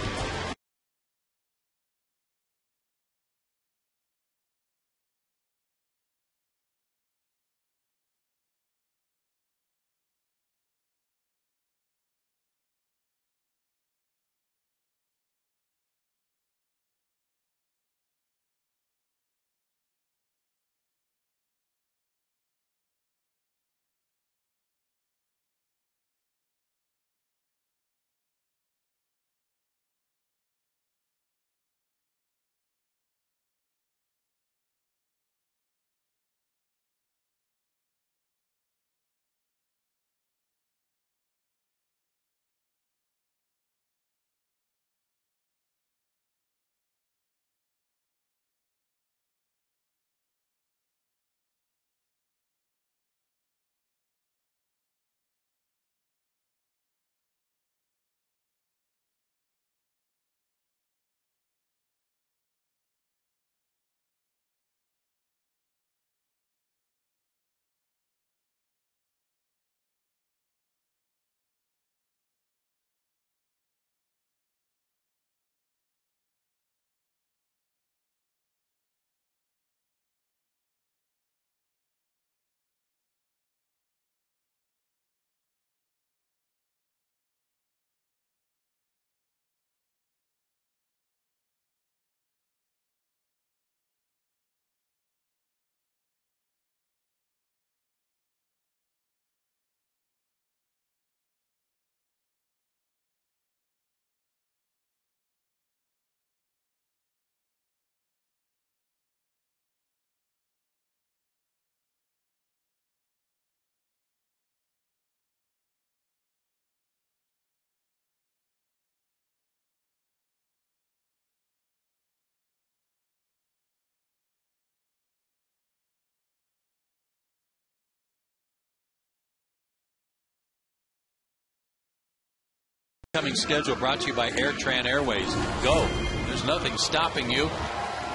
Coming schedule brought to you by AirTran Airways. Go. There's nothing stopping you.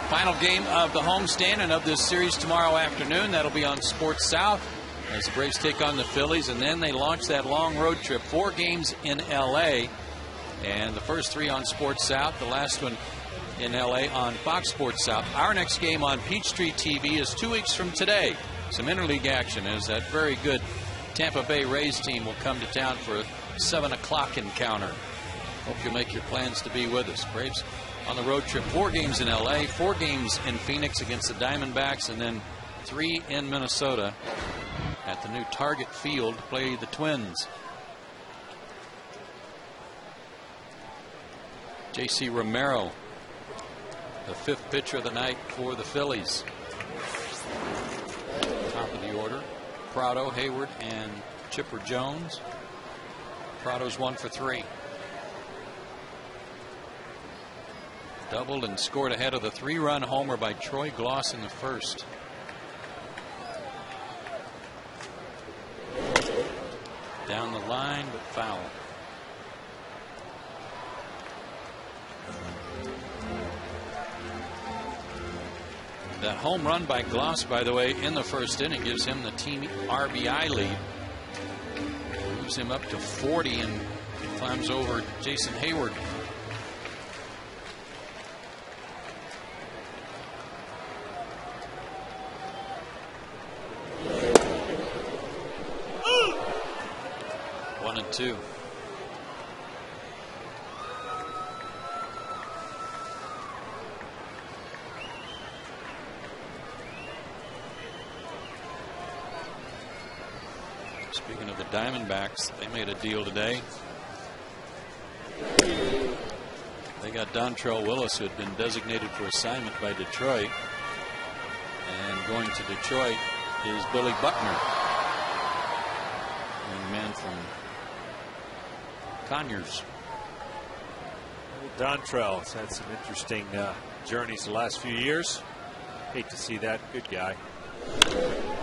Final game of the homestand and of this series tomorrow afternoon. That'll be on Sports South as the Braves take on the Phillies, and then they launch that long road trip. 4 games in L.A., and the first 3 on Sports South, the last one in L.A. on Fox Sports South. Our next game on Peachtree TV is 2 weeks from today. Some interleague action as that very good Tampa Bay Rays team will come to town for a 7 o'clock encounter. Hope you'll make your plans to be with us. Braves on the road trip. 4 games in L.A., 4 games in Phoenix against the Diamondbacks, and then 3 in Minnesota at the new Target Field to play the Twins. J.C. Romero, the 5th pitcher of the night for the Phillies. Top of the order, Prado, Hayward, and Chipper Jones. Prado's 1 for 3. Doubled and scored ahead of the 3-run homer by Troy Gloss in the first. Down the line, but foul. That home run by Gloss, by the way, in the first inning gives him the team RBI lead. Moves him up to 40 and climbs over Jason Hayward. One and 2. Speaking of the Diamondbacks, they made a deal today. They got Dontrell Willis, who had been designated for assignment by Detroit. And going to Detroit is Billy Buckner, young man from Conyers. Dontrell has had some interesting journeys the last few years. Hate to see that. Good guy.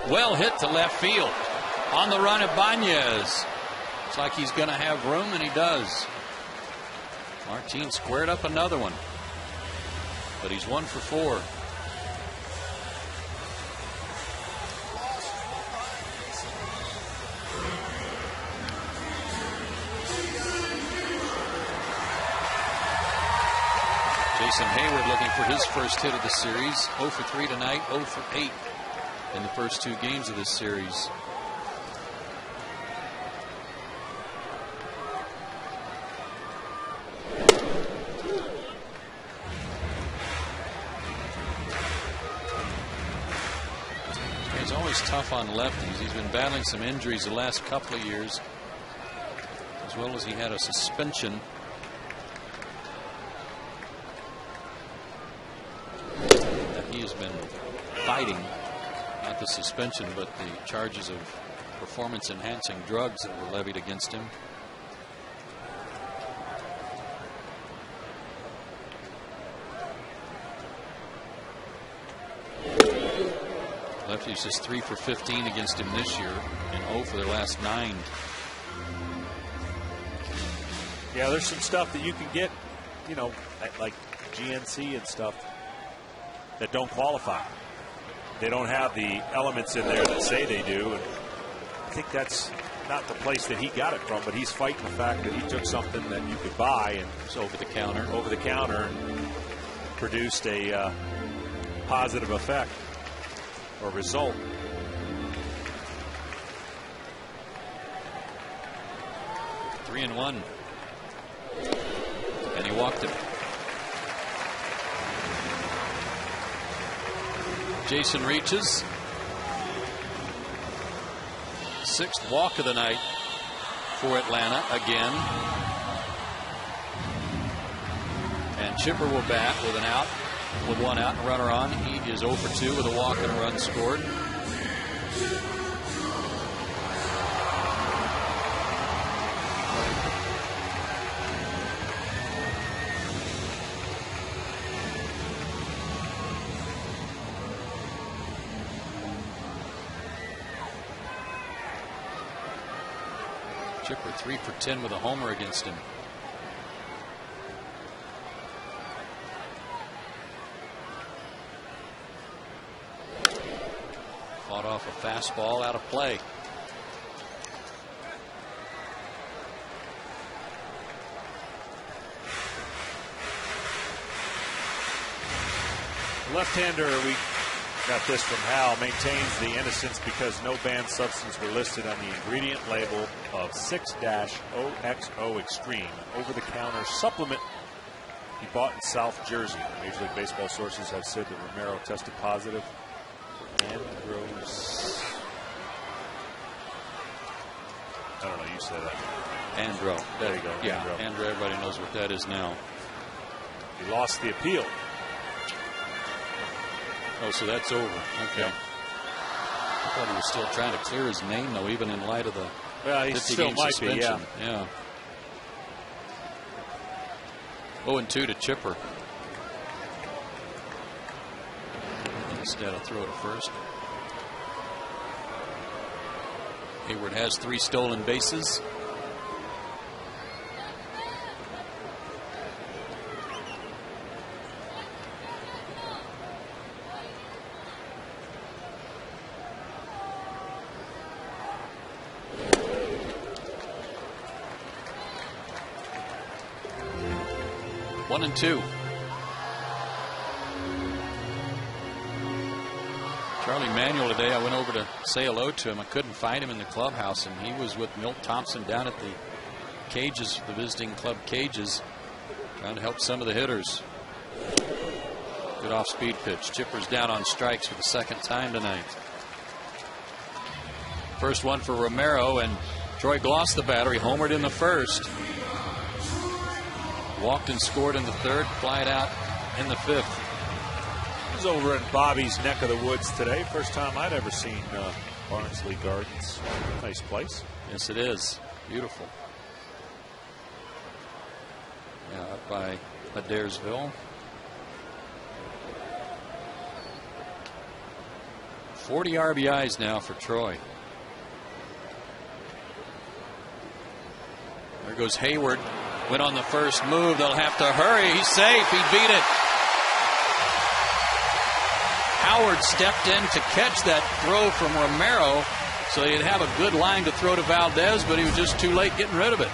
Well hit to left field. On the run at Banez. Looks like he's going to have room, and he does. Martin squared up another one. But he's 1 for 4. Jason Hayward looking for his first hit of the series. 0 for 3 tonight, 0 for 8 in the first 2 games of this series. He's always tough on lefties. He's been battling some injuries the last couple of years, as well as he had a suspension. He has been fighting, not the suspension, but the charges of performance-enhancing drugs that were levied against him. Lefty's just 3 for 15 against him this year, and 0 for their last 9. Yeah, there's some stuff that you can get, you know, like GNC and stuff, that don't qualify. They don't have the elements in there that say they do. And I think that's not the place that he got it from, but he's fighting the fact that he took something that you could buy and it's over the counter, and produced a positive effect or result. Three and 1, and he walked him. Jason reaches. 6th walk of the night for Atlanta again. And Chipper will bat with an out, with 1 out and a runner on. He is 0 for 2 with a walk and a run scored. Chipper 3 for 10 with a homer against him. A fastball out of play. Left-hander, we got this from Hal, maintains the innocence because no banned substance were listed on the ingredient label of 6-OXO Extreme, an over-the-counter supplement he bought in South Jersey. Major League Baseball sources have said that Romero tested positive for andros. I don't know, you said that. Andro. There you go. Yeah, Andro, everybody knows what that is now. He lost the appeal. Oh, so that's over. Okay. Yeah. I thought he was still trying to clear his name, though, even in light of the 50-game suspension. Yeah. 0-2 to Chipper. Instead of throw to first. Hayward has 3 stolen bases. One and two. Charlie Manuel today, I went over to say hello to him. I couldn't find him in the clubhouse, and he was with Milt Thompson down at the cages, the visiting club cages, trying to help some of the hitters. Good off-speed pitch. Chipper's down on strikes for the second time tonight. First one for Romero, and Troy Gloss, the batter, he homered in the first. Walked and scored in the third, flied out in the fifth. I was over in Bobby's neck of the woods today. First time I'd ever seen Barnsley Gardens. Nice place. Yes, it is. Beautiful. Yeah, up by Adairsville. 40 RBIs now for Troy. There goes Hayward. Went on the first move. They'll have to hurry. He's safe. He beat it. Howard stepped in to catch that throw from Romero, so he'd have a good line to throw to Valdez, but he was just too late getting rid of it.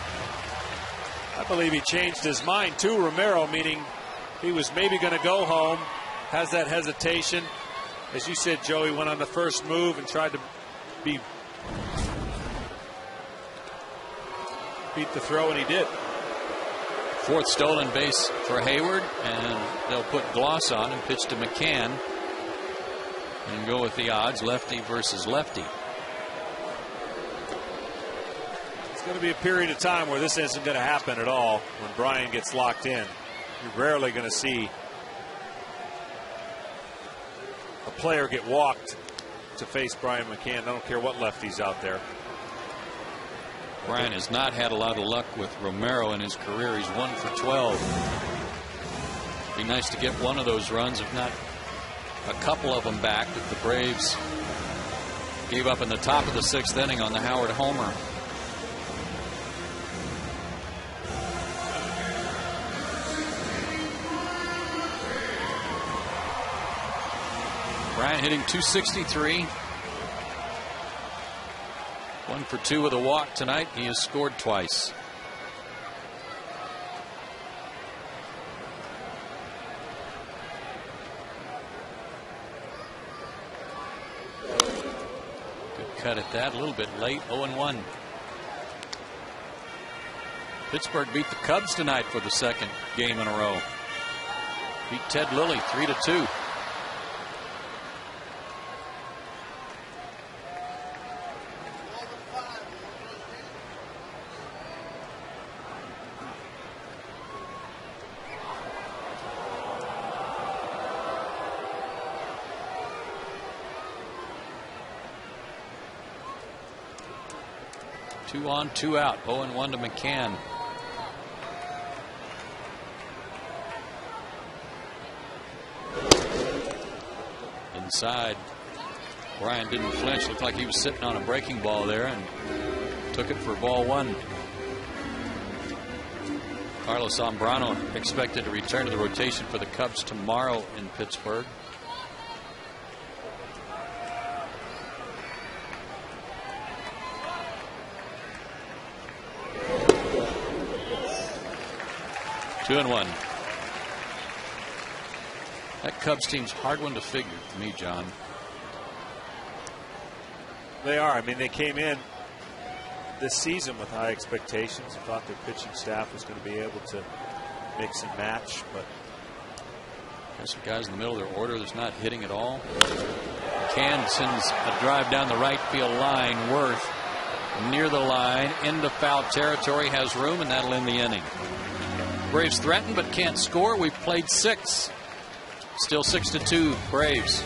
I believe he changed his mind too, Romero, meaning he was maybe going to go home, has that hesitation. As you said, Joey, went on the first move and tried to beat the throw, and he did. Fourth stolen base for Hayward, and they'll put Gloss on and pitch to McCann and go with the odds, lefty versus lefty. It's going to be a period of time where this isn't going to happen at all. When Brian gets locked in, you're rarely going to see a player get walked to face Brian McCann. I don't care what lefty's out there. Brian has not had a lot of luck with Romero in his career. He's 1 for 12. Be nice to get one of those runs, if not a couple of them back, that the Braves gave up in the top of the 6th inning on the Howard homer. Brian hitting .263. 1 for 2 with a walk tonight. He has scored twice. Good cut at that. A little bit late. 0-1. Pittsburgh beat the Cubs tonight for the second game in a row. Beat Ted Lilly 3-2. Two on, two out. 0-1 to McCann. Inside. Brian didn't flinch. Looked like he was sitting on a breaking ball there and took it for ball one. Carlos Zambrano expected to return to the rotation for the Cubs tomorrow in Pittsburgh. 2-1. That Cubs team's a hard one to figure to me, John. They are. I mean, they came in this season with high expectations. I thought their pitching staff was going to be able to mix and match, but there's some guys in the middle of their order that's not hitting at all. McCann sends a drive down the right field line. Worth near the line into foul territory, has room, and that'll end the inning. Braves threaten but can't score. We've played 6. Still 6-2 Braves.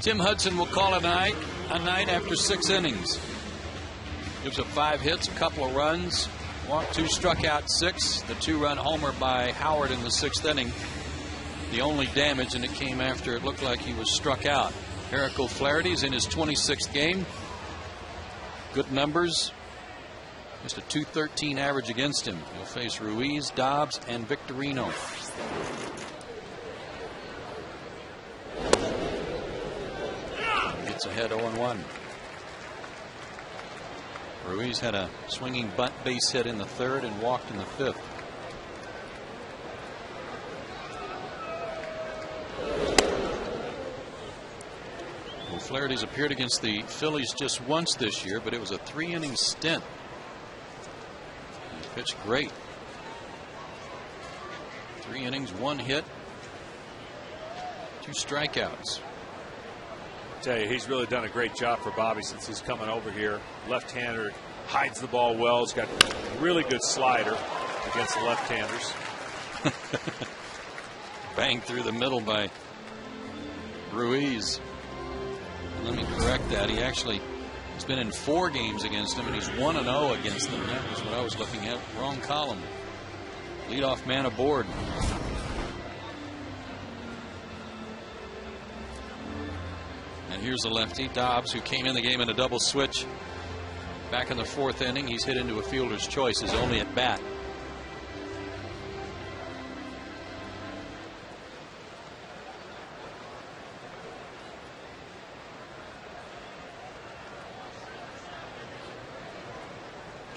Tim Hudson will call a night after 6 innings. Gives up 5 hits, a couple of runs, walked 2, struck out 6. The 2-run homer by Howard in the 6th inning. The only damage, and it came after it looked like he was struck out. Eric O'Flaherty's in his 26th game. Good numbers. Just a .213 average against him. He'll face Ruiz, Dobbs, and Victorino. Gets ahead 0-1. Ruiz had a swinging bunt base hit in the 3rd and walked in the 5th. O'Flaherty's appeared against the Phillies just once this year, but it was a 3-inning stint. He pitched great. 3 innings, 1 hit, 2 strikeouts. I tell you, he's really done a great job for Bobby since he's coming over here. Left-hander, hides the ball well. He's got a really good slider against the left-handers. Banged through the middle by Ruiz. Let me correct that. He actually has been in 4 games against him, and he's 1-0 against them. That was what I was looking at. Wrong column. Leadoff man aboard. And here's the lefty, Dobbs, who came in the game in a double switch. Back in the 4th inning, he's hit into a fielder's choice, his only at bat.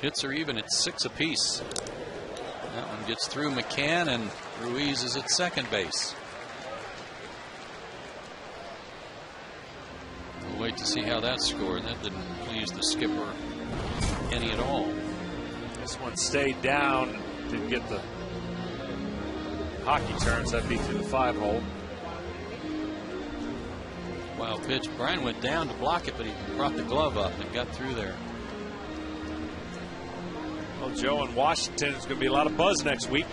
Hits are even at 6 apiece. That one gets through McCann, and Ruiz is at second base. We'll wait to see how that scored. That didn't please the skipper any at all. This one stayed down, didn't get the hockey turns. That beat to the 5 hole. Wild pitch. Brian went down to block it, but he brought the glove up and got through there. Well, Joe, in Washington, it's going to be a lot of buzz next week.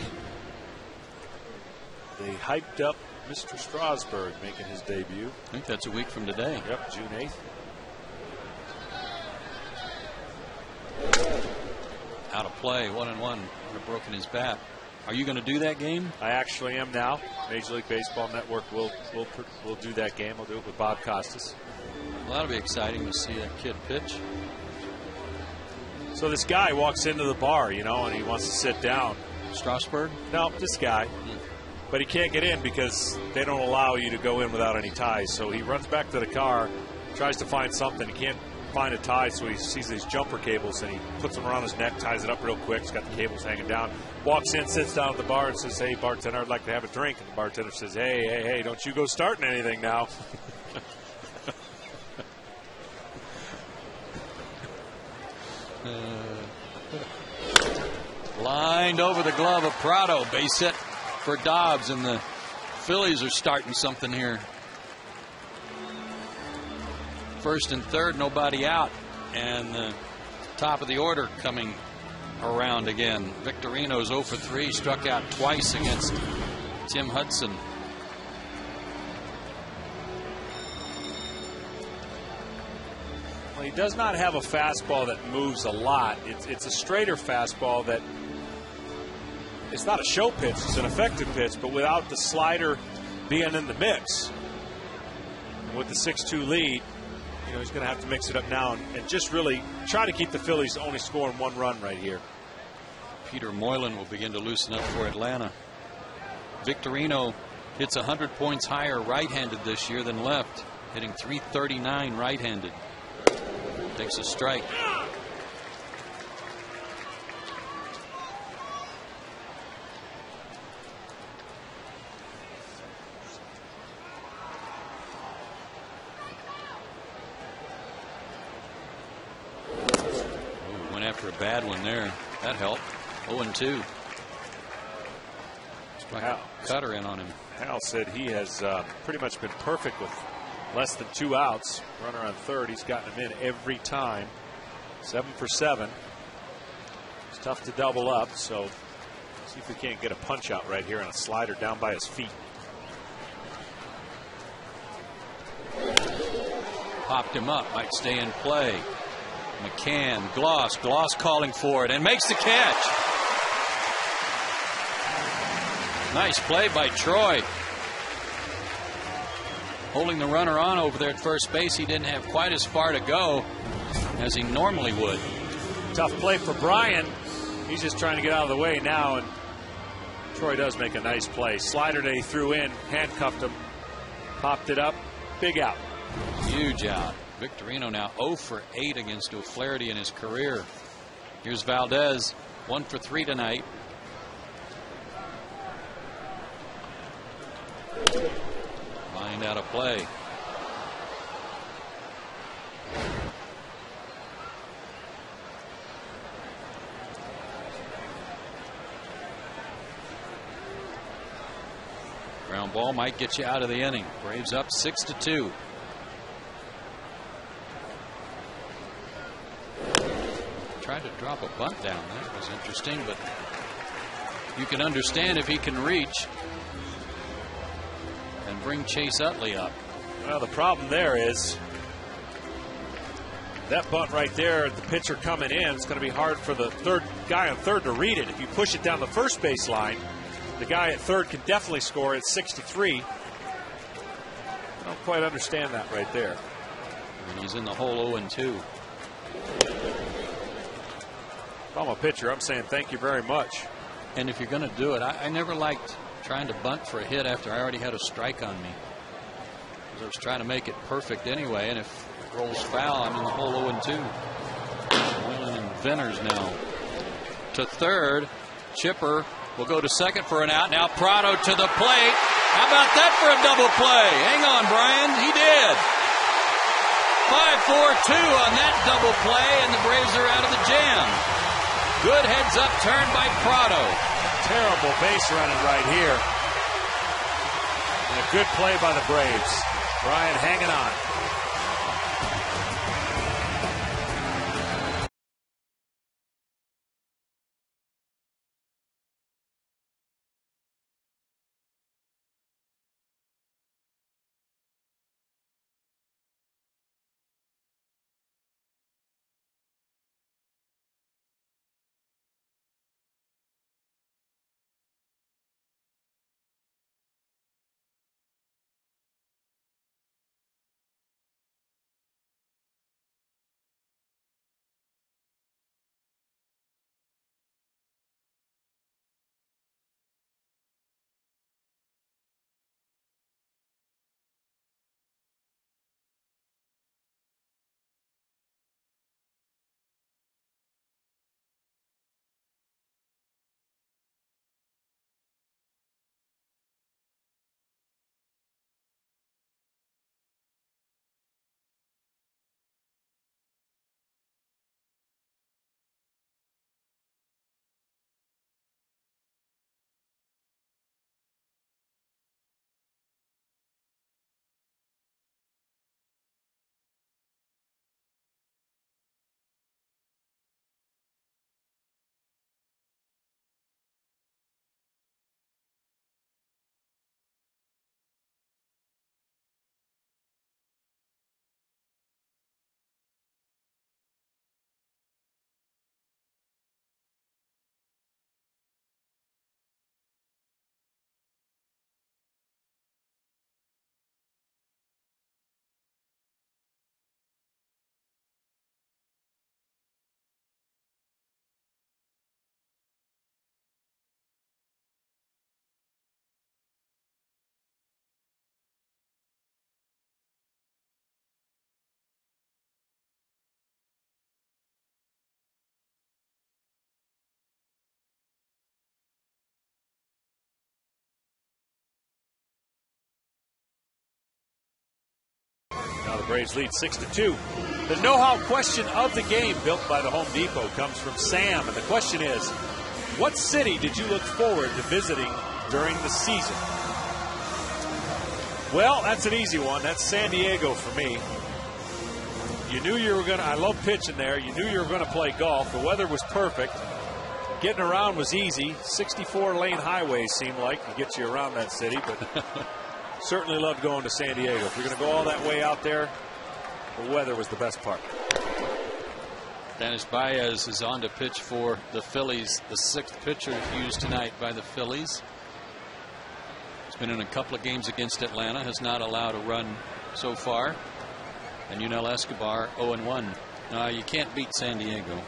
They hyped up Mr. Strasburg making his debut. I think that's a week from today. Yep, June 8th. Out of play, 1-1. Broken his bat. Are you going to do that game? I actually am now. Major League Baseball Network will do that game. I'll do it with Bob Costas. Well, that'll be exciting to see that kid pitch. So this guy walks into the bar, you know, and he wants to sit down. Strasburg? No, this guy. But he can't get in because they don't allow you to go in without any ties. So he runs back to the car, tries to find something. He can't find a tie, so he sees these jumper cables and he puts them around his neck, ties it up real quick. He's got the cables hanging down. Walks in, sits down at the bar and says, "Hey, bartender, I'd like to have a drink." And the bartender says, Hey, don't you go starting anything now. Lined over the glove of Prado. Base hit for Dobbs, and the Phillies are starting something here. First and third, nobody out, and the top of the order coming around again. Victorino's 0 for 3, struck out twice against Tim Hudson. Well, he does not have a fastball that moves a lot. It's a straighter fastball that it's not a show pitch, it's an effective pitch, but without the slider being in the mix. And with the 6-2 lead, you know, he's going to have to mix it up now and just really try to keep the Phillies only scoring 1 run right here. Peter Moylan will begin to loosen up for Atlanta. Victorino hits 100 points higher right-handed this year than left, hitting .339 right-handed. Takes a strike. Went after a bad one there. That helped. 0-2. Cutter in on him. Hal said he has pretty much been perfect with less than 2 outs. Runner on third. He's gotten him in every time. 7 for 7. It's tough to double up, so see if we can't get a punch out right here on a slider down by his feet. Popped him up. Might stay in play. McCann, Gloss calling for it and makes the catch. Nice play by Troy. Holding the runner on over there at first base. He didn't have quite as far to go as he normally would. Tough play for Brian. He's just trying to get out of the way now, and Troy does make a nice play. Slider that he threw in, handcuffed him, popped it up, big out. Huge out. Victorino now 0 for 8 against O'Flaherty in his career. Here's Valdez, 1 for 3 tonight. Lined out of play. Ground ball might get you out of the inning. Braves up 6-2. Tried to drop a bunt down. That was interesting, but you can understand if he can reach and bring Chase Utley up. Well, the problem there is that bunt right there, the pitcher coming in, it's going to be hard for the third guy on third to read it. If you push it down the first base line, the guy at third can definitely score at 63. I don't quite understand that right there. And he's in the hole 0-2. If I'm a pitcher, I'm saying thank you very much. And if you're going to do it, I never liked trying to bunt for a hit after I already had a strike on me. Because I was trying to make it perfect anyway, and if it rolls foul, I'm in the hole 0-2. Moylan and Venners now to third. Chipper will go to second for an out. Now Prado to the plate. How about that for a double play? Hang on, Brian. He did. 5-4-2 on that double play, and the Braves are out of the jam. Good heads-up turn by Prado. Terrible base running right here. And a good play by the Braves. Brian hanging on. Now the Braves lead 6-2. The know-how question of the game built by the Home Depot comes from Sam. And the question is, what city did you look forward to visiting during the season? Well, that's an easy one. That's San Diego for me. You knew you were going to, I love pitching there. You knew you were going to play golf. The weather was perfect. Getting around was easy. 64-lane highways seemed like to get you around that city, but certainly loved going to San Diego. If you're going to go all that way out there, the weather was the best part. Dennis Baez is on to pitch for the Phillies, the sixth pitcher used tonight by the Phillies. He's been in a couple of games against Atlanta, has not allowed a run so far. And Yunel Escobar 0-1. Now you can't beat San Diego.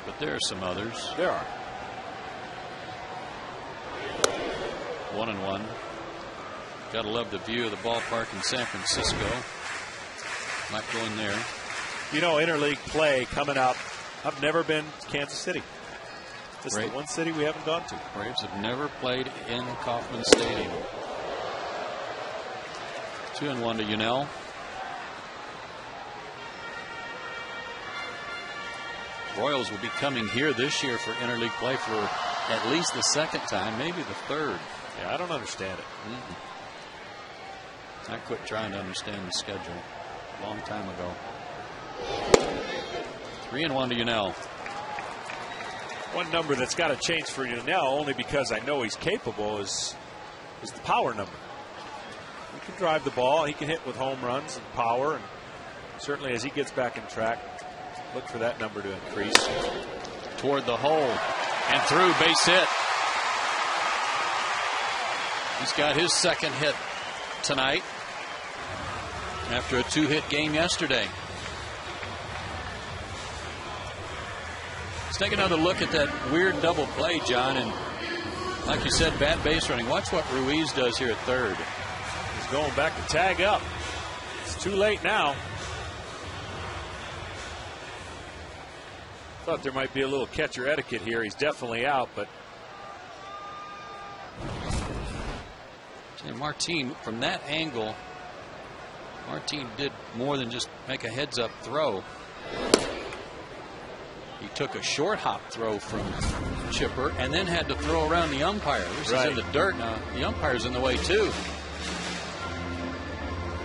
But there are some others. There are. 1-1. Gotta love the view of the ballpark in San Francisco. Not going there. You know, interleague play coming up. I've never been to Kansas City. This is the one city we haven't gone to. Braves have never played in Kauffman Stadium. 2-1 to Yunel. Royals will be coming here this year for interleague play for at least the second time, maybe the third. Yeah, I don't understand it. I quit trying to understand the schedule a long time ago. 3-1 to Yunel. One number that's got to change for Yunel, only because I know he's capable, is the power number. He can drive the ball. He can hit with home runs and power. And certainly as he gets back in track, look for that number to increase. Toward the hole and through, base hit. He's got his second hit tonight after a two-hit game yesterday. Let's take another look at that weird double play, John. And like you said, bad base running. Watch what Ruiz does here at third. He's going back to tag up. It's too late now. Thought there might be a little catcher etiquette here. He's definitely out, but Martin, from that angle, Martin did more than just make a heads-up throw. He took a short hop throw from chipper and then had to throw around the umpire. This is in the dirt now. The umpire's in the way too.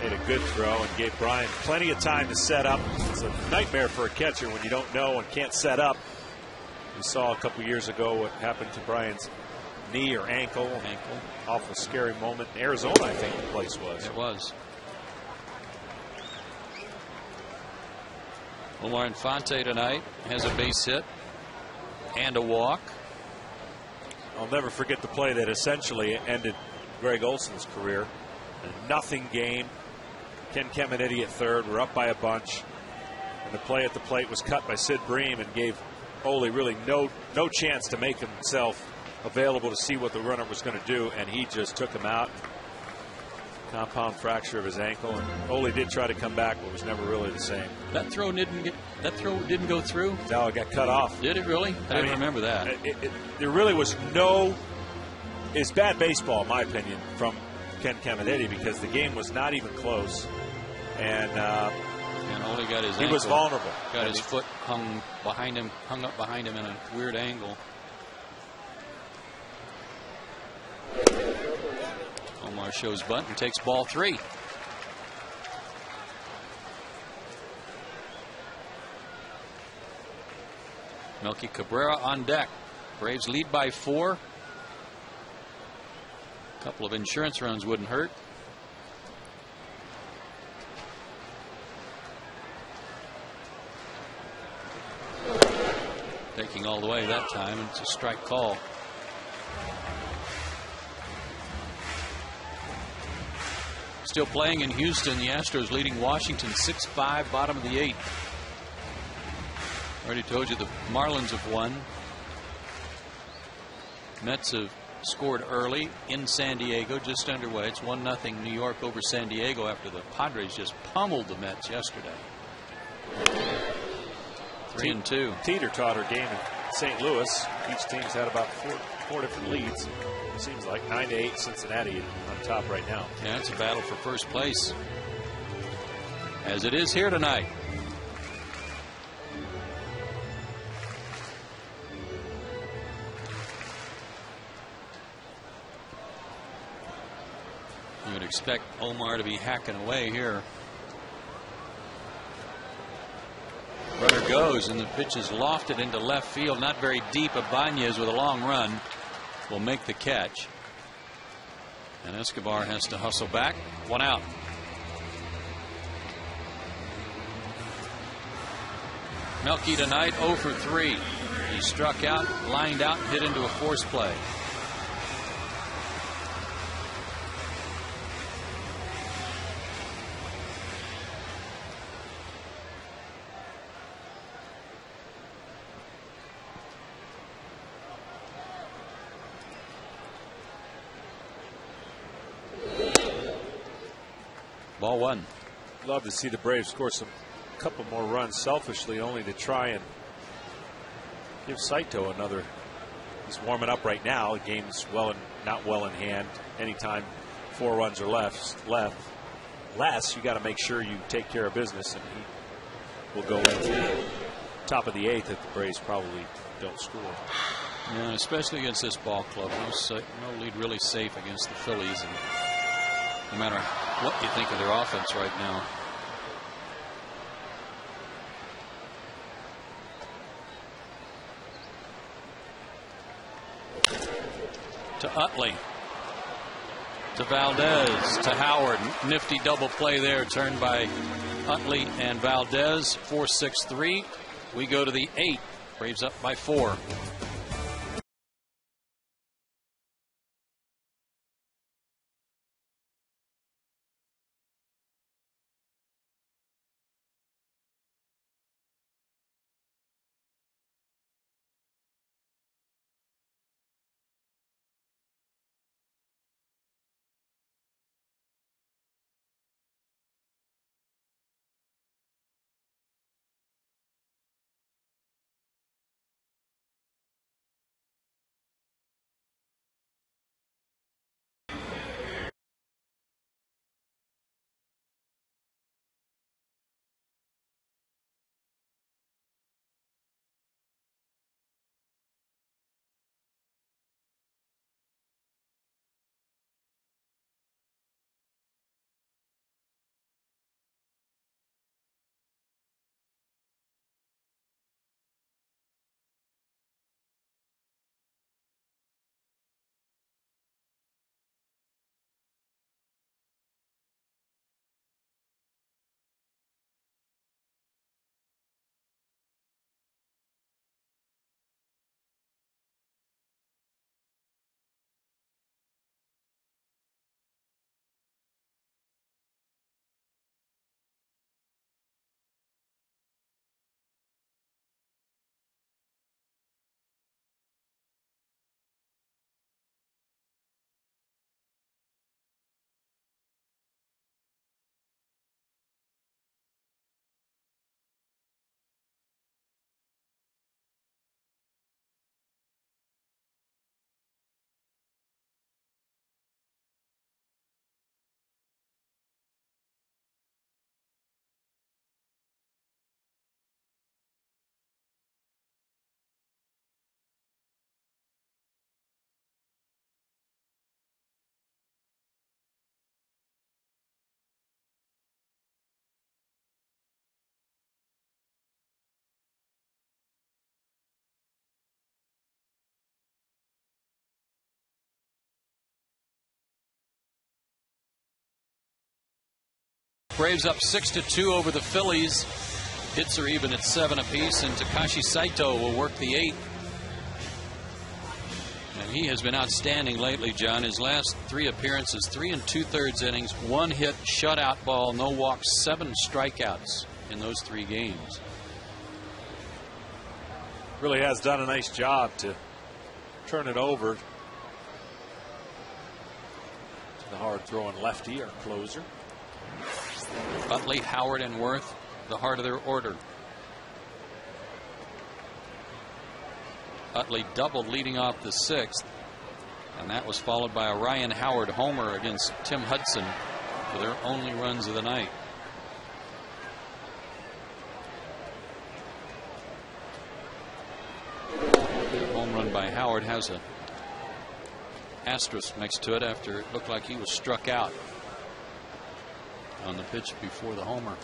Made a good throw and gave Brian plenty of time to set up. It's a nightmare for a catcher when you don't know and can't set up. We saw a couple years ago what happened to Brian's knee or ankle. Awful scary moment in Arizona, I think the place was. It was. Omar Infante tonight has a base hit and a walk. I'll never forget the play that essentially ended Greg Olson's career. A nothing game. Ken Caminiti at third. We're up by a bunch. And the play at the plate was cut by Sid Bream and gave Ole really no chance to make himself available to see what the runner was going to do. And he just took him out. Compound fracture of his ankle. And Ole did try to come back, but was never really the same. That throw didn't go through? No, it got cut off. Did it really? I didn't remember that. There really was no. It's bad baseball, in my opinion, from Ken Caminiti, because the game was not even close, and Ole got his. He was vulnerable. Got his foot hung up behind him in a weird angle. Omar shows bunt and takes ball 3. Melky Cabrera on deck. Braves lead by 4. A couple of insurance runs wouldn't hurt. Taking all the way that time. It's a strike call. Still playing in Houston. The Astros leading Washington 6-5, bottom of the 8th. Already told you the Marlins have won. Mets have scored early in San Diego, just underway. It's 1-0 New York over San Diego after the Padres just pummeled the Mets yesterday. 3-2. Teeter-totter game in St. Louis. Each team's had about four different leads. It seems like 9-8 Cincinnati on top right now. Yeah, it's a battle for first place, as it is here tonight. You would expect Omar to be hacking away here. Runner goes, and the pitch is lofted into left field. Not very deep. Ibanez with a long run will make the catch. And Escobar has to hustle back. 1 out. Melky tonight 0 for 3. He struck out, lined out, and hit into a force play. Ball 1. Love to see the Braves score a couple more runs selfishly, only to try and give Saito another. He's warming up right now. The game's not well in hand. Anytime 4 runs are less, you got to make sure you take care of business, and he will go into the top of the 8th if the Braves probably don't score. Yeah, especially against this ball club. No lead really safe against the Phillies, and no matter what you think of their offense right now. To Utley. To Valdez. To Howard. Nifty double play there, turned by Utley and Valdez. 4-6-3. We go to the 8th. Braves up by 4. Braves up 6-2 over the Phillies. Hits are even at 7 apiece, and Takashi Saito will work the 8th. And he has been outstanding lately, John. His last 3 appearances, 3 2/3 innings, 1 hit, shutout ball, no walks, 7 strikeouts in those 3 games. Really has done a nice job to turn it over to the hard-throwing lefty, our closer. Utley, Howard, and Worth, the heart of their order. Utley doubled leading off the 6th, and that was followed by a Ryan Howard homer against Tim Hudson for their only runs of the night. The home run by Howard has a asterisk next to it after it looked like he was struck out on the pitch before the homer.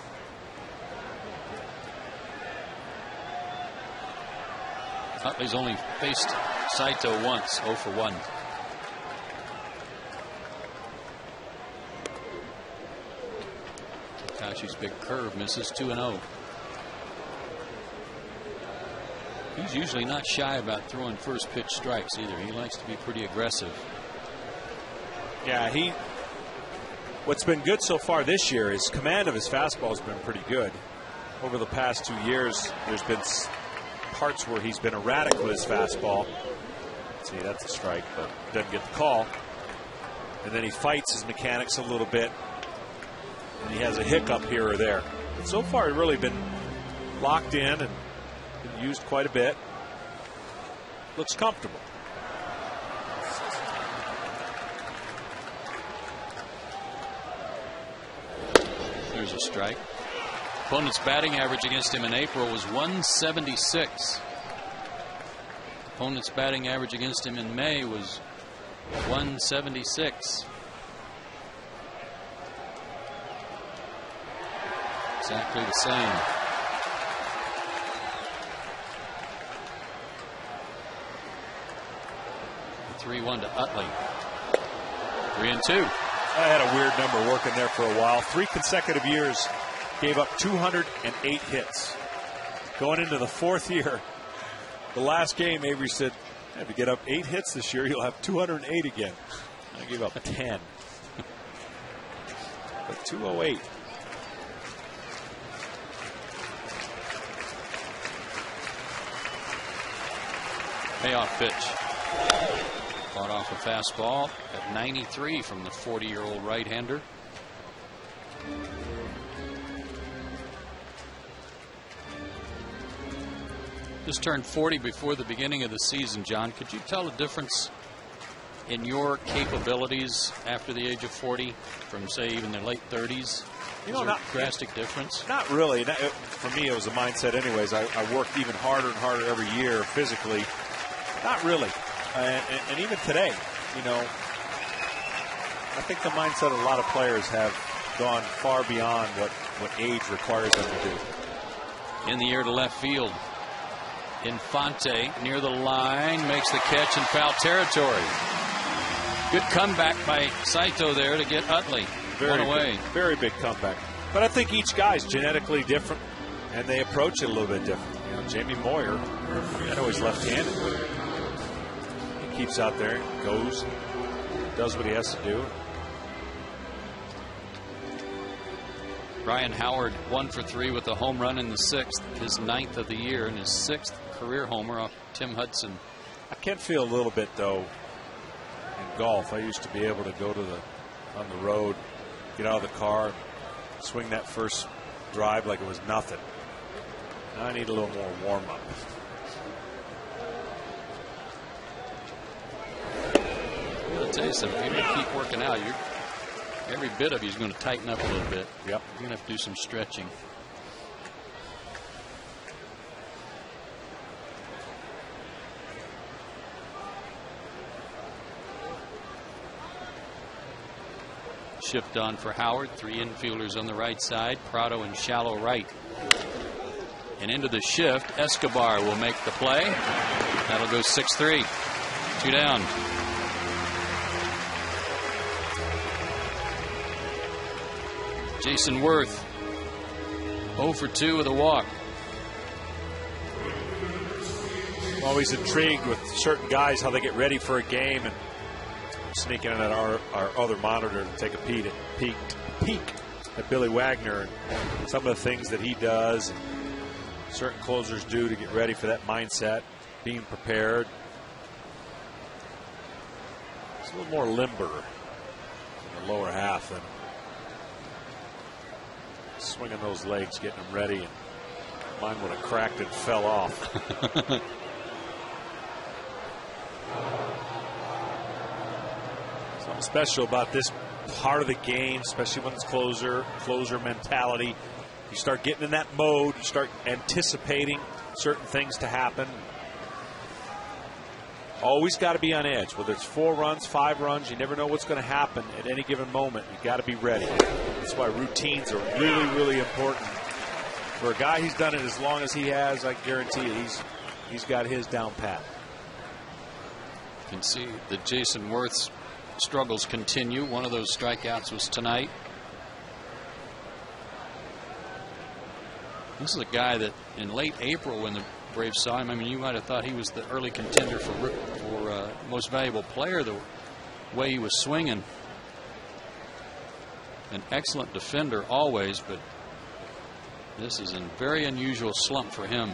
Utley's only faced Saito once, 0 for 1. Takashi's big curve misses, 2-0. He's usually not shy about throwing first pitch strikes either. He likes to be pretty aggressive. Yeah, what's been good so far this year is command of his fastball has been pretty good. Over the past 2 years, there's been parts where he's been erratic with his fastball. See, that's a strike, but doesn't get the call. And then he fights his mechanics a little bit, and he has a hiccup here or there. But so far, he's really been locked in and been used quite a bit. Looks comfortable. There's a strike. Opponent's batting average against him in April was 176. Opponent's batting average against him in May was 176. Exactly the same. The 3-1 to Utley. 3-2. I had a weird number working there for a while. 3 consecutive years gave up 208 hits. Going into the 4th year, the last game, Avery said, if you get up 8 hits this year, you'll have 208 again. I gave up 10. But 208. Payoff pitch. Fought off a fastball at 93 from the 40-year-old right-hander. Just turned 40 before the beginning of the season, John. Could you tell a difference in your capabilities after the age of 40 from, say, even the late 30s? You know, not drastic difference. Not really. For me, it was a mindset anyways. I worked even harder and harder every year physically. Not really. And even today, you know, I think the mindset of a lot of players have gone far beyond what age requires them to do. In the air to left field. Infante near the line makes the catch in foul territory. Good comeback by Saito there to get Utley. One away. Very big comeback. But I think each guy's genetically different, and they approach it a little bit different. You know, Jamie Moyer, I know he's left-handed. He keeps out there, goes, does what he has to do. Ryan Howard 1 for 3 with a home run in the 6th, his 9th of the year, and his 6th career homer off Tim Hudson. I can feel a little bit though in golf. I used to be able to go to on the road, get out of the car, swing that first drive like it was nothing. Now I need a little more warm up. I'll tell you something. If you keep working out, every bit of you is going to tighten up a little bit. Yep. You're going to have to do some stretching. Shift on for Howard. 3 infielders on the right side. Prado in shallow right. And into the shift, Escobar will make the play. That'll go 6-3. 2 down. Jason Worth, 0 for 2 with a walk. I'm always intrigued with certain guys, how they get ready for a game, and sneaking in at our other monitor to take a peek at Billy Wagner and some of the things that he does and certain closers do to get ready for that mindset, being prepared. It's a little more limber in the lower half than swinging those legs, getting them ready, and mine would have cracked and fell off. Something special about this part of the game, especially when it's closer mentality. You start getting in that mode, you start anticipating certain things to happen. Always got to be on edge, whether it's 4 runs, 5 runs, you never know what's going to happen at any given moment. You got to be ready. That's why routines are really, really important. For a guy who's done it as long as he has, I guarantee you he's got his down pat. You can see that Jason Worth's struggles continue. One of those strikeouts was tonight. This is a guy that in late April, when the Braves saw him, I mean, you might have thought he was the early contender for most valuable player, the way he was swinging. An excellent defender always, but this is a very unusual slump for him.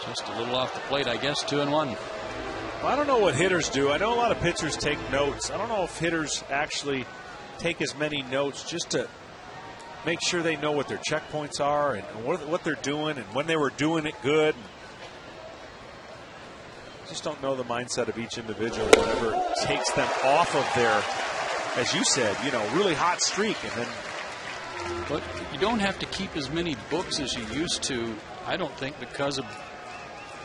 Just a little off the plate, I guess. 2-1. Well, I don't know what hitters do. I know a lot of pitchers take notes. I don't know if hitters actually take as many notes just to make sure they know what their checkpoints are and what they're doing and when they were doing it good. Just don't know the mindset of each individual, whatever takes them off of their, as you said, really hot streak. And then, but you don't have to keep as many books as you used to, I don't think, because of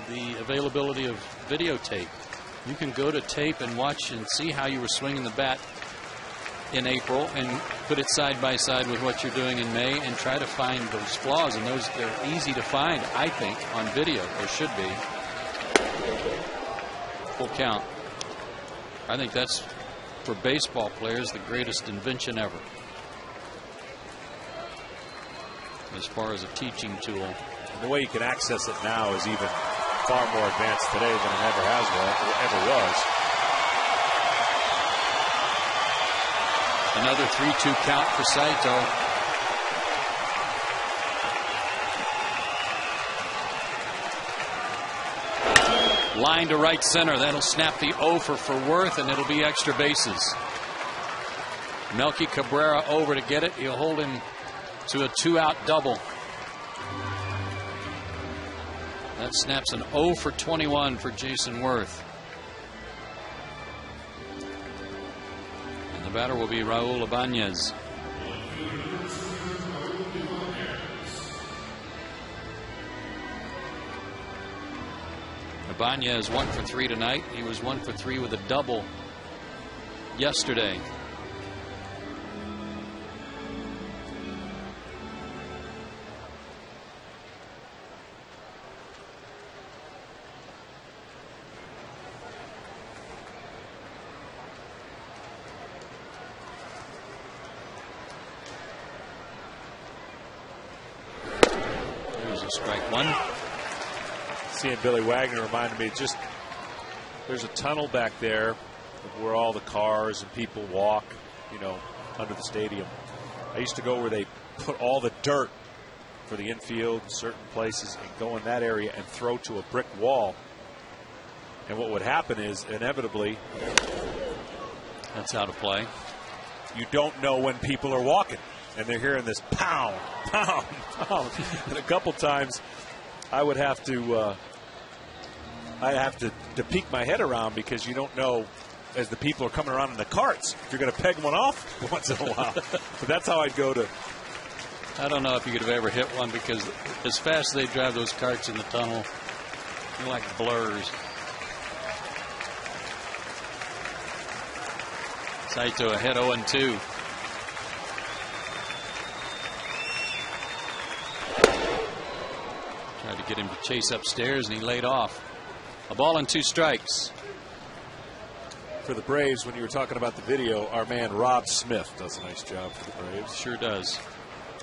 the availability of videotape. You can go to tape and watch and see how you were swinging the bat in April and put it side by side with what you're doing in May and try to find those flaws. And those, they're easy to find, I think, on video, or should be. Full count. I think that's, for baseball players, the greatest invention ever, as far as a teaching tool. And the way you can access it now is even far more advanced today than it ever was. Another 3-2 count for Saito. Line to right center. That'll snap the over for Worth, and it'll be extra bases. Melky Cabrera over to get it. He'll hold him to a 2-out double. That snaps an 0 for 21 for Jason Worth. And the batter will be Raul Ibanez. Ibanez 1 for 3 tonight. He was 1 for 3 with a double yesterday. Strike one. Seeing Billy Wagner reminded me, there's a tunnel back there where all the cars and people walk, under the stadium. I used to go where they put all the dirt for the infield in certain places and go in that area and throw to a brick wall. And what would happen is, inevitably, that's out of play. You don't know when people are walking. And they're hearing this pound, pound, pound. And a couple times I would have to peek my head around, because you don't know, as the people are coming around in the carts, if you're going to peg one off once in a while. But that's how I'd go to. I don't know if you could have ever hit one, because as fast as they drive those carts in the tunnel, they're like blurs. Saito ahead 0-2. Tried to get him to chase upstairs, and he laid off. A ball and 2 strikes. For the Braves, when you were talking about the video, our man Rob Smith does a nice job for the Braves. Sure does.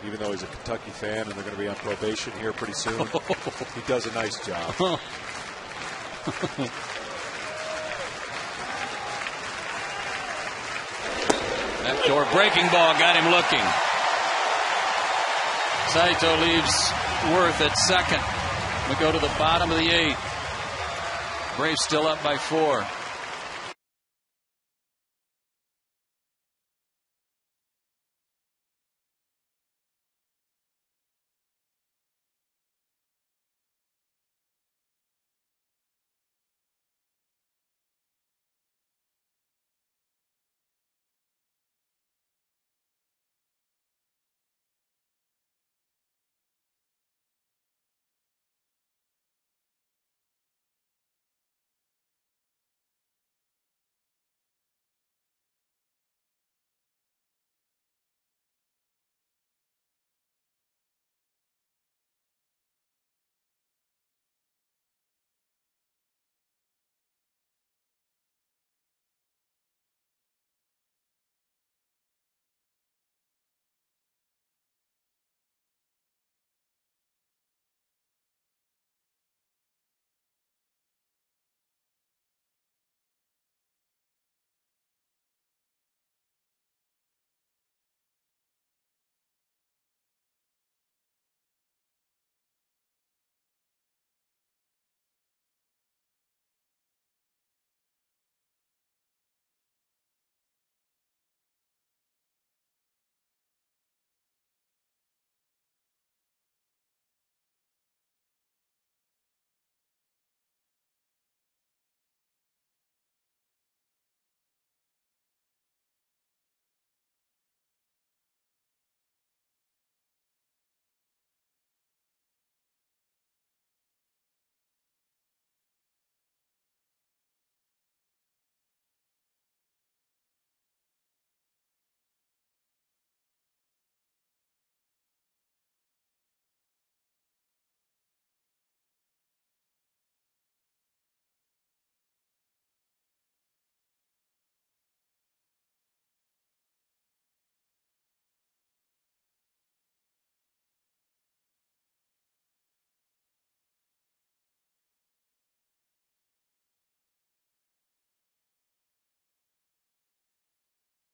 Even though he's a Kentucky fan and they're going to be on probation here pretty soon, he does a nice job. Backdoor breaking ball got him looking. Saito leaves Worth at second. We go to the bottom of the 8th. Braves still up by 4.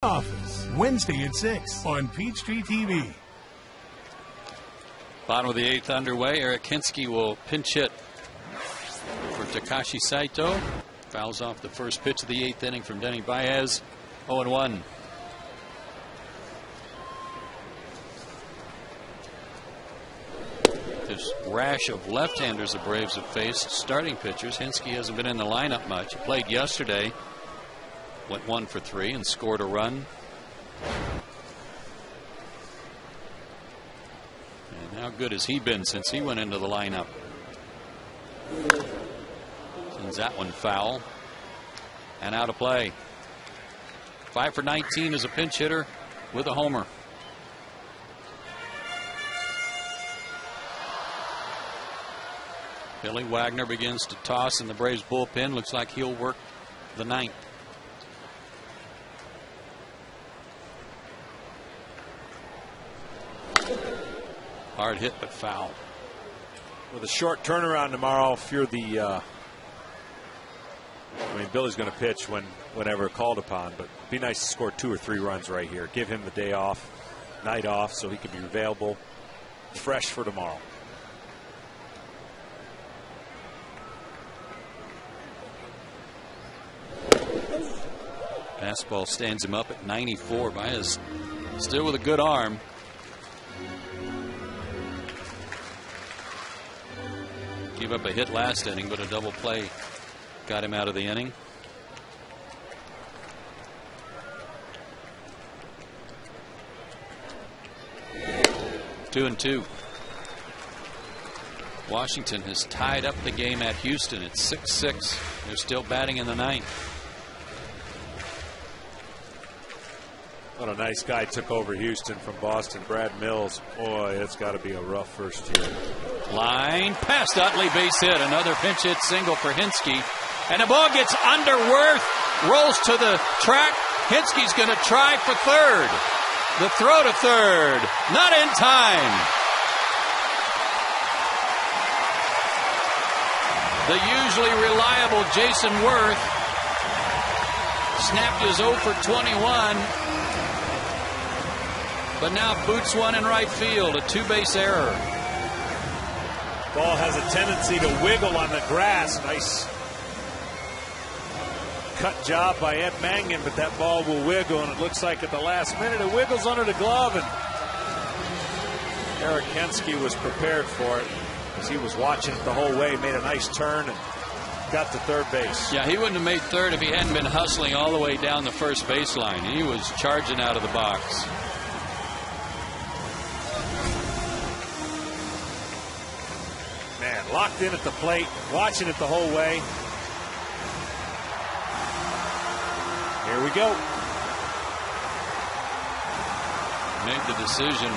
Office, Wednesday at 6 on Peachtree TV. Bottom of the 8th underway. Eric Hinsky will pinch hit for Takashi Saito. Fouls off the first pitch of the 8th inning from Denny Baez. 0-1. This rash of left-handers the Braves have faced, starting pitchers. Hinsky hasn't been in the lineup much. He played yesterday. Went 1 for 3 and scored a run. And how good has he been since he went into the lineup? Sends that one foul. And out of play. 5 for 19 as a pinch hitter with a homer. Billy Wagner begins to toss in the Braves bullpen. Looks like he'll work the 9th. Hard hit, but foul. With a short turnaround tomorrow, if you're the, I mean, Billy's going to pitch whenever called upon, but it'd be nice to score 2 or 3 runs right here. Give him the day off, night off, so he can be available, fresh for tomorrow. Fastball stands him up at 94. Baez still with a good arm. Gave up a hit last inning, but a double play got him out of the inning. Two and 2. Washington has tied up the game at Houston. It's 6-6. They're still batting in the 9th. What a nice guy took over Houston from Boston, Brad Mills. Boy, it's got to be a rough first year. Line past Utley, base hit. Another pinch hit single for Hinske. And the ball gets under Worth, rolls to the track. Hinske's going to try for third. The throw to third, not in time. The usually reliable Jason Worth snapped his 0 for 21. But now boots one in right field, a two-base error. Ball has a tendency to wiggle on the grass. Nice cut job by Ed Mangan, but that ball will wiggle, and it looks like at the last minute it wiggles under the glove, and Eric Henske was prepared for it as he was watching it the whole way, made a nice turn, and got to third base. Yeah, he wouldn't have made third if he hadn't been hustling all the way down the first baseline. He was charging out of the box. Man, locked in at the plate, watching it the whole way. Here we go. Made the decision.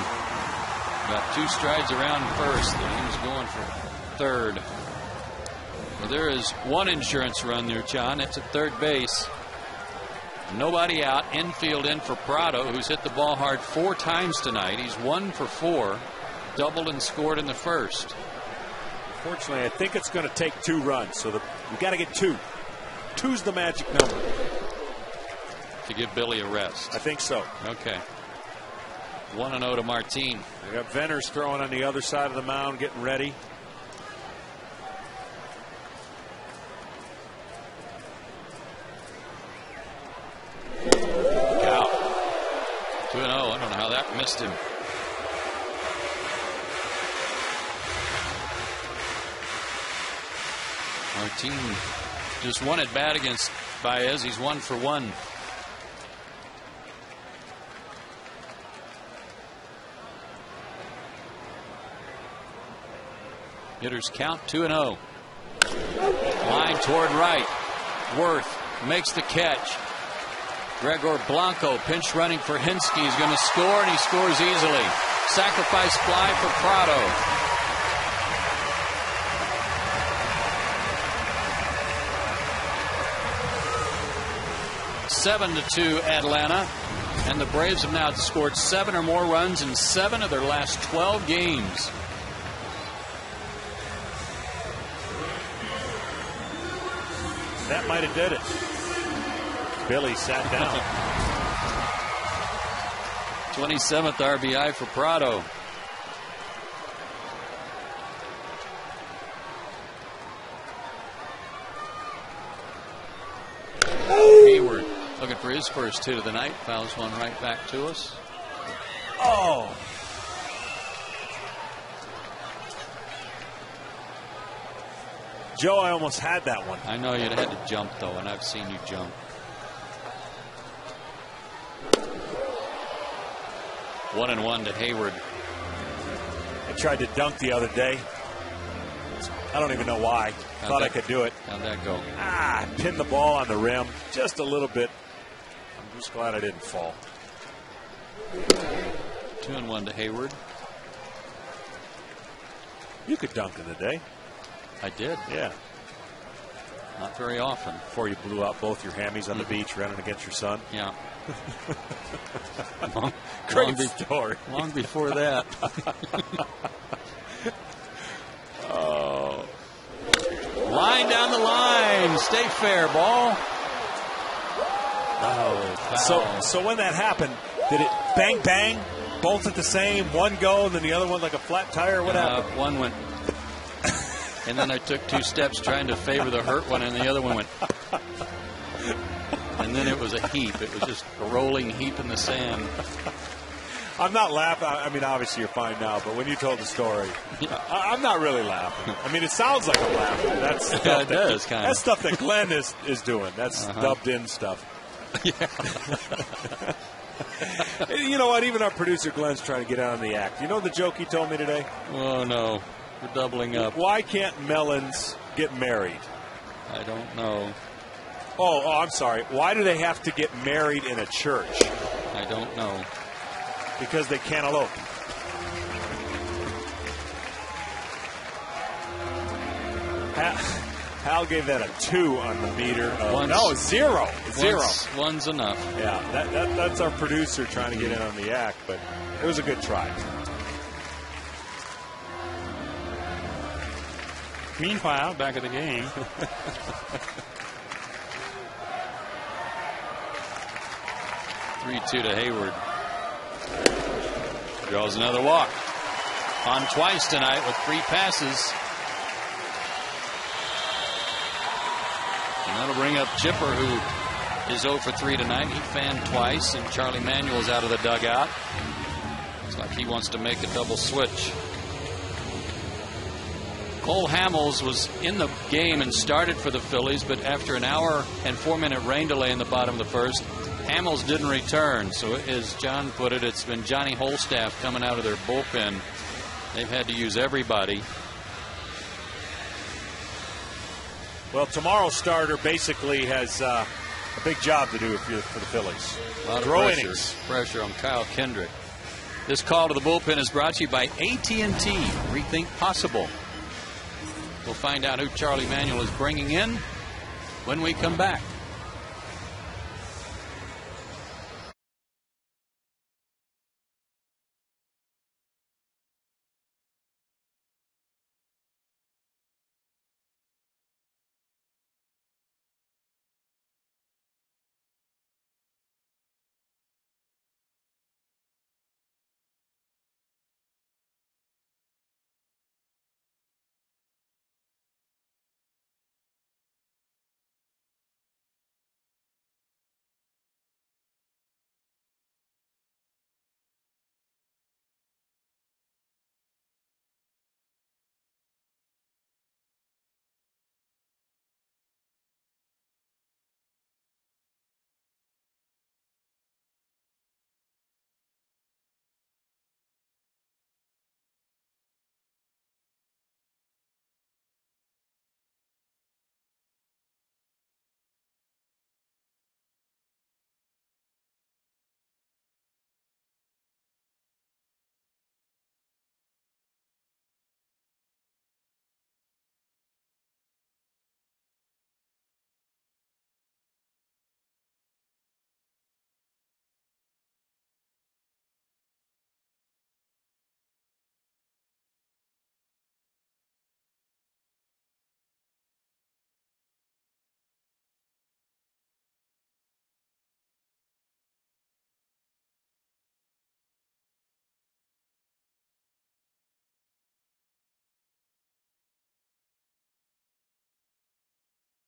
Got 2 strides around first, and he was going for third. Well, there is one insurance run there, John. It's at third base. Nobody out. Infield in for Prado, who's hit the ball hard 4 times tonight. He's 1 for 4. Doubled and scored in the first. Fortunately, I think it's going to take 2 runs, so we got to get 2. 2's the magic number. To give Billy a rest. I think so. Okay. 1-0 to Martin. We got Venners throwing on the other side of the mound, getting ready. Out. 2-0. I don't know how that missed him. Martin just won at bat against Baez. He's 1 for 1. Hitters count 2-0. Line toward right. Worth makes the catch. Gregor Blanco pinch running for Hinske. He's going to score, and he scores easily. Sacrifice fly for Prado. Seven to 2 Atlanta, and the Braves have now scored 7 or more runs in 7 of their last 12 games. That might have did it. Billy sat down. 27th RBI for Prado. Hayward looking for his first hit of the night. Fouls one right back to us. Oh. Joe, I almost had that one. I know you'd had to jump, though, and I've seen you jump. One and one to Hayward. I tried to dunk the other day. I don't even know why. Thought I could do it. How'd that go? Pinned the ball on the rim just a little bit. I'm just glad I didn't fall. 2-1 to Hayward. You could dunk in the day. I did. Yeah. Not very often. Before you blew out both your hammies on the beach running against your son. Yeah. Great story. Long before that. Oh. Line down the line. Stay fair, ball. Oh, foul. So when that happened, did it bang, bang, both at the same, one go, and then the other one like a flat tire? What happened? One went. And then I took 2 steps trying to favor the hurt one, and the other one went. And then it was a heap. It was just a rolling heap in the sand. I'm not laughing. I mean, obviously you're fine now, but when you told the story, I'm not really laughing. I mean, it sounds like I'm laughing. That's stuff yeah, it does, kind of. That's stuff that Glenn is doing. That's dubbed in stuff. Yeah. You know what? Even our producer Glenn's trying to get out of the act. You know the joke he told me today? Oh, no. We're doubling up. Why can't melons get married? I don't know. Oh, I'm sorry. Why do they have to get married in a church? I don't know. Because they cantaloupe. Hal gave that a 2 on the meter. No, 0. One's enough. Yeah, that's our producer trying to get in on the act, but it was a good try. Meanwhile, back at the game. 3-2 to Hayward. Draws another walk. On twice tonight with 3 passes. And that'll bring up Chipper, who is 0 for 3 tonight. He fanned twice, and Charlie Manuel's out of the dugout. Looks like he wants to make a double switch. Cole Hamels was in the game and started for the Phillies, but after an hour and 4-minute rain delay in the bottom of the first, Hamels didn't return. So as John put it, it's been Johnny Holstaff coming out of their bullpen. They've had to use everybody. Well, tomorrow's starter basically has a big job to do for the Phillies. A lot of pressure on Kyle Kendrick. This call to the bullpen is brought to you by AT&T. Rethink possible. We'll find out who Charlie Manuel is bringing in when we come back.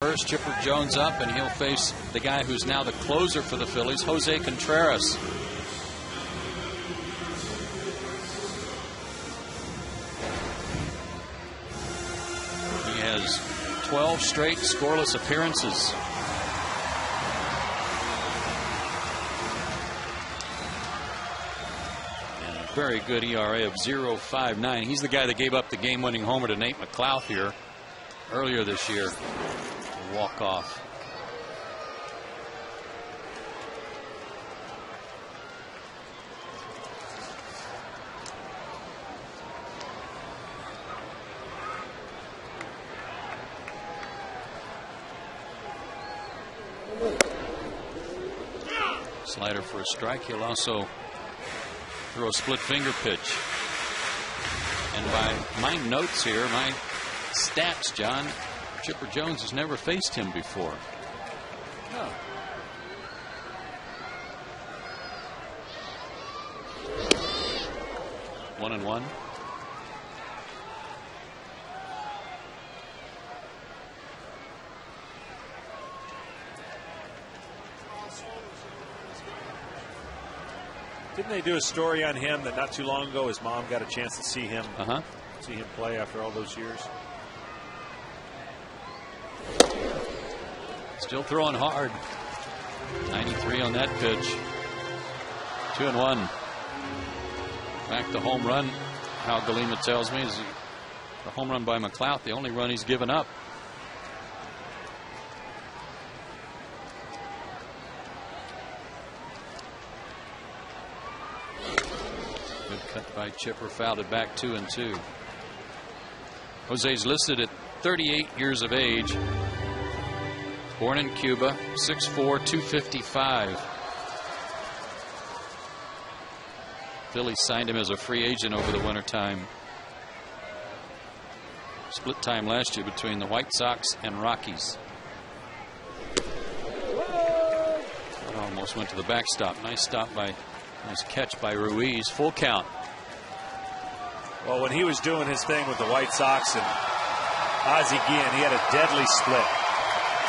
First, Chipper Jones up, and he'll face the guy who's now the closer for the Phillies, Jose Contreras. He has 12 straight scoreless appearances. And a very good ERA of 0.59. He's the guy that gave up the game-winning homer to Nate McLouth here earlier this year. Walk off. Slider for a strike. He'll also throw a split finger pitch. And by my notes here, my stats, John, Chipper Jones has never faced him before. No. One and one. Didn't they do a story on him that not too long ago his mom got a chance to see him play after all those years? Still throwing hard. 93 on that pitch. 2-1. Back to home run. How Galima tells me is the home run by McLouth, the only run he's given up. Cut by Chipper, fouled it back 2-2. Jose's listed at 38 years of age. Born in Cuba, 6'4", 255. Phillies signed him as a free agent over the wintertime. Split time last year between the White Sox and Rockies. That almost went to the backstop. Nice catch by Ruiz. Full count. Well, when he was doing his thing with the White Sox and Ozzie Guillen, he had a deadly split.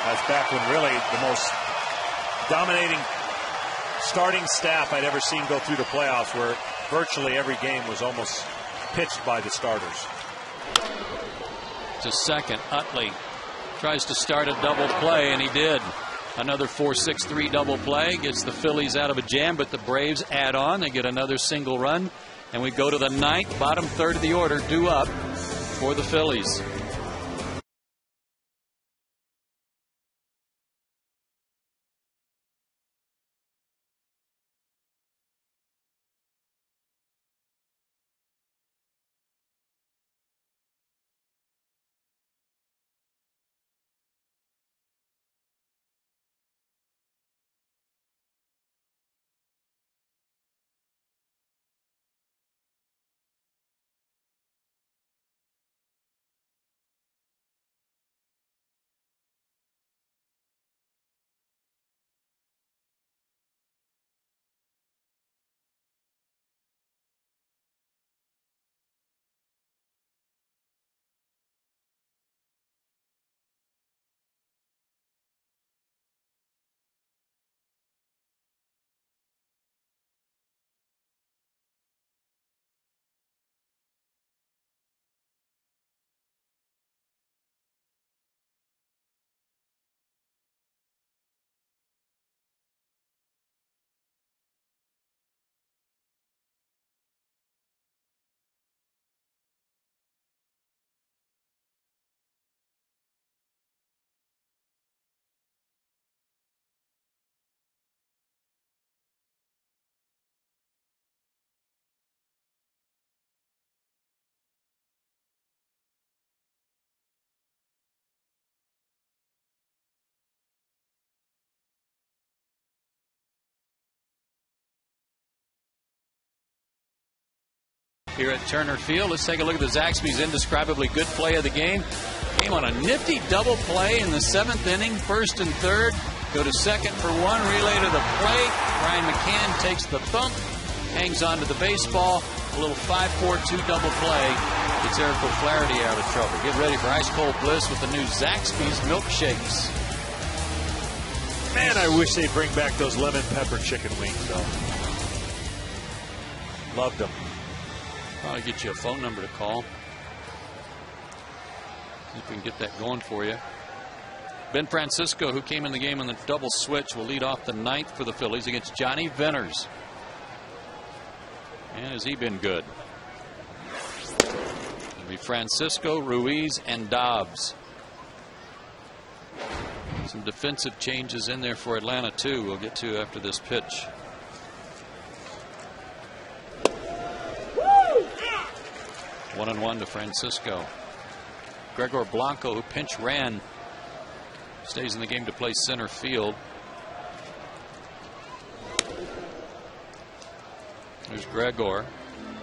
That's back when really the most dominating starting staff I'd ever seen go through the playoffs, where virtually every game was almost pitched by the starters. To second, Utley tries to start a double play, and he did. Another 4-6-3 double play gets the Phillies out of a jam, but the Braves add on. They get another single run, and we go to the ninth, bottom third of the order, due up for the Phillies. Here at Turner Field, let's take a look at the Zaxby's indescribably good play of the game. Came on a nifty double play in the 7th inning, first and third. Go to second for one, relay to the plate. Brian McCann takes the thump, hangs on to the baseball. A little 5-4-2 double play gets Eric O'Flaherty out of trouble. Get ready for ice cold bliss with the new Zaxby's milkshakes. Man, I wish they'd bring back those lemon pepper chicken wings, though. Loved them. Probably get you a phone number to call. See if we can get that going for you. Ben Francisco, who came in the game on the double switch, will lead off the ninth for the Phillies against Johnny Venners. And has he been good? It'll be Francisco, Ruiz, and Dobbs. Some defensive changes in there for Atlanta, too, we'll get to after this pitch. One and one to Francisco. Gregor Blanco, who pinch ran, stays in the game to play center field. There's Gregor.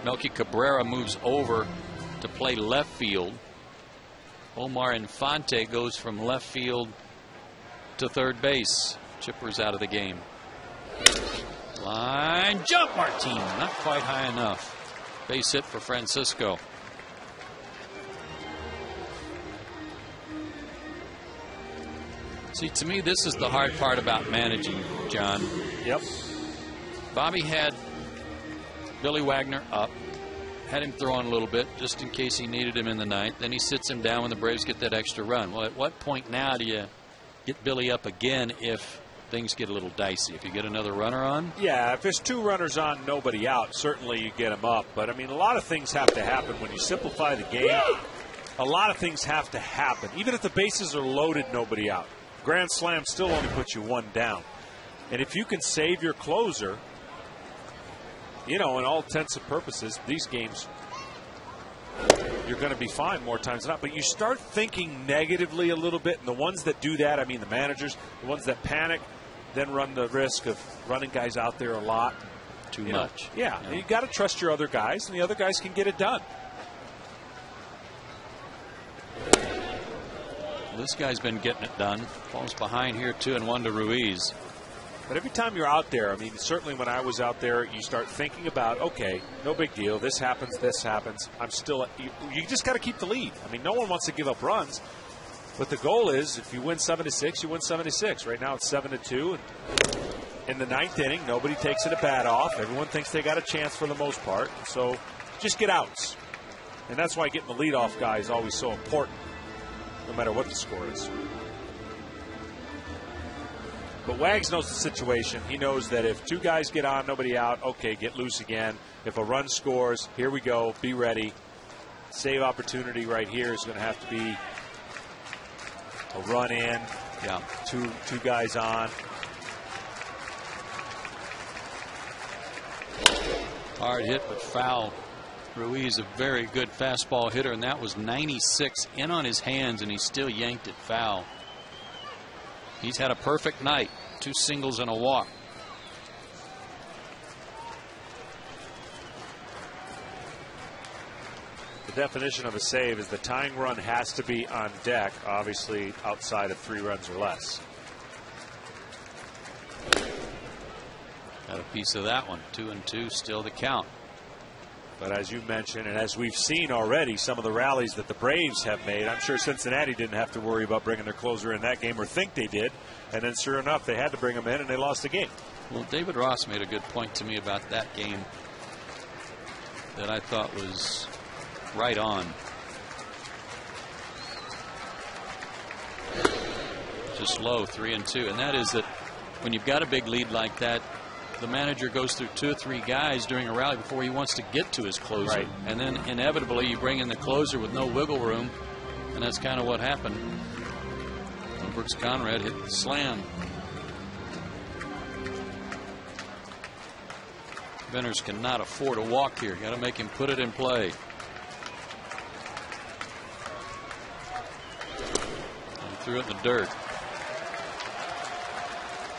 Melky Cabrera moves over to play left field. Omar Infante goes from left field to third base. Chipper's out of the game. Line jump, Martin. Not quite high enough. Base hit for Francisco. See, to me, this is the hard part about managing, John. Yep. Bobby had Billy Wagner up, had him throw on a little bit just in case he needed him in the ninth. Then he sits him down when the Braves get that extra run. Well, at what point now do you get Billy up again if things get a little dicey? If you get another runner on? Yeah, if there's 2 runners on, nobody out, certainly you get him up. But, I mean, a lot of things have to happen when you simplify the game. A lot of things have to happen. Even if the bases are loaded, nobody out. Grand slam still only puts you 1 down. And if you can save your closer, you know, in all intents and purposes, these games, you're going to be fine more times than not. But you start thinking negatively a little bit, and the ones that do that, I mean the managers, the ones that panic, then run the risk of running guys out there a lot. Too much. Yeah, you got to trust your other guys, and the other guys can get it done. This guy's been getting it done. Falls behind here 2-1 to Ruiz. But every time you're out there, I mean, certainly when I was out there, you start thinking about, okay, no big deal. This happens, this happens. I'm still, you just got to keep the lead. I mean, no one wants to give up runs. But the goal is, if you win 7-6, you win 7-6. Right now it's 7-2. And in the ninth inning, nobody takes it a bat off. Everyone thinks they got a chance for the most part. So just get outs. And that's why getting the leadoff guy is always so important, no matter what the score is. But Wags knows the situation. He knows that if two guys get on, nobody out, okay, get loose again. If a run scores, here we go, be ready. Save opportunity right here is going to have to be a run in. Yeah. Two guys on. Hard hit, but foul. Ruiz, a very good fastball hitter, and that was 96 in on his hands, and he still yanked it foul. He's had a perfect night. 2 singles and a walk. The definition of a save is the tying run has to be on deck, obviously outside of 3 runs or less. Got a piece of that one. 2-2, still the count. But as you mentioned, and as we've seen already, some of the rallies that the Braves have made, I'm sure Cincinnati didn't have to worry about bringing their closer in that game, or think they did. And then sure enough, they had to bring him in, and they lost the game. Well, David Ross made a good point to me about that game that I thought was right on. Just low, 3-2. And that is that when you've got a big lead like that, the manager goes through 2 or 3 guys during a rally before he wants to get to his closer. Right. And then inevitably you bring in the closer with no wiggle room. And that's kind of what happened. And Brooks Conrad hit the slam. Benners cannot afford a walk here. Got to make him put it in play. He threw it in the dirt.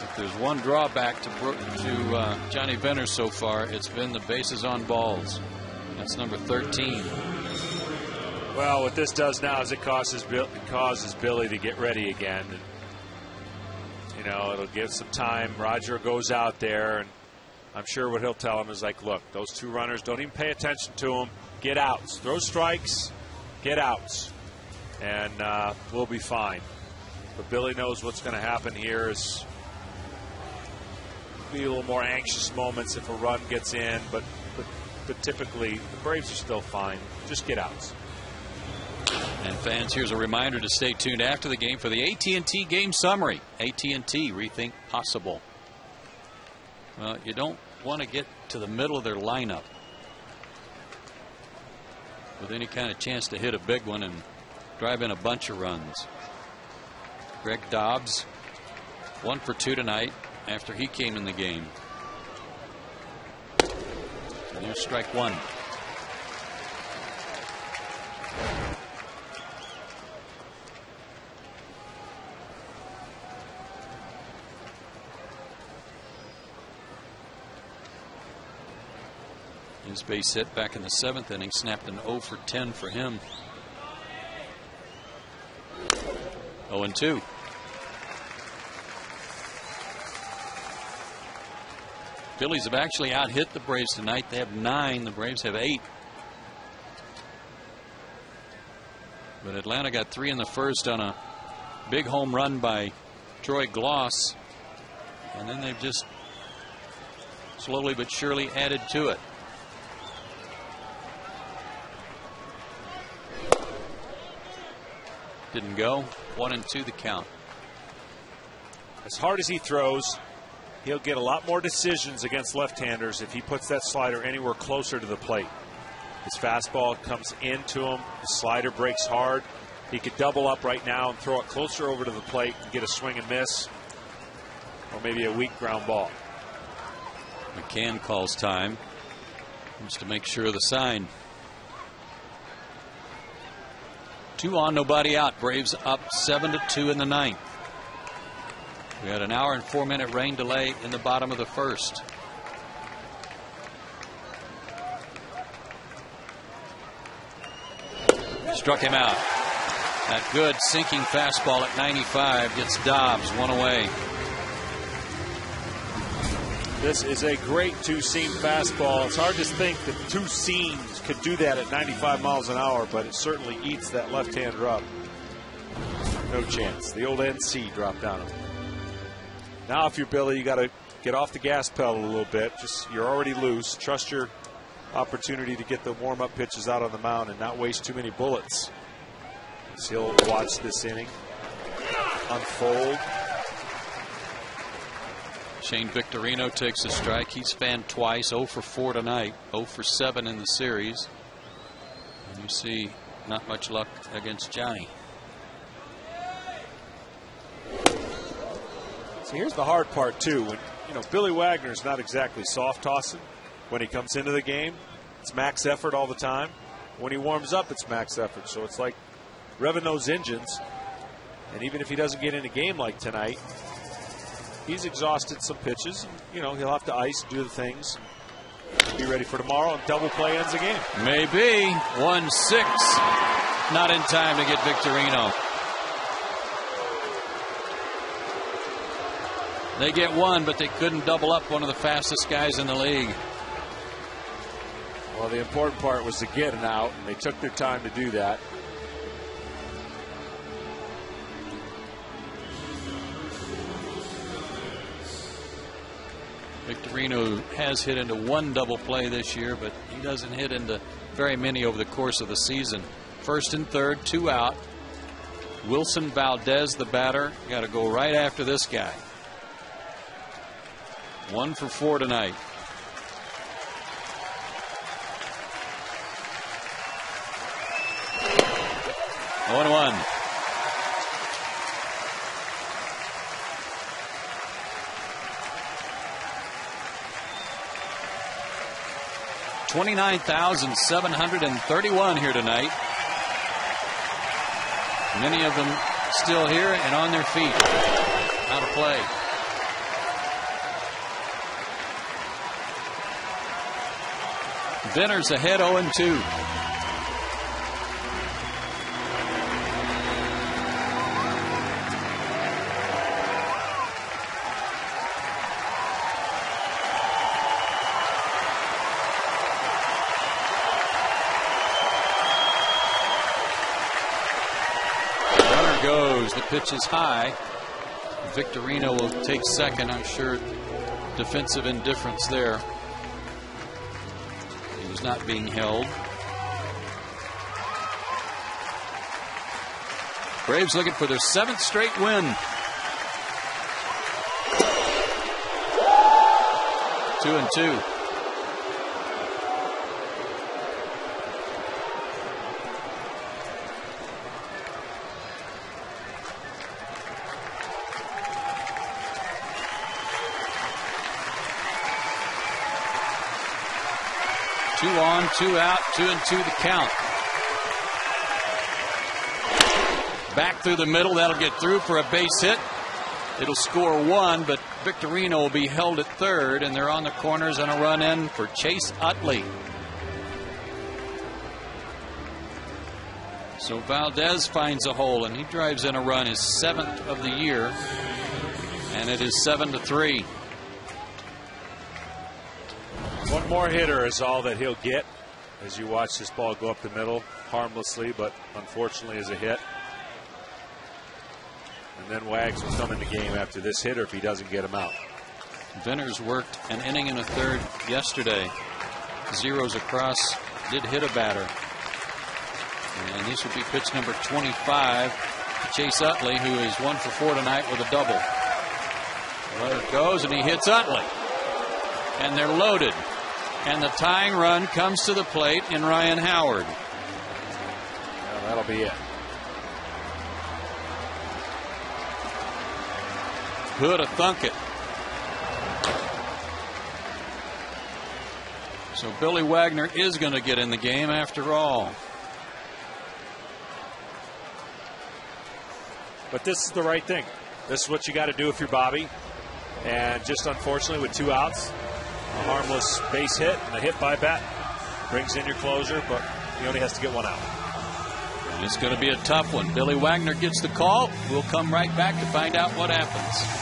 If there's one drawback to Johnny Benners so far, it's been the bases on balls. That's number 13. Well, what this does now is it causes Billy to get ready again. And, you know, it'll give some time. Roger goes out there, and I'm sure what he'll tell him is like, look, those 2 runners, don't even pay attention to them. Get outs. Throw strikes. Get outs. And we'll be fine. But Billy knows what's going to happen here is be a little more anxious moments if a run gets in, but typically the Braves are still fine. Just get outs. And fans, here's a reminder to stay tuned after the game for the AT&T game summary. AT&T, rethink possible. Well, you don't want to get to the middle of their lineup with any kind of chance to hit a big one and drive in a bunch of runs. Greg Dobbs, 1 for 2 tonight after he came in the game. And there's strike 1. His base hit back in the 7th inning snapped an 0 for 10 for him. 0-2. Phillies have actually out-hit the Braves tonight. They have 9. The Braves have 8. But Atlanta got 3 in the first on a big home run by Troy Gloss. And then they've just slowly but surely added to it. Didn't go. 1-2 the count. As hard as he throws, he'll get a lot more decisions against left-handers if he puts that slider anywhere closer to the plate. His fastball comes into him. His slider breaks hard. He could double up right now and throw it closer over to the plate and get a swing and miss, or maybe a weak ground ball. McCann calls time. Just to make sure of the sign. 2 on, nobody out. Braves up 7-2 in the 9th. We had an hour and 4-minute rain delay in the bottom of the 1st. Struck him out. That good sinking fastball at 95 gets Dobbs 1 away. This is a great two-seam fastball. It's hard to think that two seams could do that at 95 miles an hour, but it certainly eats that left-hander up. No chance. The old NC dropped on him. Now, if you're Billy, you got to get off the gas pedal a little bit. You're already loose. Trust your opportunity to get the warm-up pitches out on the mound and not waste too many bullets. So he'll watch this inning unfold. Shane Victorino takes a strike. He's fanned twice, 0 for 4 tonight, 0 for 7 in the series. And you see not much luck against Johnny. So here's the hard part too. When Billy Wagner's not exactly soft tossing when he comes into the game. It's max effort all the time. When he warms up, it's max effort. So it's like revving those engines. And even if he doesn't get in a game like tonight, he's exhausted some pitches. He'll have to ice, do the things, be ready for tomorrow, and double play ends the game. Maybe 1-6. Not in time to get Victorino. They get 1, but they couldn't double up one of the fastest guys in the league. Well, the important part was to get an out, and they took their time to do that. Victorino has hit into 1 double play this year, but he doesn't hit into very many over the course of the season. 1st and 3rd, 2 out. Wilson Valdez, the batter, got to go right after this guy. 1 for 4 tonight. Oh, 1. $29,731 here tonight. Many of them still here and on their feet. Out of play. Benner's ahead 0-2. The pitch is high. Victorino will take second. I'm sure defensive indifference there. He was not being held. Braves looking for their 7th straight win. 2-2. Two on, 2 out, 2-2 the count. Back through the middle, that'll get through for a base hit. It'll score 1, but Victorino will be held at 3rd, and they're on the corners and a run in for Chase Utley. So Valdez finds a hole, and he drives in a run, his 7th of the year, and it is 7-3. One more hitter is all that he'll get as you watch this ball go up the middle harmlessly, but unfortunately is a hit. And then Wags will come in the game after this hitter if he doesn't get him out. Venners worked an inning and a 3rd yesterday. Zeros across, did hit a batter. And this would be pitch number 25 to Chase Utley, who is 1 for 4 tonight with a double. Runner goes and he hits Utley. And they're loaded. And the tying run comes to the plate in Ryan Howard. Well, that'll be it. Hood a thunk it. So Billy Wagner is going to get in the game after all. But this is the right thing. This is what you got to do if you're Bobby. And just unfortunately with 2 outs, a harmless base hit and a hit by bat brings in your closer, but he only has to get 1 out. It's going to be a tough one. Billy Wagner gets the call. We'll come right back to find out what happens.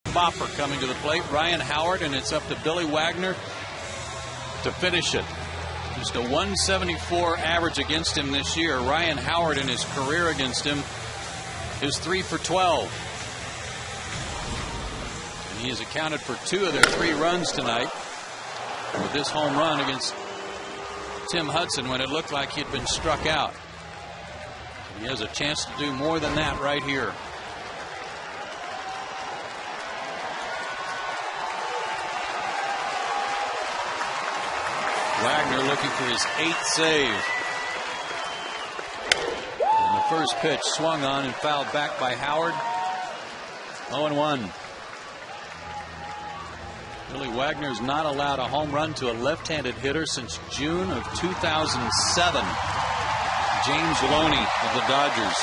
Bopper coming to the plate, Ryan Howard, and it's up to Billy Wagner to finish it. Just a 174 average against him this year. Ryan Howard in his career against him is 3 for 12. And he has accounted for 2 of their 3 runs tonight with this home run against Tim Hudson when it looked like he'd been struck out. He has a chance to do more than that right here. Wagner looking for his 8th save. And the first pitch swung on and fouled back by Howard. 0-1. Billy Wagner's not allowed a home run to a left-handed hitter since June of 2007. James Loney of the Dodgers.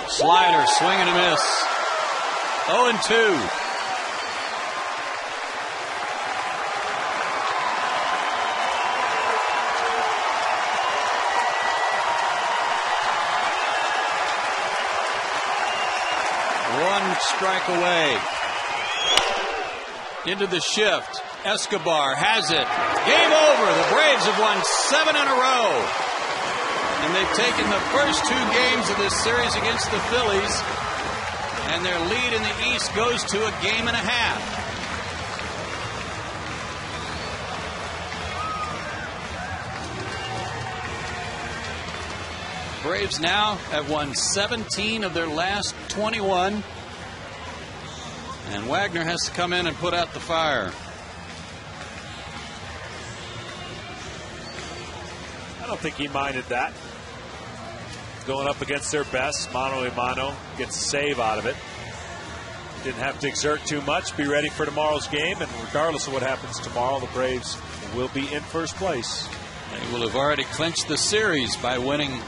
Slider, swing and a miss. 0-2. One strike away. Into the shift. Escobar has it. Game over. The Braves have won 7 in a row. And they've taken the first 2 games of this series against the Phillies. And their lead in the East goes to a game and a half. Braves now have won 17 of their last 21. And Wagner has to come in and put out the fire. I don't think he minded that. Going up against their best, mano a mano, gets a save out of it. Didn't have to exert too much. Be ready for tomorrow's game, and regardless of what happens tomorrow, the Braves will be in first place. They will have already clinched the series by winning